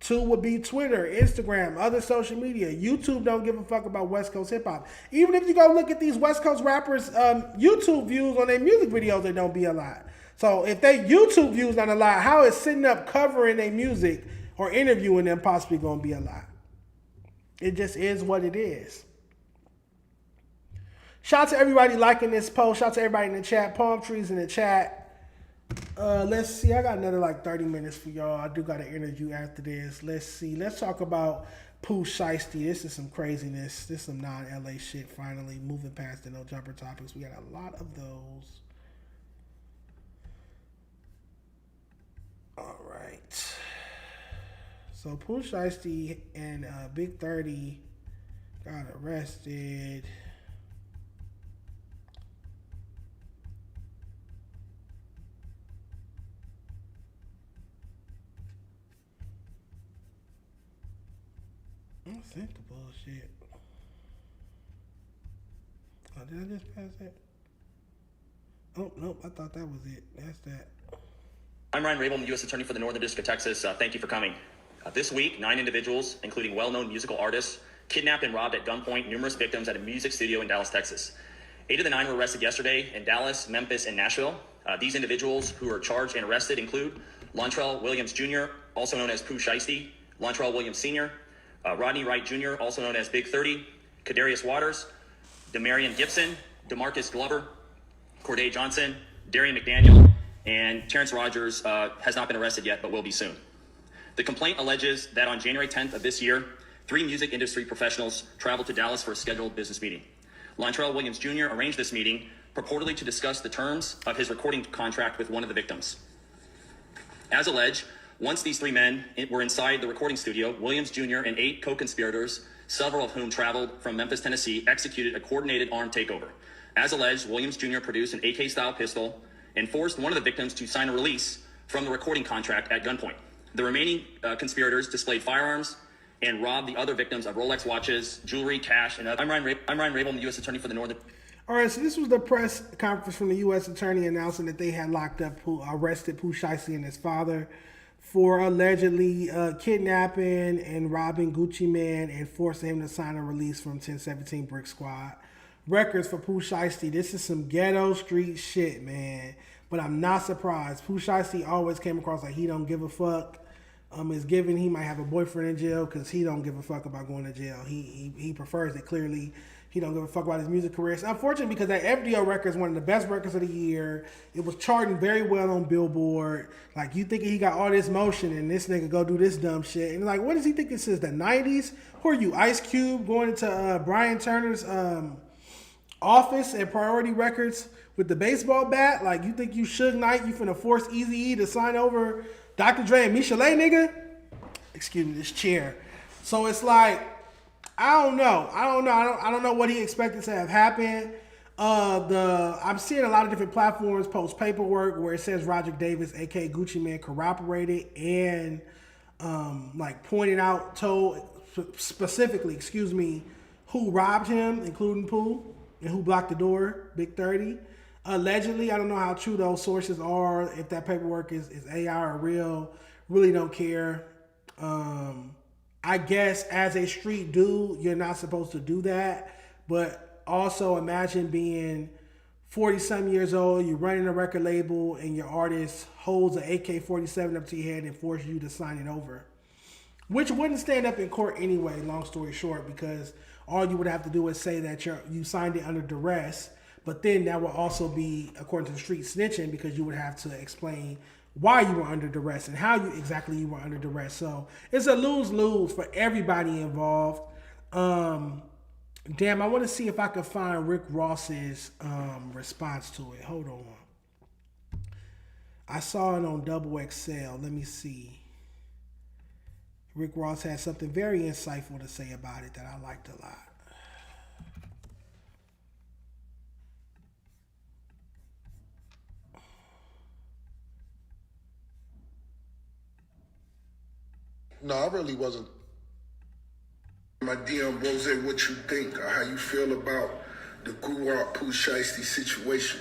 Two would be Twitter, Instagram, other social media. YouTube don't give a fuck about West Coast hip hop. Even if you go look at these West Coast rappers' YouTube views on their music videos, they don't be a lot. So if they YouTube views not a lot, how is sitting up covering their music or interviewing them possibly gonna be a lot? It just is what it is. Shout out to everybody liking this post. Shout out to everybody in the chat. Palm trees in the chat. Let's see. I got another like 30 minutes for y'all. I do got an interview after this. Let's see. Let's talk about Pooh Shiesty. This is some craziness. This is some non-LA shit finally. Moving past the No Jumper topics. We got a lot of those. All right. So Pooh Shiesty and Big 30 got arrested. I sent the bullshit. Oh, did I just pass that? Oh, nope, I thought that was it. That's that. I'm Ryan Rabel, I'm the U.S. Attorney for the Northern District of Texas. Thank you for coming. This week, 9 individuals, including well-known musical artists, kidnapped and robbed at gunpoint numerous victims at a music studio in Dallas, Texas. 8 of the 9 were arrested yesterday in Dallas, Memphis, and Nashville. These individuals who are charged and arrested include Lontrell Williams Jr., also known as Pooh Shiesty, Lontrell Williams Sr., Rodney Wright Jr., also known as Big 30, Kadarius Waters, Demarion Gibson, DeMarcus Glover, Corday Johnson, Darian McDaniel, and Terrence Rogers has not been arrested yet, but will be soon. The complaint alleges that on January 10th of this year, 3 music industry professionals traveled to Dallas for a scheduled business meeting. Lontrell Williams Jr. arranged this meeting purportedly to discuss the terms of his recording contract with one of the victims. As alleged, once these 3 men were inside the recording studio, Williams Jr. and 8 co-conspirators, several of whom traveled from Memphis, Tennessee, executed a coordinated armed takeover. As alleged, Williams Jr. produced an AK-style pistol and forced one of the victims to sign a release from the recording contract at gunpoint. The remaining conspirators displayed firearms and robbed the other victims of Rolex watches, jewelry, cash, and other. I'm Ryan Rabel, I'm the U.S. Attorney for the Northern. All right, so this was the press conference from the U.S. Attorney announcing that they had arrested Pooh Shiesty and his father for allegedly kidnapping and robbing Gucci Mane and forcing him to sign a release from 1017 Brick Squad. Records for Pooh Shiesty. This is some ghetto street shit, man. But I'm not surprised. Pooh Shiesty always came across like he don't give a fuck. It's given he might have a boyfriend in jail because he don't give a fuck about going to jail. He prefers it clearly. He don't give a fuck about his music career. It's unfortunate because that FDO record is one of the best records of the year. It was charting very well on Billboard. Like, you thinking he got all this motion and this nigga go do this dumb shit. And like, what does he think this is, the 90s? Who are you, Ice Cube, going into Brian Turner's office at Priority Records with the baseball bat? Like, you think you Suge Knight, you finna force Eazy-E to sign over Dr. Dre and Michelet, nigga? Excuse me, this chair. So it's like, I don't know. I don't know what he expected to have happened. I'm seeing a lot of different platforms post paperwork where it says Roger Davis, aka Gucci Mane, corroborated and told specifically, who robbed him, including Pooh, and who blocked the door, Big 30. Allegedly, I don't know how true those sources are, if that paperwork is AI or real. Really don't care. I guess as a street dude, you're not supposed to do that. But also imagine being 40-some years old, you're running a record label, and your artist holds an AK-47 up to your head and forces you to sign it over. Which wouldn't stand up in court anyway, long story short, because all you would have to do is say that you signed it under duress. But then that would also be, according to the street, snitching, because you would have to explain why you were under duress and how exactly you were under duress. So it's a lose-lose for everybody involved. Damn, I want to see if I can find Rick Ross's response to it. Hold on. I saw it on Double XL. Let me see. Rick Ross had something very insightful to say about it that I liked a lot. No, I really wasn't. My DM Rose, what you think or how you feel about the Guwap Pooh Shiesty situation?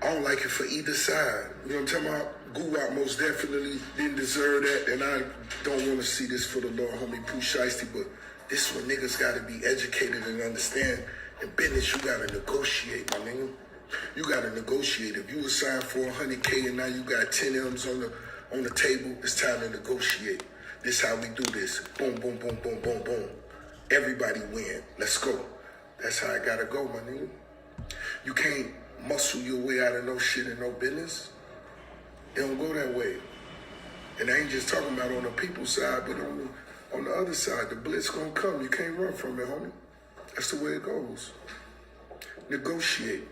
I don't like it for either side. You know what I'm talking about? Guwap most definitely didn't deserve that, and I don't want to see this for the Lord homie Pooh Shiesty, but this one niggas got to be educated and understand. In business, you got to negotiate, my nigga. You got to negotiate. If you were signed for $100K and now you got 10 M's on the table, it's time to negotiate. This how we do this. Boom, boom, boom, boom, boom, boom. Everybody win. Let's go. That's how I gotta go, my nigga. You can't muscle your way out of no shit and no business. It don't go that way. And I ain't just talking about on the people's side, but on the other side, the blitz gonna come. You can't run from it, homie. That's the way it goes. Negotiate.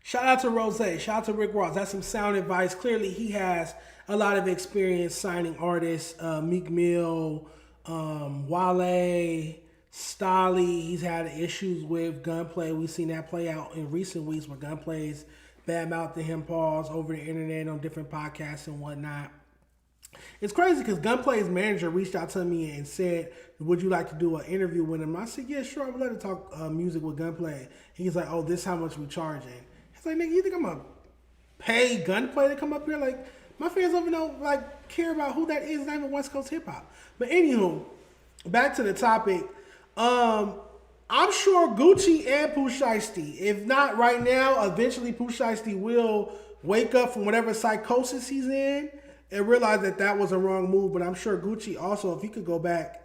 Shout out to Rose. Shout out to Rick Ross. That's some sound advice. Clearly, he has a lot of experience signing artists. Meek Mill, Wale, Stolly. He's had issues with Gunplay. We've seen that play out in recent weeks where Gunplay's badmouthed him pause over the internet on different podcasts and whatnot. It's crazy because Gunplay's manager reached out to me and said, would you like to do an interview with him? I said, yeah, sure. I would love to talk music with Gunplay. He's like, oh, this is how much we charging. It's like, nigga, you think I'm going to pay Gunplay to come up here? Like, my fans don't even know, like, care about who that is, not even West Coast hip hop. But anywho, back to the topic. I'm sure Gucci and Pooh Shiesty, if not right now, eventually Pooh Shiesty will wake up from whatever psychosis he's in and realize that that was a wrong move. But I'm sure Gucci also, if he could go back,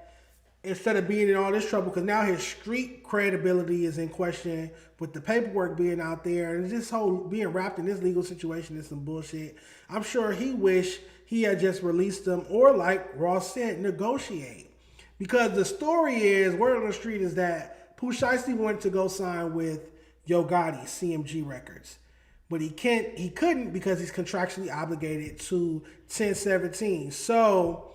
instead of being in all this trouble, because now his street credibility is in question with the paperwork being out there, and this whole being wrapped in this legal situation is some bullshit. I'm sure he wished he had just released them, or like Ross said, negotiate. Because the story is, word on the street is that Pooh Shiesty wanted to go sign with Yo Gotti, CMG Records. But he couldn't because he's contractually obligated to 1017. So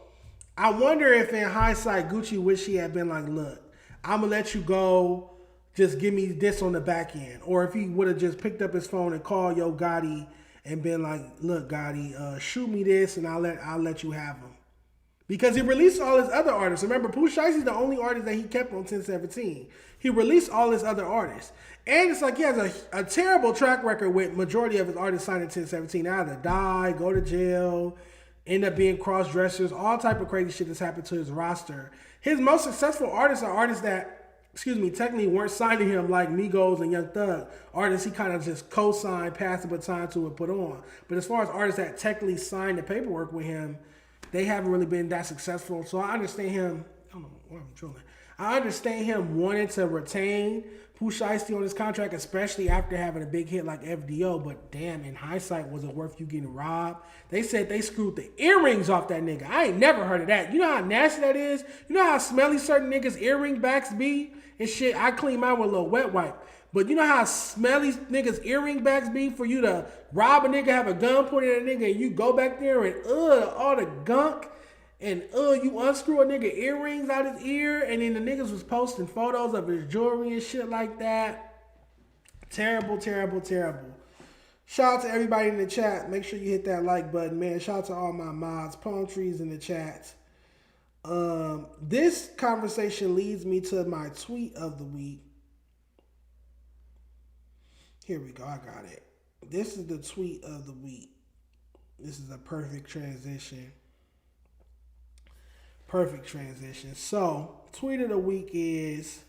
I wonder if in hindsight, Gucci wish he had been like, look, I'm going to let you go. Just give me this on the back end. Or if he would have just picked up his phone and called Yo Gotti and been like, look, Gotti, shoot me this and I'll let you have him. Because he released all his other artists. Remember, Pooh Shiesty's the only artist that he kept on 1017. He released all his other artists. And it's like he has a terrible track record with majority of his artists signed in 1017. Either die, go to jail, end up being cross-dressers, all type of crazy shit that's happened to his roster. His most successful artists are artists that, technically weren't signed to him, like Migos and Young Thug. Artists he kind of just co-signed, passed the baton to, and put on. But as far as artists that technically signed the paperwork with him, they haven't really been that successful. So I understand him. I don't know why I'm trolling. I understand him wanting to retain Pooh Shiesty on his contract, especially after having a big hit like FDO. But damn, in hindsight, was it worth you getting robbed? They said they screwed the earrings off that nigga. I ain't never heard of that. You know how nasty that is? You know how smelly certain niggas' earring backs be? And shit, I clean mine with a little wet wipe. But you know how smelly niggas' earring backs be for you to rob a nigga, have a gun pointed at a nigga, and you go back there and all the gunk, and you unscrew a nigga earrings out his ear, and then the niggas was posting photos of his jewelry and shit like that. Terrible, terrible, terrible. Shout out to everybody in the chat. Make sure you hit that like button, man. Shout out to all my mods, palm trees in the chat. This conversation leads me to my tweet of the week. Here we go. I got it. This is the tweet of the week. This is a perfect transition. Perfect transition. So, tweet of the week is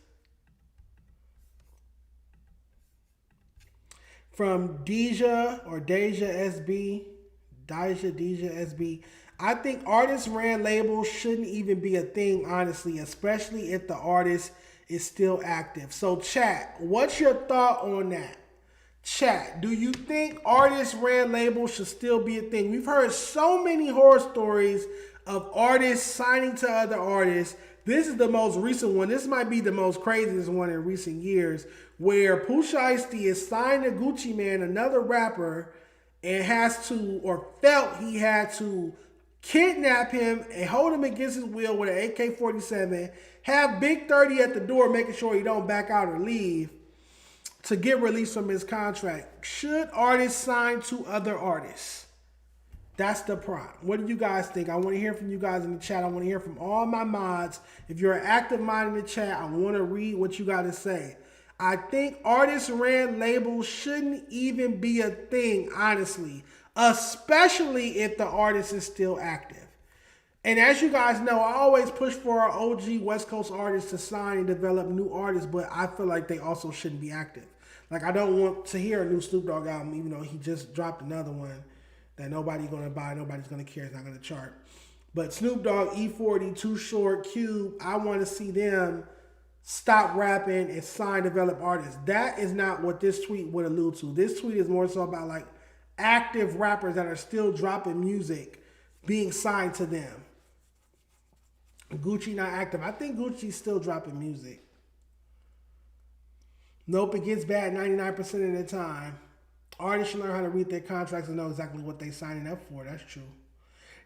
from Deja SB. Deja SB. I think artist ran labels shouldn't even be a thing, honestly, especially if the artist is still active. So, chat, what's your thought on that? Chat, do you think artist ran labels should still be a thing? We've heard so many horror stories of artists signing to other artists. This is the most recent one. This might be the most craziest one in recent years, where Pooh Shiesty is signed to Gucci Mane, another rapper, and has to, or felt he had to, kidnap him and hold him against his will with an AK-47, have Big 30 at the door making sure he don't back out or leave, to get released from his contract. Should artists sign to other artists? That's the prompt. What do you guys think? I want to hear from you guys in the chat. I want to hear from all my mods. If you're an active mod in the chat, I want to read what you got to say. I think artists ran labels shouldn't even be a thing, honestly, especially if the artist is still active. And as you guys know, I always push for our OG West Coast artists to sign and develop new artists, but I feel like they also shouldn't be active. Like, I don't want to hear a new Snoop Dogg album, even though he just dropped another one that nobody's going to buy, nobody's going to care, it's not going to chart. But Snoop Dogg, E40, Too Short, Cube, I want to see them stop rapping and sign, develop artists. That is not what this tweet would allude to. This tweet is more so about, like, active rappers that are still dropping music being signed to them. Gucci not active. I think Gucci's still dropping music. Nope, it gets bad 99% of the time. Artists should learn how to read their contracts and know exactly what they're signing up for. That's true.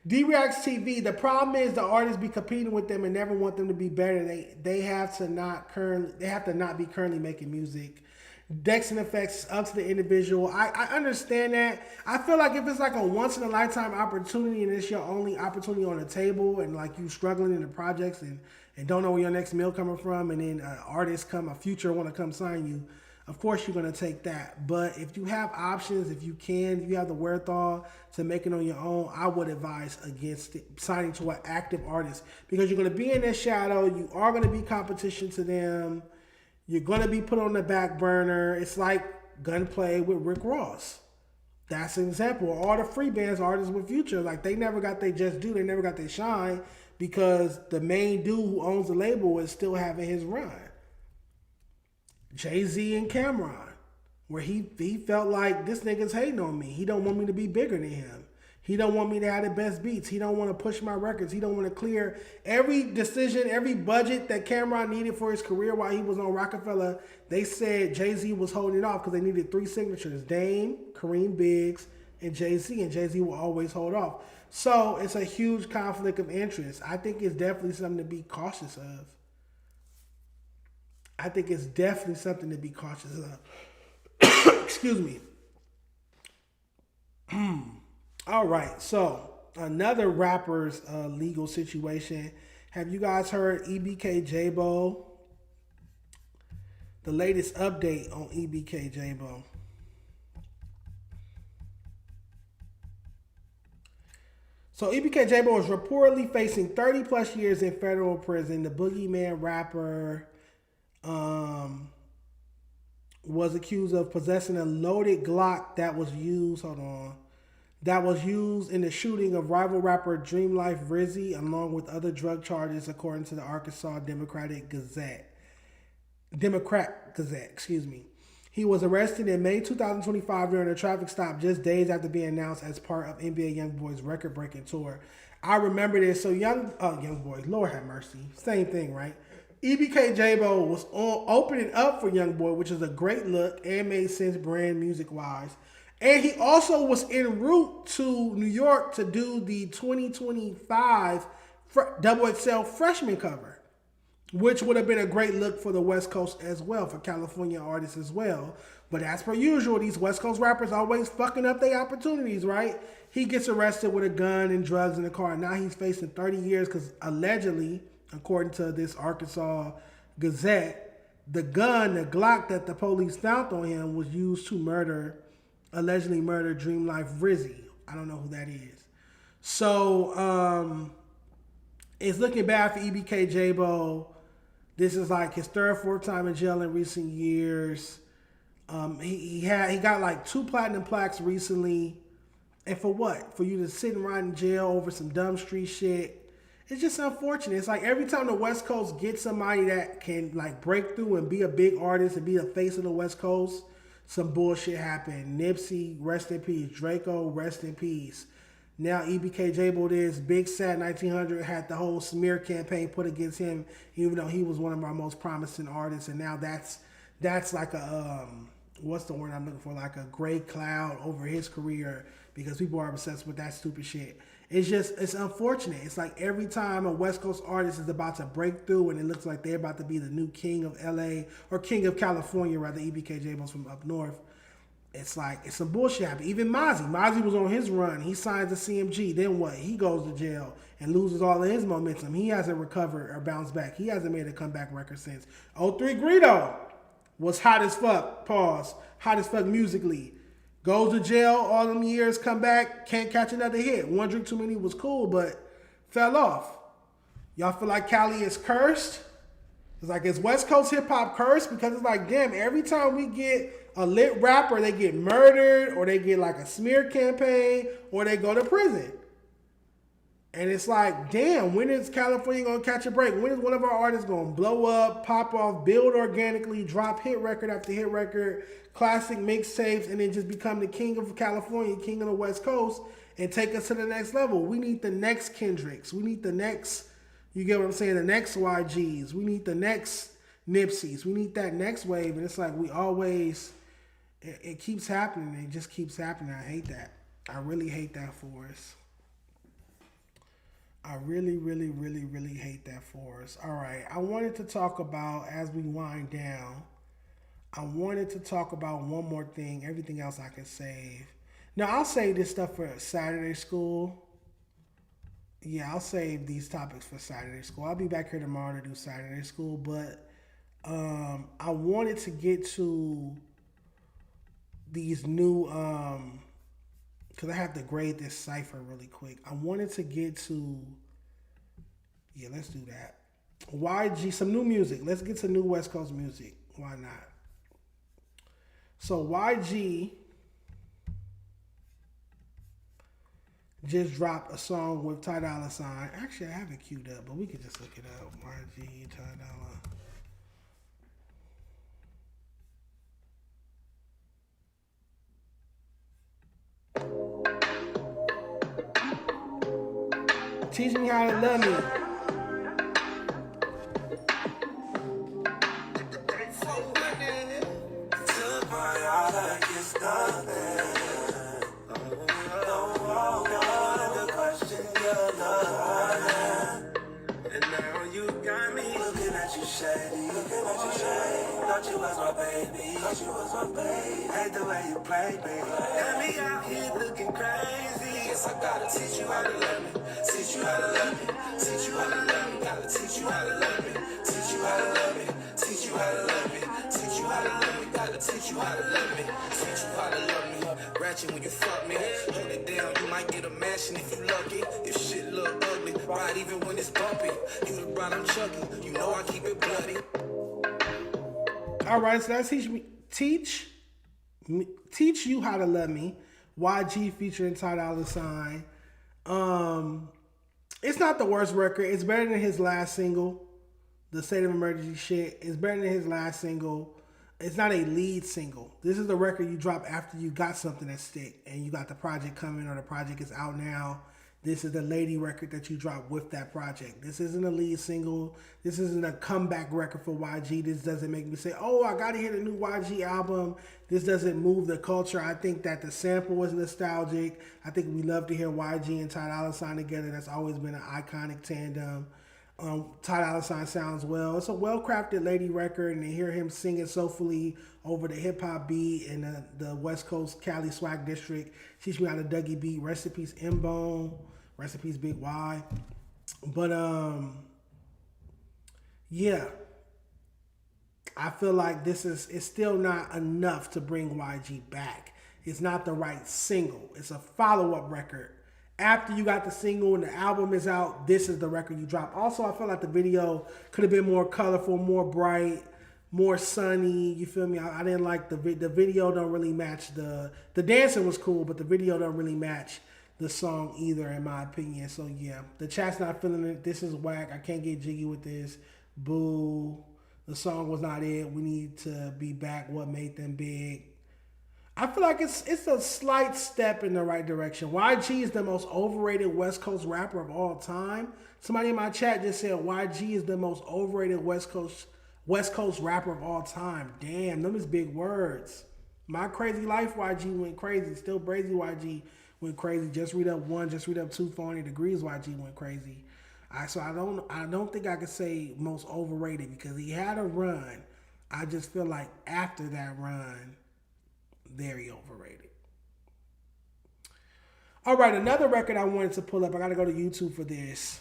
D-Reacts TV. The problem is the artists be competing with them and never want them to be better. They have to not be currently making music. Decks and effects up to the individual. I understand that. I feel like if it's like a once in a lifetime opportunity and it's your only opportunity on the table, and like you struggling in the projects and don't know where your next meal coming from, and then a future want to come sign you, of course you're going to take that. But if you have options, if you have the wherewithal to make it on your own, I would advise against signing to an active artist, because you're going to be in their shadow. You are going to be competition to them. You're gonna be put on the back burner. It's like Gunplay with Rick Ross. That's an example. All the free bands, artists with Future, like they never got their just due. They never got their shine because the main dude who owns the label is still having his run. Jay-Z and Cameron, where he felt like this nigga's hating on me. He don't want me to be bigger than him. He don't want me to have the best beats. He don't want to push my records. He don't want to clear every decision, every budget that Cameron needed for his career while he was on Rockefeller. They said Jay-Z was holding it off because they needed 3 signatures: Dame, Kareem Biggs, and Jay-Z. And Jay-Z will always hold off. So it's a huge conflict of interest. I think it's definitely something to be cautious of. Excuse me. All right, so another rapper's legal situation. Have you guys heard EBK Jabbo? The latest update on EBK Jabbo. So EBK Jabbo is reportedly facing 30 plus years in federal prison. The Boogeyman rapper was accused of possessing a loaded Glock that was used, in the shooting of rival rapper Dream Life Rizzy, along with other drug charges, according to the Arkansas Democrat Gazette, excuse me. He was arrested in May 2025 during a traffic stop just days after being announced as part of NBA YoungBoy's record-breaking tour. I remember this. So YoungBoy, Lord have mercy, same thing, right? EBK Jabbo was opening up for YoungBoy, which is a great look and made sense brand music-wise. And he also was en route to New York to do the 2025 Double XL freshman cover, which would have been a great look for the West Coast as well, for California artists as well. But as per usual, these West Coast rappers always fucking up their opportunities, right? He gets arrested with a gun and drugs in the car. Now he's facing 30 years because allegedly, according to this Arkansas Gazette, the gun, the Glock that the police found on him was used to allegedly murder Dream Life Rizzy. I don't know who that is. So it's looking bad for EBK Jabbo. This is like his third, fourth time in jail in recent years. He got like 2 platinum plaques recently. And for what? For you to sit and rot in jail over some dumb street shit. It's just unfortunate. It's like every time the West Coast gets somebody that can like break through and be a big artist and be the face of the West Coast, some bullshit happened. Nipsey, rest in peace. Drakeo, rest in peace. Now EBK Jabbo, this Big Sad 1900 had the whole smear campaign put against him, even though he was one of our most promising artists. And now that's like a what's the word I'm looking for? Like a gray cloud over his career because people are obsessed with that stupid shit. It's unfortunate. It's like every time a West Coast artist is about to break through and it looks like they're about to be the new king of LA or king of California, rather. EBK Jabbo's from up north. It's like, it's some bullshit happening. Even Mozzie was on his run. He signs a CMG. Then what? He goes to jail and loses all of his momentum. He hasn't recovered or bounced back. He hasn't made a comeback record since. 03 Greedo was hot as fuck. Pause. Hot as fuck musically. Goes to jail all them years, come back, can't catch another hit. One Drink Too Many was cool, but fell off. Y'all feel like Cali is cursed? It's like, is West Coast hip hop cursed? Because it's like, damn, every time we get a lit rapper, they get murdered, or they get like a smear campaign, or they go to prison. And it's like, damn, when is California gonna catch a break? When is one of our artists gonna blow up, pop off, build organically, drop hit record after hit record, classic mixtapes, and then just become the king of California, king of the West Coast, and take us to the next level? We need the next Kendricks. We need the next, you get what I'm saying, the next YGs. We need the next Nipseys. We need that next wave. And it's like we always, it keeps happening. It just keeps happening. I hate that. I really hate that for us. I really, really, really, really hate that for us. All right. I wanted to talk about, as we wind down, I wanted to talk about one more thing. Everything else I can save. Now, I'll save this stuff for Saturday school. Yeah, I'll save these topics for Saturday school. I'll be back here tomorrow to do Saturday school. But I wanted to get to these new... because I have to grade this cipher really quick. I wanted to get to... Yeah, let's do that. YG, some new music. Let's get to new West Coast music. Why not? So YG just dropped a song with Ty Dolla $ign. Actually, I have it queued up, but we can just look it up. YG, Ty Dolla. Teach me how to love me. Thought you was my baby. Hate the way you play, baby. Got me out here looking crazy. Guess I gotta teach you how to love me. Teach you how to love me. Teach you how to love me. Gotta teach you how to love me. Teach you how to love me. Teach you how to love me. Teach you how to love me. Gotta teach you how to love me. Teach you how to love me. Ratchet when you fuck me. Hold it down, you might get a mansion if you lucky. If shit look ugly, ride even when it's bumpy. You the bride I'm chucky. You know I keep it bloody. All right, so that's teach you how to love me. YG featuring Ty Dolla $ign. It's not the worst record. It's better than his last single, the State of Emergency shit. It's better than his last single. It's not a lead single. This is the record you drop after you got something that stick and you got the project coming or the project is out now. This is the lady record that you drop with that project. This isn't a lead single. This isn't a comeback record for YG. This doesn't make me say, oh, I gotta hear the new YG album. This doesn't move the culture. I think that the sample was nostalgic. I think we love to hear YG and Ty Dolla $ign together. That's always been an iconic tandem. Ty Dolla $ign sounds well. It's a well-crafted lady record, and to hear him singing soulfully over the hip-hop beat in the West Coast Cali swag district. Teach me how to Dougie beat. Rest in peace, M-Bone. Rest in peace, Big Y. But, yeah. I feel like it's still not enough to bring YG back. It's not the right single. It's a follow-up record. After you got the single and the album is out, this is the record you drop. Also, I feel like the video could have been more colorful, more bright, more sunny. You feel me? I didn't like the video. Don't really match the dancing was cool, but the video don't really match the song either, in my opinion. So yeah, the chat's not feeling it. This is whack. I can't get jiggy with this. Boo. The song was not it. We need to be back. What made them big? I feel like it's a slight step in the right direction. YG is the most overrated West Coast rapper of all time. Somebody in my chat just said YG is the most overrated West Coast rapper of all time. Damn, them is big words. My Crazy Life YG went crazy. Still Brazy YG went crazy. Just Read Up 1, Just Read Up 2, 400 Degrees YG went crazy. So I don't think I could say most overrated because he had a run. I just feel like after that run, very overrated. All right, another record I wanted to pull up. I got to go to YouTube for this.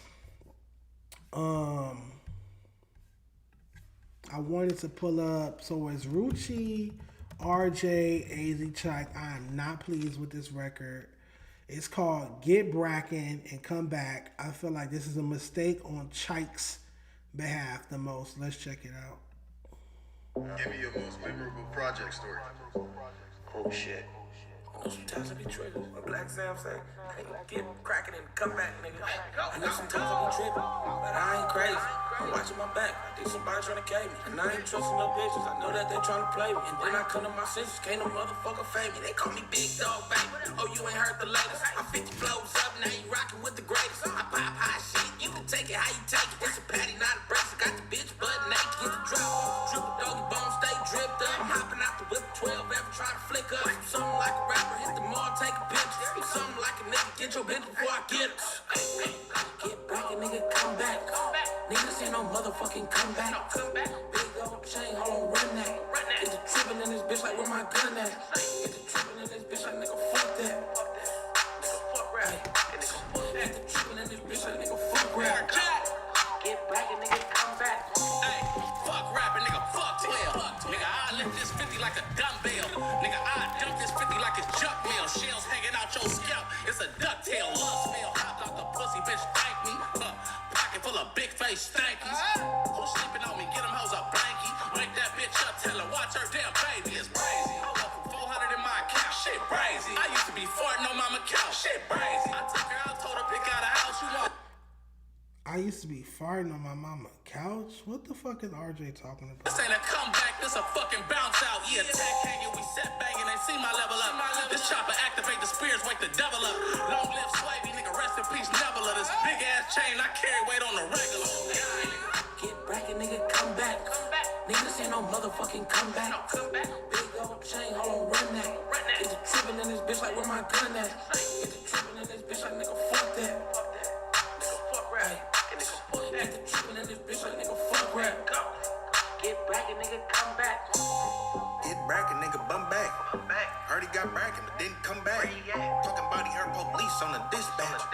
I wanted to pull up. So it's Rucci, RJ, AZ Chike. I am not pleased with this record. It's called Get Bracken and Come Back. I feel like this is a mistake on Chike's behalf the most. Let's check it out. Give me your most memorable project story. Oh shit. I know sometimes I be triggered. When Black Sam say, hey, get cracking and come back, nigga. I know sometimes I be tripping, but I ain't crazy. I'm watching my back. I think somebody trying to kill me. And I ain't trusting no bitches. I know that they trying to play me. And then I come to my senses. Can't no motherfucker fade me. They call me Big Dog, baby. Oh, you ain't heard the latest. I'm 50 blows up. Now you rocking with the greatest. I pop high shit. You can take it how you take it. It's a patty, not a bracelet. Got the bitch butt naked. Get the drop off. Triple doggy bone, stay dripped up. I'm hopping out the whip 12 ever try to flick up. Something like a rapper. Hit the mall, take a picture. Do something like a nigga. Get your bitch before I get it. Get back and nigga, come back. Niggas ain't no motherfucking comeback. Big old chain, hold on, run that. Get the trippin' in this bitch like where my gun at. Get the trippin' in this bitch like nigga, fuck that. Get the trippin' in this bitch like nigga, fuck rap. Get back and nigga, come back. Hey, fuck rapping, nigga, fuck 12. Nigga, I lift this 50 like a dumbbell. Nigga, I dump this 50 like it's junk mail. Shells hanging out your scalp, it's a ducktail. Love smell, hopped out the pussy, bitch, thank me. Pocket full of big face stankies. Who's sleeping on me? Get them hoes a blankie. Wake that bitch bitch up, tell her watch her damn baby. It's crazy. I went from 400 in my account. Shit crazy. I used to be farting on mama couch. Shit crazy. I took her out, told her pick out a house you want. I used to be farting on my mama couch. What the fuck is RJ talking about? This ain't a comeback, this a fucking bounce out. Yeah, tag hanging, we set banging, they see my level up. This chopper activate the spears, wake the devil up. Long live Swavy, nigga, rest in peace, Nebula. This big ass chain, I carry weight on the regular. Get bracket, nigga, come back. Niggas ain't no motherfucking comeback. Big old chain, hold on, run that. Get the trippin' in this bitch like where my gun at. Get the trippin' in this bitch like nigga, fuck that. Get the trippin' in this bitch like nigga, fuck rap. Get bracket, nigga, come back. Get bracket, nigga, bum back. Heard he got bracket, but didn't come back. Talking about he heard police on the dispatch.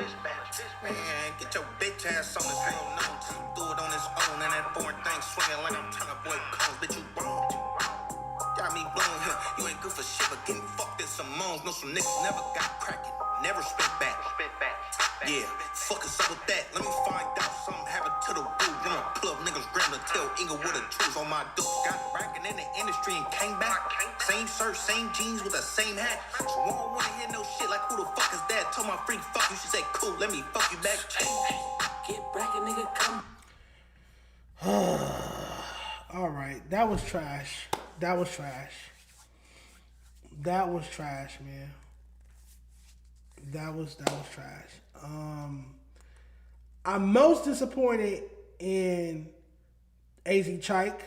Man, get your bitch ass on this hell no. Do it on his own and that foreign thing swinging like I'm trying to avoid cones. Bitch, you wrong. Got me blown here. You ain't good for shit, but getting fucked in some moans. Know some niggas never got cracking. Never spit back. Yeah, fuck us up with that. Let me find out something happened to the woo. Then I'll pull up niggas grim to tell Inglewood the truth on my dude. Got bragging in the industry and came back. Same shirt, same jeans with the same hat. So I don't wanna hear no shit like who the fuck is that? Told my freak fuck you, she said cool, let me fuck you back. Get bracket, nigga, come. All right, that was trash. That was trash. That was trash, man. That was trash. I'm most disappointed in AZ Chike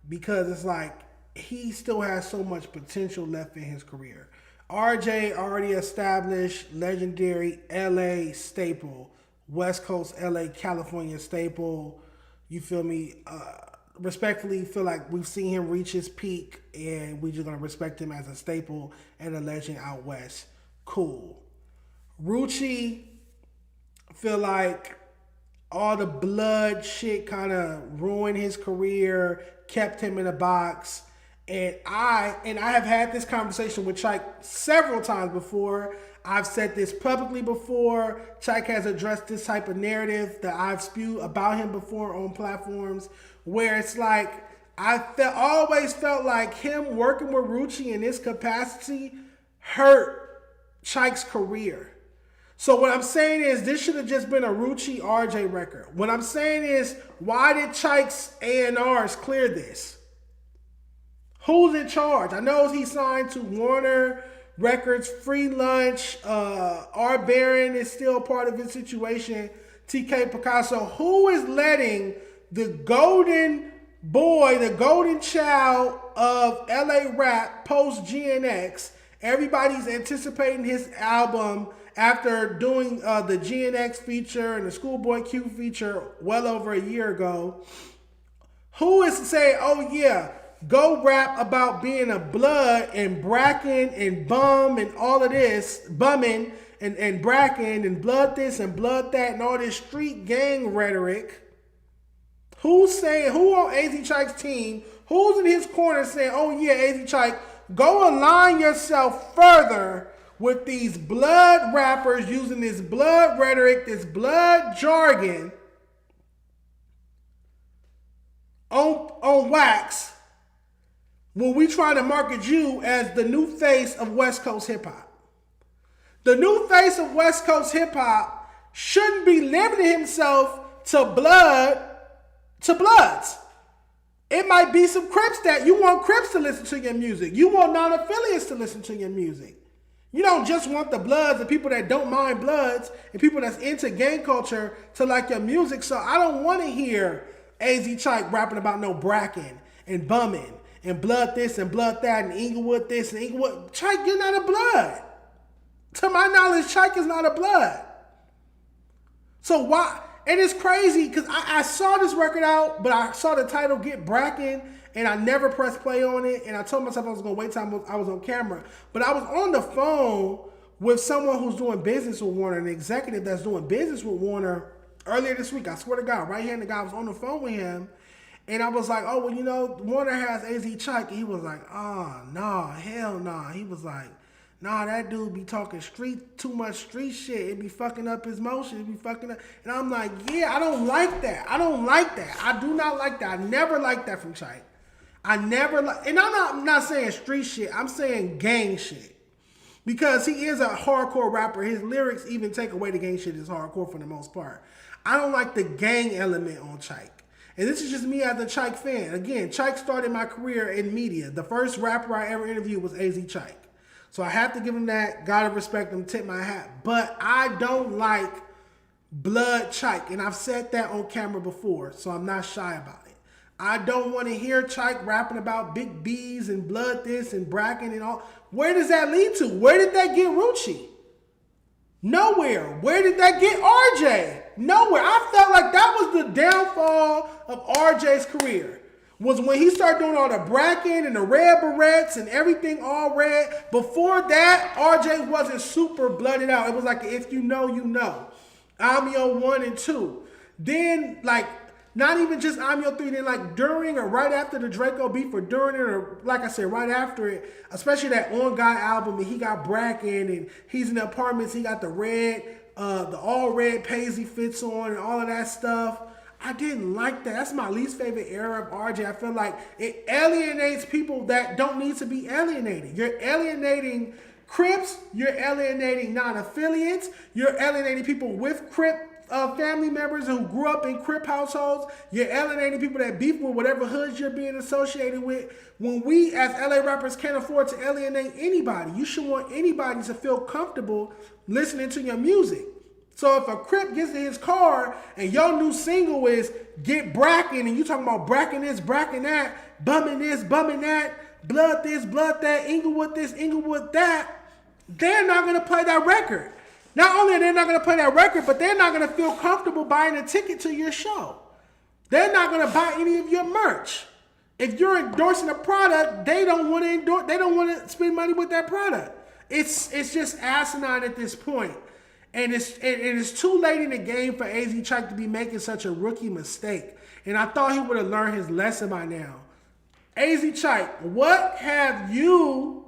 because it's like he still has so much potential left in his career. RJ already established legendary LA staple, West Coast LA, California staple. You feel me? Respectfully feel like we've seen him reach his peak and we're just gonna respect him as a staple and a legend out west. Cool. Rucci, feel like all the blood shit kind of ruined his career, kept him in a box. And I have had this conversation with Chike several times before. I've said this publicly before. Chike has addressed this type of narrative that I've spewed about him before on platforms where it's like, always felt like him working with Rucci in this capacity hurt Chike's career. So what I'm saying is this should have just been a Rucci RJ record. What I'm saying is, why did Chike's A&Rs clear this? Who's in charge? I know he signed to Warner Records, Free Lunch, R. Baron is still part of his situation, TK Picasso. Who is letting the golden boy, the golden child of LA rap post GNX, everybody's anticipating his album after doing the GNX feature and the Schoolboy Q feature well over a year ago. Who is to say, oh yeah, go rap about being a blood and Bracken and bum and all of this, bumming and Bracken and blood this and blood that and all this street gang rhetoric? Who's saying, who on AZ Chike's team, who's in his corner saying, oh yeah, AZ Chike, go align yourself further with these blood rappers using this blood rhetoric, this blood jargon on wax when we try to market you as the new face of West Coast hip hop. The new face of West Coast hip hop shouldn't be limiting himself to bloods. It might be some Crips that you want Crips to listen to your music. You want non-affiliates to listen to your music. You don't just want the bloods and people that don't mind bloods and people that's into gang culture to like your music. So I don't want to hear AZ Chike rapping about no Bracken and bumming and blood this and blood that and Inglewood this and Inglewood. Chike, you're not a blood. To my knowledge, Chike is not a blood. So why? And it's crazy because I saw this record out, but I saw the title Get Bracken and I never pressed play on it. And I told myself I was going to wait till I was on camera. But I was on the phone with someone who's doing business with Warner, an executive that's doing business with Warner earlier this week. I swear to God, right-handed guy, I was on the phone with him. And I was like, oh, well, you know, Warner has AZ Chike. And he was like, oh, nah, hell nah. He was like, nah, that dude be talking too much street shit. It be fucking up his motion. It be fucking up. And I'm like, yeah, I don't like that. I don't like that. I do not like that. I never liked that from Chike. I never like, and I'm not saying street shit. I'm saying gang shit. Because he is a hardcore rapper. His lyrics even take away the gang shit is hardcore for the most part. I don't like the gang element on Chike. And this is just me as a Chike fan. Again, Chike started my career in media. The first rapper I ever interviewed was AZ Chike. So I have to give him that. Gotta respect him, tip my hat. But I don't like Blood Chike. And I've said that on camera before, so I'm not shy about it. I don't want to hear Chike rapping about big B's and blood this and bracken and all. Where does that lead to? Where did that get Rucci? Nowhere. Where did that get RJ? Nowhere. I felt like that was the downfall of RJ's career. Was when he started doing all the bracken and the red barrettes and everything all red. Before that, RJ wasn't super blooded out. It was like, if you know, you know. I'm your 1 and 2. Then, like, not even just I'm your 3, then like during or right after the Drakeo beef or during it or like I said, right after it, especially that On God album, and he got bracken and he's in the apartments, he got the red, the all red Paisley fits on and all of that stuff. I didn't like that. That's my least favorite era of RJ. I feel like it alienates people that don't need to be alienated. You're alienating Crips, you're alienating non-affiliates, you're alienating people with Crip family members who grew up in Crip households. You're alienating people that beef with whatever hoods you're being associated with. When we as LA rappers can't afford to alienate anybody, you should want anybody to feel comfortable listening to your music. So if a Crip gets in his car and your new single is Get Bracken and you talking about bracken this, bracken that, bumming this, bumming that, blood this, blood that, Inglewood this, Inglewood that, they're not going to play that record. Not only are they not going to play that record, but they're not going to feel comfortable buying a ticket to your show. They're not going to buy any of your merch. If you're endorsing a product, they don't want to endorse. They don't want to spend money with that product. It's just asinine at this point, and it's too late in the game for AZ Chike to be making such a rookie mistake. And I thought he would have learned his lesson by now. AZ Chike, what have you?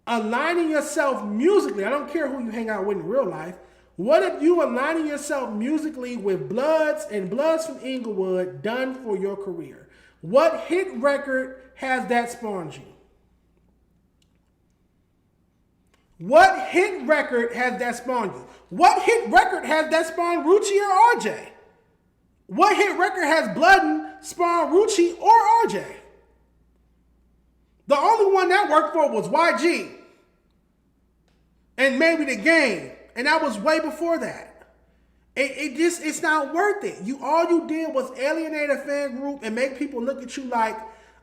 Aligning yourself musically, I don't care who you hang out with in real life. What if you aligning yourself musically with Bloods and Bloods from Inglewood done for your career? What hit record has that spawned you? What hit record has that spawned you? What hit record has that spawned Rucci or RJ? What hit record has Bloodin spawned Rucci or RJ? The only one that worked for was YG. And maybe The Game. And that was way before that. It's not worth it. All you did was alienate a fan group and make people look at you like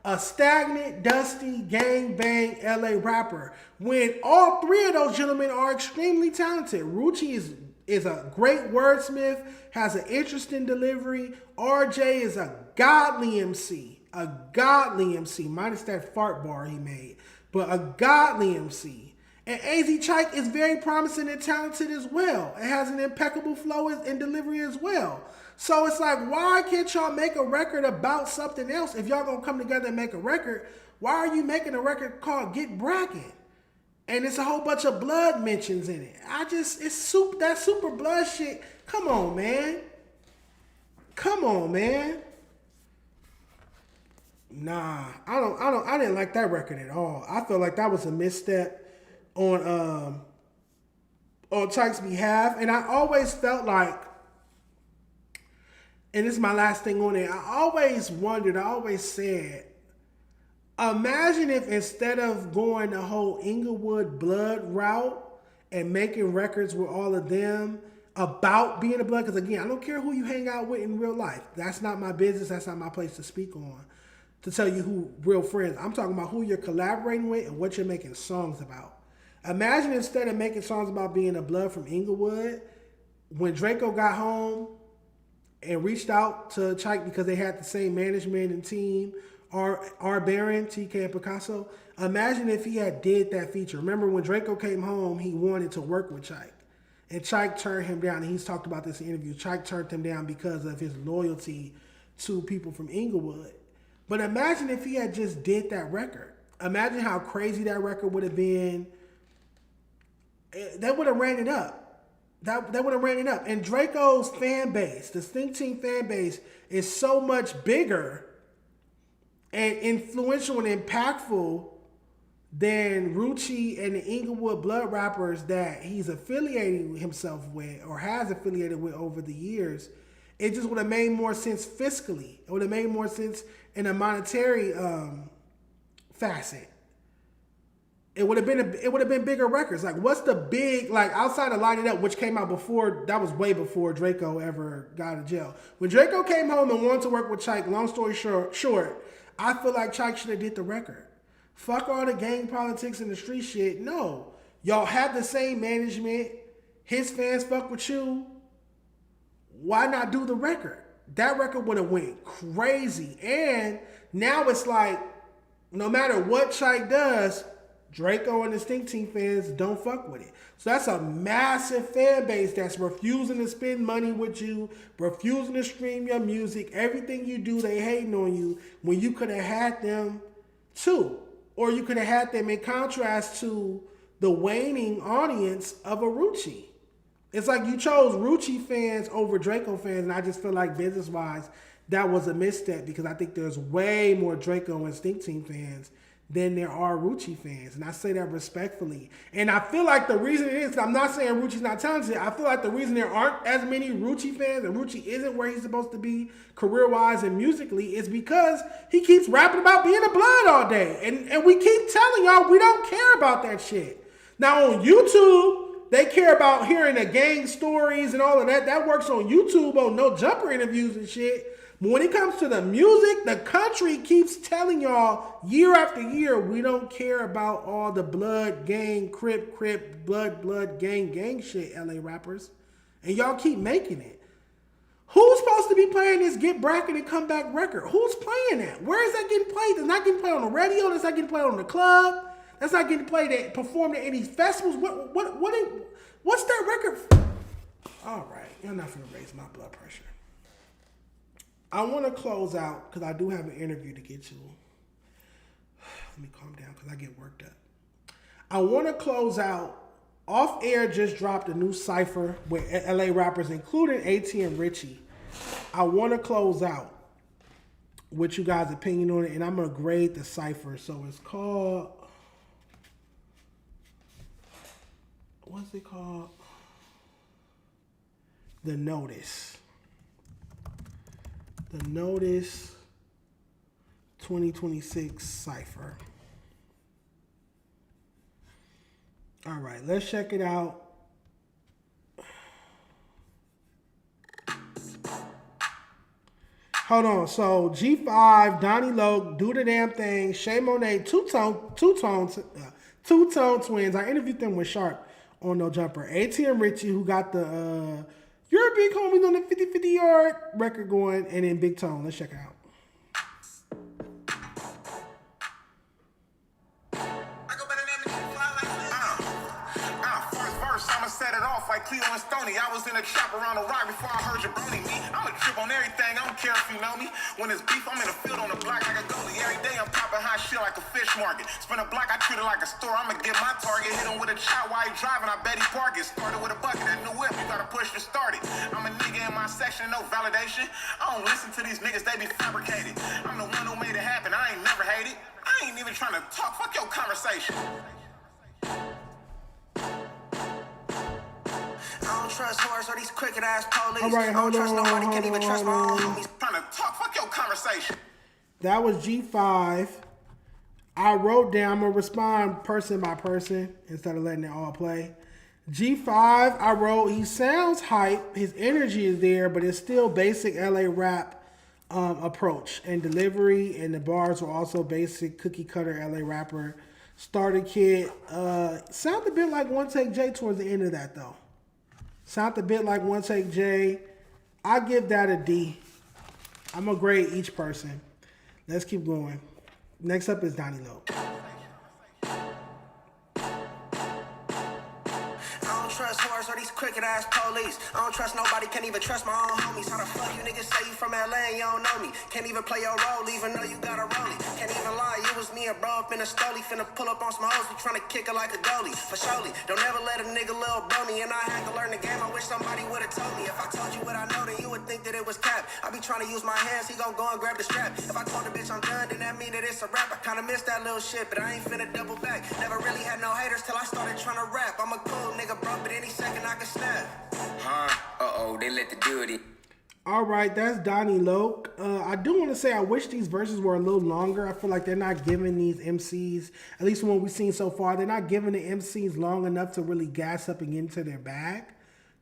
a stagnant, dusty, gang bang LA rapper. When all three of those gentlemen are extremely talented. Rucci is a great wordsmith, has an interesting delivery. RJ is a godly MC. A godly MC, minus that fart bar he made, but a godly MC. And AZ Chike is very promising and talented as well. It has an impeccable flow and delivery as well. So it's like, why can't y'all make a record about something else? If y'all gonna come together and make a record, why are you making a record called Get Bracken? And it's a whole bunch of blood mentions in it. That super blood shit. Come on, man. Come on, man. Nah, I didn't like that record at all. I felt like that was a misstep on Chike's behalf. And I always felt like, and this is my last thing on it, I always said, imagine if instead of going the whole Inglewood blood route and making records with all of them about being a blood, because again, I don't care who you hang out with in real life. That's not my business. That's not my place to speak on, to tell you who real friends. I'm talking about who you're collaborating with and what you're making songs about. Imagine instead of making songs about being a blood from Inglewood, when Drakeo got home and reached out to Chike because they had the same management and team, R. Baron, TK and Picasso, imagine if he had did that feature. Remember when Drakeo came home, he wanted to work with Chike. And Chike turned him down, and he's talked about this in interviews. Chike turned him down because of his loyalty to people from Inglewood. But imagine if he had just did that record. Imagine how crazy that record would have been. That would have ran it up. That would have ran it up. And Drakeo's fan base, the Stink Team fan base, is so much bigger and influential and impactful than Rucci and the Inglewood Blood rappers that he's affiliating himself with or has affiliated with over the years. It just would have made more sense fiscally. It would have made more sense in a monetary facet. It would have been bigger records. Like, what's the big, like, outside of Light It Up, which came out before, that was way before Drakeo ever got out of jail. When Drakeo came home and wanted to work with Chyke, long story short, I feel like Chyke should have did the record. Fuck all the gang politics and the street shit. No. Y'all have the same management. His fans fuck with you. Why not do the record? That record would have went crazy. And now it's like, no matter what Chyke does, Drakeo and the Stink Team fans don't fuck with it. So that's a massive fan base that's refusing to spend money with you, refusing to stream your music. Everything you do, they hating on you when you could have had them too. Or you could have had them in contrast to the waning audience of a Rucci. It's like you chose Rucci fans over Drakeo fans, and I just feel like business-wise, that was a misstep because I think there's way more Drakeo and Stink Team fans than there are Rucci fans. And I say that respectfully. And I feel like the reason it is, I'm not saying Rucci's not talented, I feel like the reason there aren't as many Rucci fans and Rucci isn't where he's supposed to be career-wise and musically is because he keeps rapping about being a blood all day. And we keep telling y'all we don't care about that shit. Now on YouTube, they care about hearing the gang stories and all of that. That works on YouTube on No Jumper interviews and shit. But when it comes to the music, the country keeps telling y'all year after year, we don't care about all the blood, gang, crip, blood, gang shit, LA rappers. And y'all keep making it. Who's supposed to be playing this Get Bracket and Comeback record? Who's playing that? Where is that getting played? It's not getting played on the radio. That's not getting played on the club. That's not getting played at performed at any festivals. What's that record? All right, you're not gonna raise my blood pressure. I want to close out because I do have an interview to get to. Let me calm down because I get worked up. I want to close out. Off Air just dropped a new cypher with LA rappers, including AT and Richie. I want to close out with you guys' opinion on it, and I'm gonna grade the cypher. So it's called. What's it called? The Notice. The Notice 2026 Cypher. All right, let's check it out. Hold on. So G5, Donnie Loke, Do the Damn Thing, Shay Monet, Two-Tone Twins. I interviewed them with Sharp on No Jumper. AT and Richie, who got the You're a Big Homies on the 50-50 Yard record going, and then Big Tone. Let's check it out. Set it off like Cleo and Stoney. I was in a trap around the rock before I heard jabroni me. I'm a trip on everything, I don't care if you know me. When it's beef, I'm in the field on the block like a goalie. Every day I'm popping hot shit like a fish market. Spin a block, I treat it like a store. I'ma get my target, hit him with a shot while he driving. I bet he park it. Started with a bucket, that new whip, you gotta push to start it. I'm a nigga in my section, no validation. I don't listen to these niggas, they be fabricated. I'm the one who made it happen, I ain't never hated. I ain't even trying to talk, fuck your conversation. I don't trust horse or these crooked ass police. All right, hold on. Trying to talk, fuck your conversation. That was G5. I wrote down, I'm going to respond person by person instead of letting it all play. G5, I wrote, he sounds hype. His energy is there, but it's still basic LA rap approach and delivery, and the bars were also basic cookie cutter LA rapper starter kit. Sound a bit like One Take J towards the end of that, though. Sound a bit like One Take J. I give that a D. I'm going to grade each person. Let's keep going. Next up is Donnie Loke. I don't trust whores or these crooked ass police. I don't trust nobody, can't even trust my own homies. How the fuck you niggas say you from LA and you don't know me? Can't even play your role, even though you got a rollie. Can't even lie, it was me and bro up in a stoley. Finna pull up on some hoes, we tryna kick her like a goalie. For surely, don't ever let a nigga little bro me. And I had to learn the game, I wish somebody would've told me. If I told you what I know, then you would think that it was cap. I be trying to use my hands, he gon' go and grab the strap. If I told the bitch I'm done, then that mean that it's a rap. I kinda missed that little shit, but I ain't finna double back. Never really had no haters till I started trying to rap. I'm a cool nigga, bro, but any second I can snap. Uh-oh, they let the dude in. All right, that's Donnie Loke. I do want to say I wish these verses were a little longer. I feel like they're not giving these MCs, at least from what we've seen so far, they're not giving the MCs long enough to really gas up and get into their bag.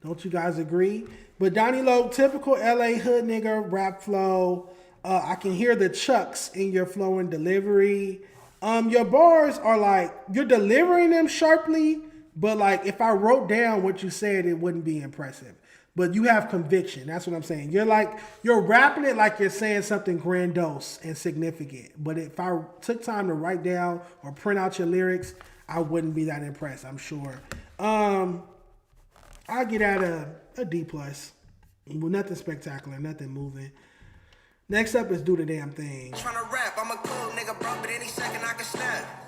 Don't you guys agree? But Donnie Loke, typical LA hood nigga rap flow. I can hear the chucks in your flow and delivery. Your bars are like, you're delivering them sharply, but like if I wrote down what you said, it wouldn't be impressive. But you have conviction. That's what I'm saying. You're rapping it like you're saying something grandiose and significant. But if I took time to write down or print out your lyrics, I wouldn't be that impressed, I'm sure. I get at a D+. Well, nothing spectacular, nothing moving. Next up is Do the Damn Thing. Tryna rap, I'm a cool nigga, bro, but any second I can snap.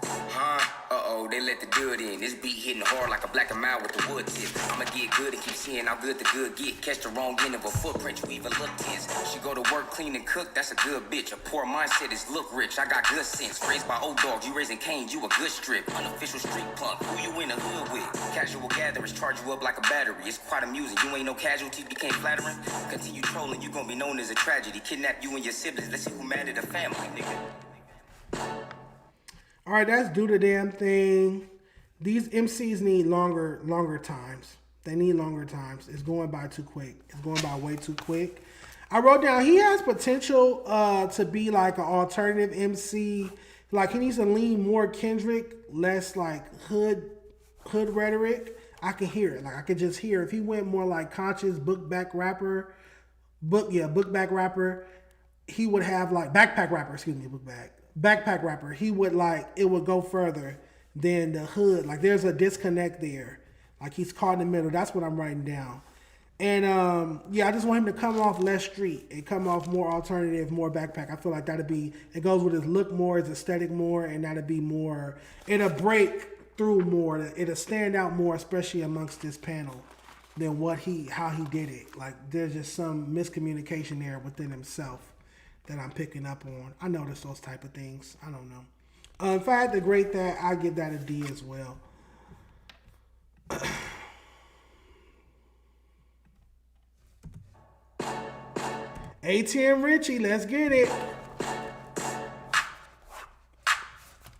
Uh-oh, they let the dude in. This beat hitting hard like a black and mild with the wood tip. I'ma get good and keep seeing how good the good get. Catch the wrong end of a footprint, you even look tense. She go to work, clean and cook, that's a good bitch. A poor mindset is look rich, I got good sense. Raised by old dogs, you raising canes, you a good strip. Unofficial street punk, who you in the hood with? Casual gatherers charge you up like a battery. It's quite amusing, you ain't no casualty, became flattering. Continue trolling, you gon' be known as a tragedy. Kidnap you and your siblings, let's see who mad at the family, nigga. All right, that's Do the Damn Thing. These MCs need longer times. They need longer times. It's going by too quick. It's going by way too quick. I wrote down he has potential to be like an alternative MC. Like he needs to lean more Kendrick, less like hood rhetoric. I can hear it. Like I could just hear if he went more like conscious book back rapper. He would have like backpack rapper. He would like, it would go further than the hood. Like there's a disconnect there. Like he's caught in the middle. That's what I'm writing down. And yeah, I just want him to come off less street and come off more alternative, more backpack. I feel like it goes with his look more, his aesthetic more, and that'd be more, it'll break through more. It'll stand out more, especially amongst this panel, than how he did it. Like there's just some miscommunication there within himself that I'm picking up on. I notice those type of things. I don't know. If I had to grade that, I give that a D as well. ATM Richie, let's get it.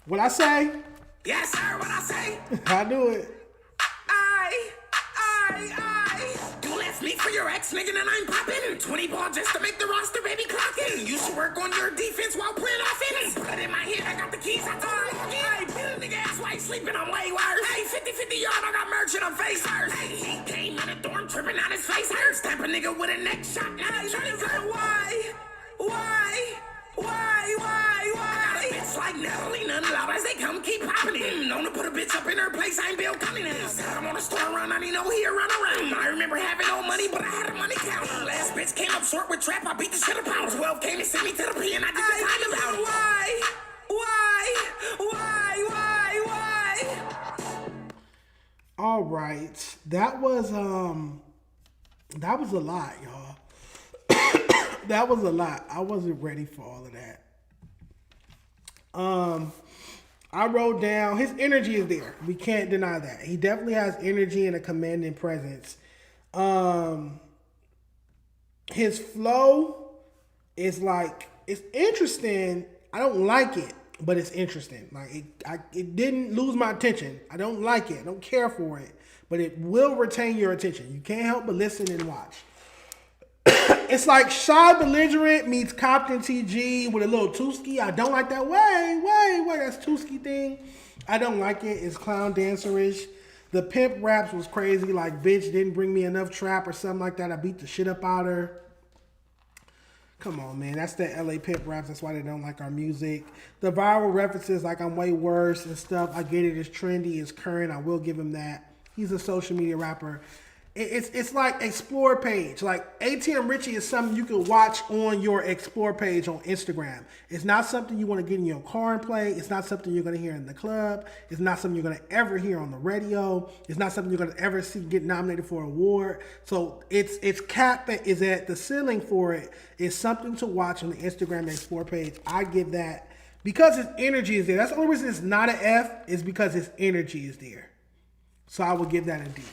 What I say? Yes, sir, what I say? I do it. You left me for your ex, nigga, and I'm poppin'. 20 ball just to make the roster, baby, clockin'. You should work on your defense while playing offense. Blood in my head, I got the keys, I told her log in. Hey, bill nigga ass white sleeping, I'm way worse. Hey, 50-50 yard, I got merch in her face hurts. Hey, he came in the dorm tripping out his face hurts. Stamp a nigga with a neck shot. Now they trying to go, It's like Natalie, none loud as they come, keep popping it. Known to put a bitch up in her place, I ain't Bill Cunningham. Said I'm on a store run, I didn't know he'd run around. I remember having no money, but I had a money count. Last bitch came up short with trap, I beat the shit up out. 12 came and sent me to the P and I did the time about it. Why? All right. That was a lot, y'all. That was a lot. I wasn't ready for all of that. I wrote down his energy is there. We can't deny that. He definitely has energy and a commanding presence. His flow is like, it's interesting. I don't like it, but it's interesting. Like it didn't lose my attention. I don't like it. I don't care for it, but it will retain your attention. You can't help but listen and watch. It's like Shy Belligerent meets Compton TG with a little Tooski. I don't like that. Wait, that's Tooski thing. I don't like it. It's clown dancerish. The pimp raps was crazy. Like, bitch didn't bring me enough trap or something like that. I beat the shit up out of her. Come on, man. That's the LA pimp raps. That's why they don't like our music. The viral references, like I'm way worse and stuff. I get it. It's trendy. It's current. I will give him that. He's a social media rapper. It's like Explore page. Like ATM Richie is something you can watch on your Explore page on Instagram. It's not something you want to get in your car and play. It's not something you're going to hear in the club. It's not something you're going to ever hear on the radio. It's not something you're going to ever see get nominated for an award. So its cap that is at the ceiling for it is something to watch on the Instagram Explore page. I give that because its energy is there. That's the only reason it's not an F is because its energy is there. So I would give that a D.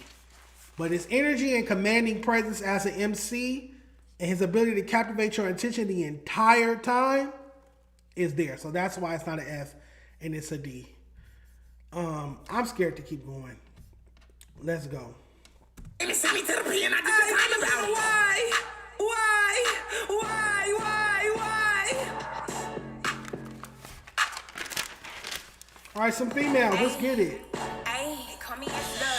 But his energy and commanding presence as an MC and his ability to captivate your attention the entire time is there. So that's why it's not an F and it's a D. I'm scared to keep going. Let's go. All right, some females. Let's get it.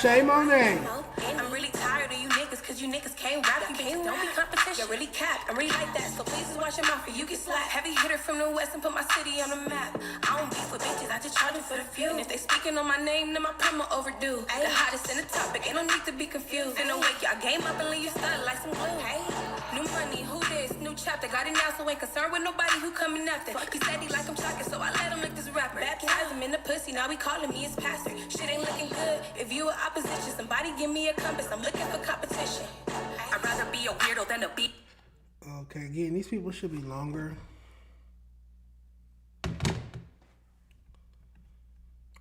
Shay Monet. I'm really tired of you niggas, cause you niggas can't rap. You niggas don't be competition. You really cap. I'm really like that, so please just watch your mouth or you get slapped. Heavy hitter from the west and put my city on the map. I don't beef with bitches, I just charge them for the few. And if they speaking on my name, then my promo overdue. The hottest in the topic, ain't no need to be confused. Ain't no wake y'all game up and leave you stunned like some glue. Hey, new money, who this? New chapter, got it now, so ain't concerned with nobody who coming after. He said he like him chocolate, so I let him make this rapper. Baptize him in the pussy, now he calling me his pastor. Shit ain't looking good. If you were opposition, somebody give me a compass. I'm looking for competition. I'd rather be a weirdo than a beat. Okay, again, these people should be longer. I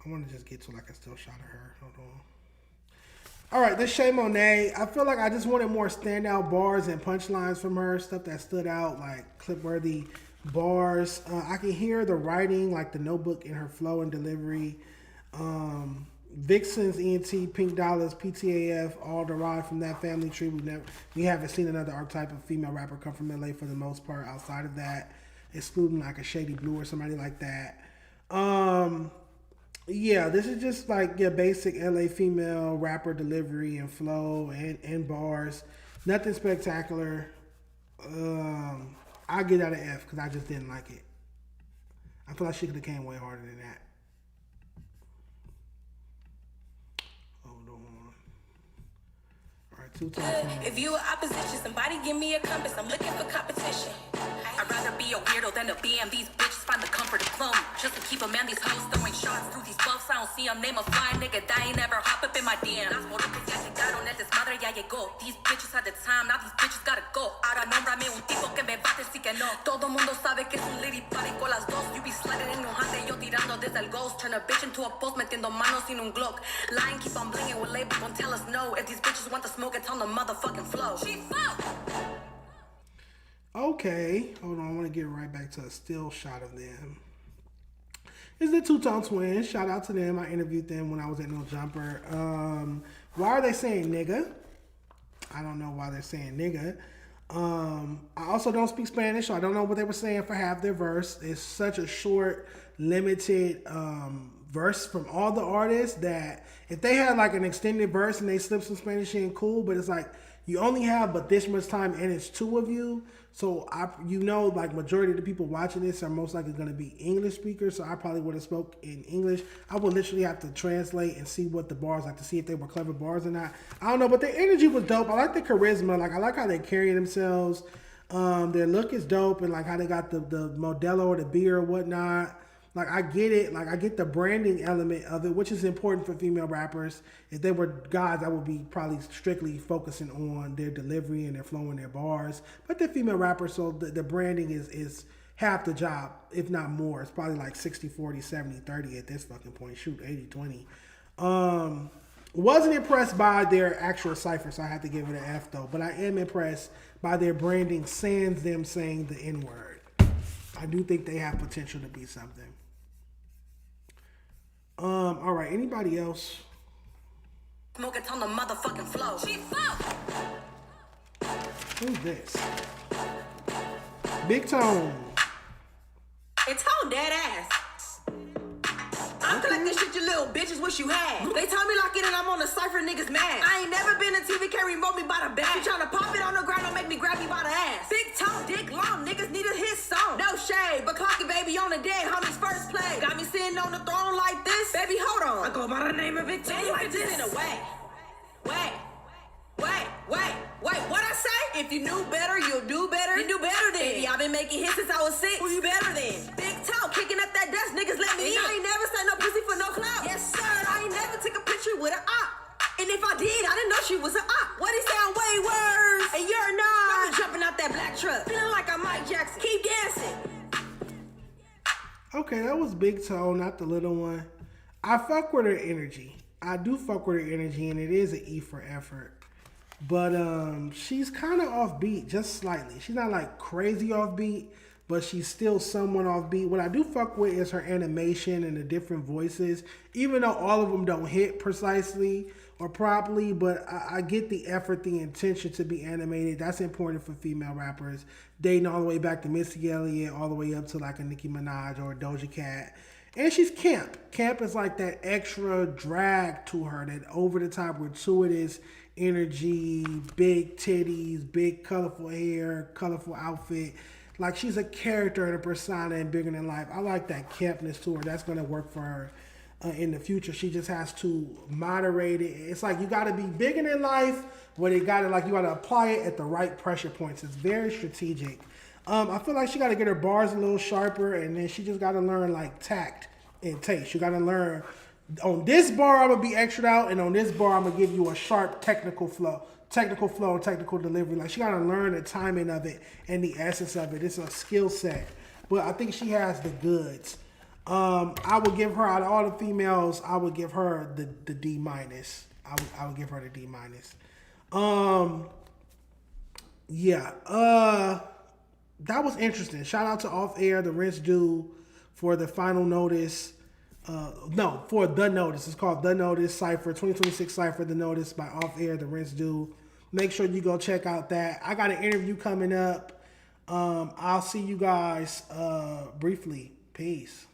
want to just get to like a still shot of her. Hold on. All right, this Shay Monet. I feel like I just wanted more standout bars and punchlines from her. Stuff that stood out, like clip-worthy bars. I can hear the writing, like the notebook in her flow and delivery. Vixens, ENT, Pink Dollars, PTAF, all derived from that family tree. We haven't seen another archetype of female rapper come from LA for the most part outside of that, excluding like a Shady Blue or somebody like that. Yeah, this is just like your basic LA female rapper delivery and flow and bars. Nothing spectacular. I'll get out of F because I just didn't like it. I feel like she could have came way harder than that. If you were opposition, somebody give me a compass. I'm looking for competition. I'd rather be a weirdo than a BM. These bitches find the comfort of clone. Just to keep a man, these hoes throwing shots through these buffs. I don't see them. Name a flying nigga dying, never hop up in my DM. Las morotas ya llegaron, el desmadre ya llegó. These bitches had the time, now these bitches gotta go. Ahora nómbrame un tipo que me bate si que no. Todo mundo sabe que es un litty party con las dos. You be sliding en un Hyundai, yo tirando desde el ghost. Turn a bitch into a post, metiendo manos sin un Glock. Lying, keep on blinging with label, gon' tell us no. If these bitches want the smoke, it's on the motherfucking flow. She fuck. Okay, hold on. I want to get right back to a still shot of them. It's the Two Tone Twins. Shout out to them. I interviewed them when I was at No Jumper. Why are they saying nigga? I don't know why they're saying nigga. I also don't speak Spanish, so I don't know what they were saying for half their verse. It's such a short, limited verse from all the artists that if they had like an extended verse and they slipped some Spanish in, cool, but it's like you only have but this much time and it's two of you. So like majority of the people watching this are most likely going to be English speakers. So I probably would have spoke in English. I would literally have to translate and see what the bars like to see if they were clever bars or not. I don't know, but their energy was dope. I like the charisma. Like I like how they carry themselves. Their look is dope and like how they got the Modelo or the beer or whatnot. Like I get it. Like I get the branding element of it, which is important for female rappers. If they were guys, I would be probably strictly focusing on their delivery and their flow and their bars. But they're female rappers, so the branding is half the job, if not more. It's probably like 60-40, 70-30 at this fucking point. Shoot, 80-20. Wasn't impressed by their actual cipher, so I had to give it an F though. But I am impressed by their branding, sans them saying the N-word. I do think they have potential to be something. All right, anybody else? Smoke it on the motherfucking flow. She fuck. Who's this? Big Tone. It's Tone dead ass. I feel like this shit you little bitches wish you had. They told me lock it and I'm on the cypher, niggas mad. I ain't never been in TV, can't remote me by the back. You tryna pop it on the ground, don't make me grab you by the ass. Big Tone, dick long, niggas need a hit song. No shade, but clock it, baby, on the dead, homies first play. Got me sitting on the throne like this. Baby, hold on. I go by the name of Big Tone like this. In a way. Wait, what I say? If you knew better, you'll do better. You do better then. Baby, I've been making hits since I was 6. Who you better than? Big talk, kicking up that desk, niggas let me in. I ain't never said no pussy for no clout. Yes, sir, I ain't never took a picture with an op. And if I did, I didn't know she was an op. What he sound way worse? And you're not. I'm jumping out that black truck, feeling like I'm Mike Jackson. Keep dancing. Okay, that was Big Toe, not the little one. I fuck with her energy. I do fuck with her energy, and it is an E for effort. But she's kind of offbeat, just slightly. She's not like crazy offbeat, but she's still somewhat offbeat. What I do fuck with is her animation and the different voices, even though all of them don't hit precisely or properly, but I get the effort, the intention to be animated. That's important for female rappers, dating all the way back to Missy Elliott, all the way up to like a Nicki Minaj or a Doja Cat. And she's camp. Camp is like that extra drag to her, that over-the-top, gratuitous energy, big titties, big colorful hair, colorful outfit. Like she's a character and a persona and bigger than life. I like that campness to her. That's going to work for her in the future. She just has to moderate it. It's like you got to be bigger than life, but you got to apply it at the right pressure points. It's very strategic. I feel like she got to get her bars a little sharper, and then she just got to learn like tact and taste. You got to learn, on this bar I'm gonna be extra out, and on this bar I'm gonna give you a sharp technical flow, technical delivery. Like she got to learn the timing of it and the essence of it. It's a skill set, but I think she has the goods. I would give her, out of all the females, I would give her the D minus. I would give her the D minus. That was interesting. Shout out to Off Air, the Rinse Due, for the final notice. For The Notice. It's called The Notice Cypher, 2026 Cypher, The Notice by Off Air, the Rinse Due. Make sure you go check out that. I got an interview coming up. I'll see you guys briefly. Peace.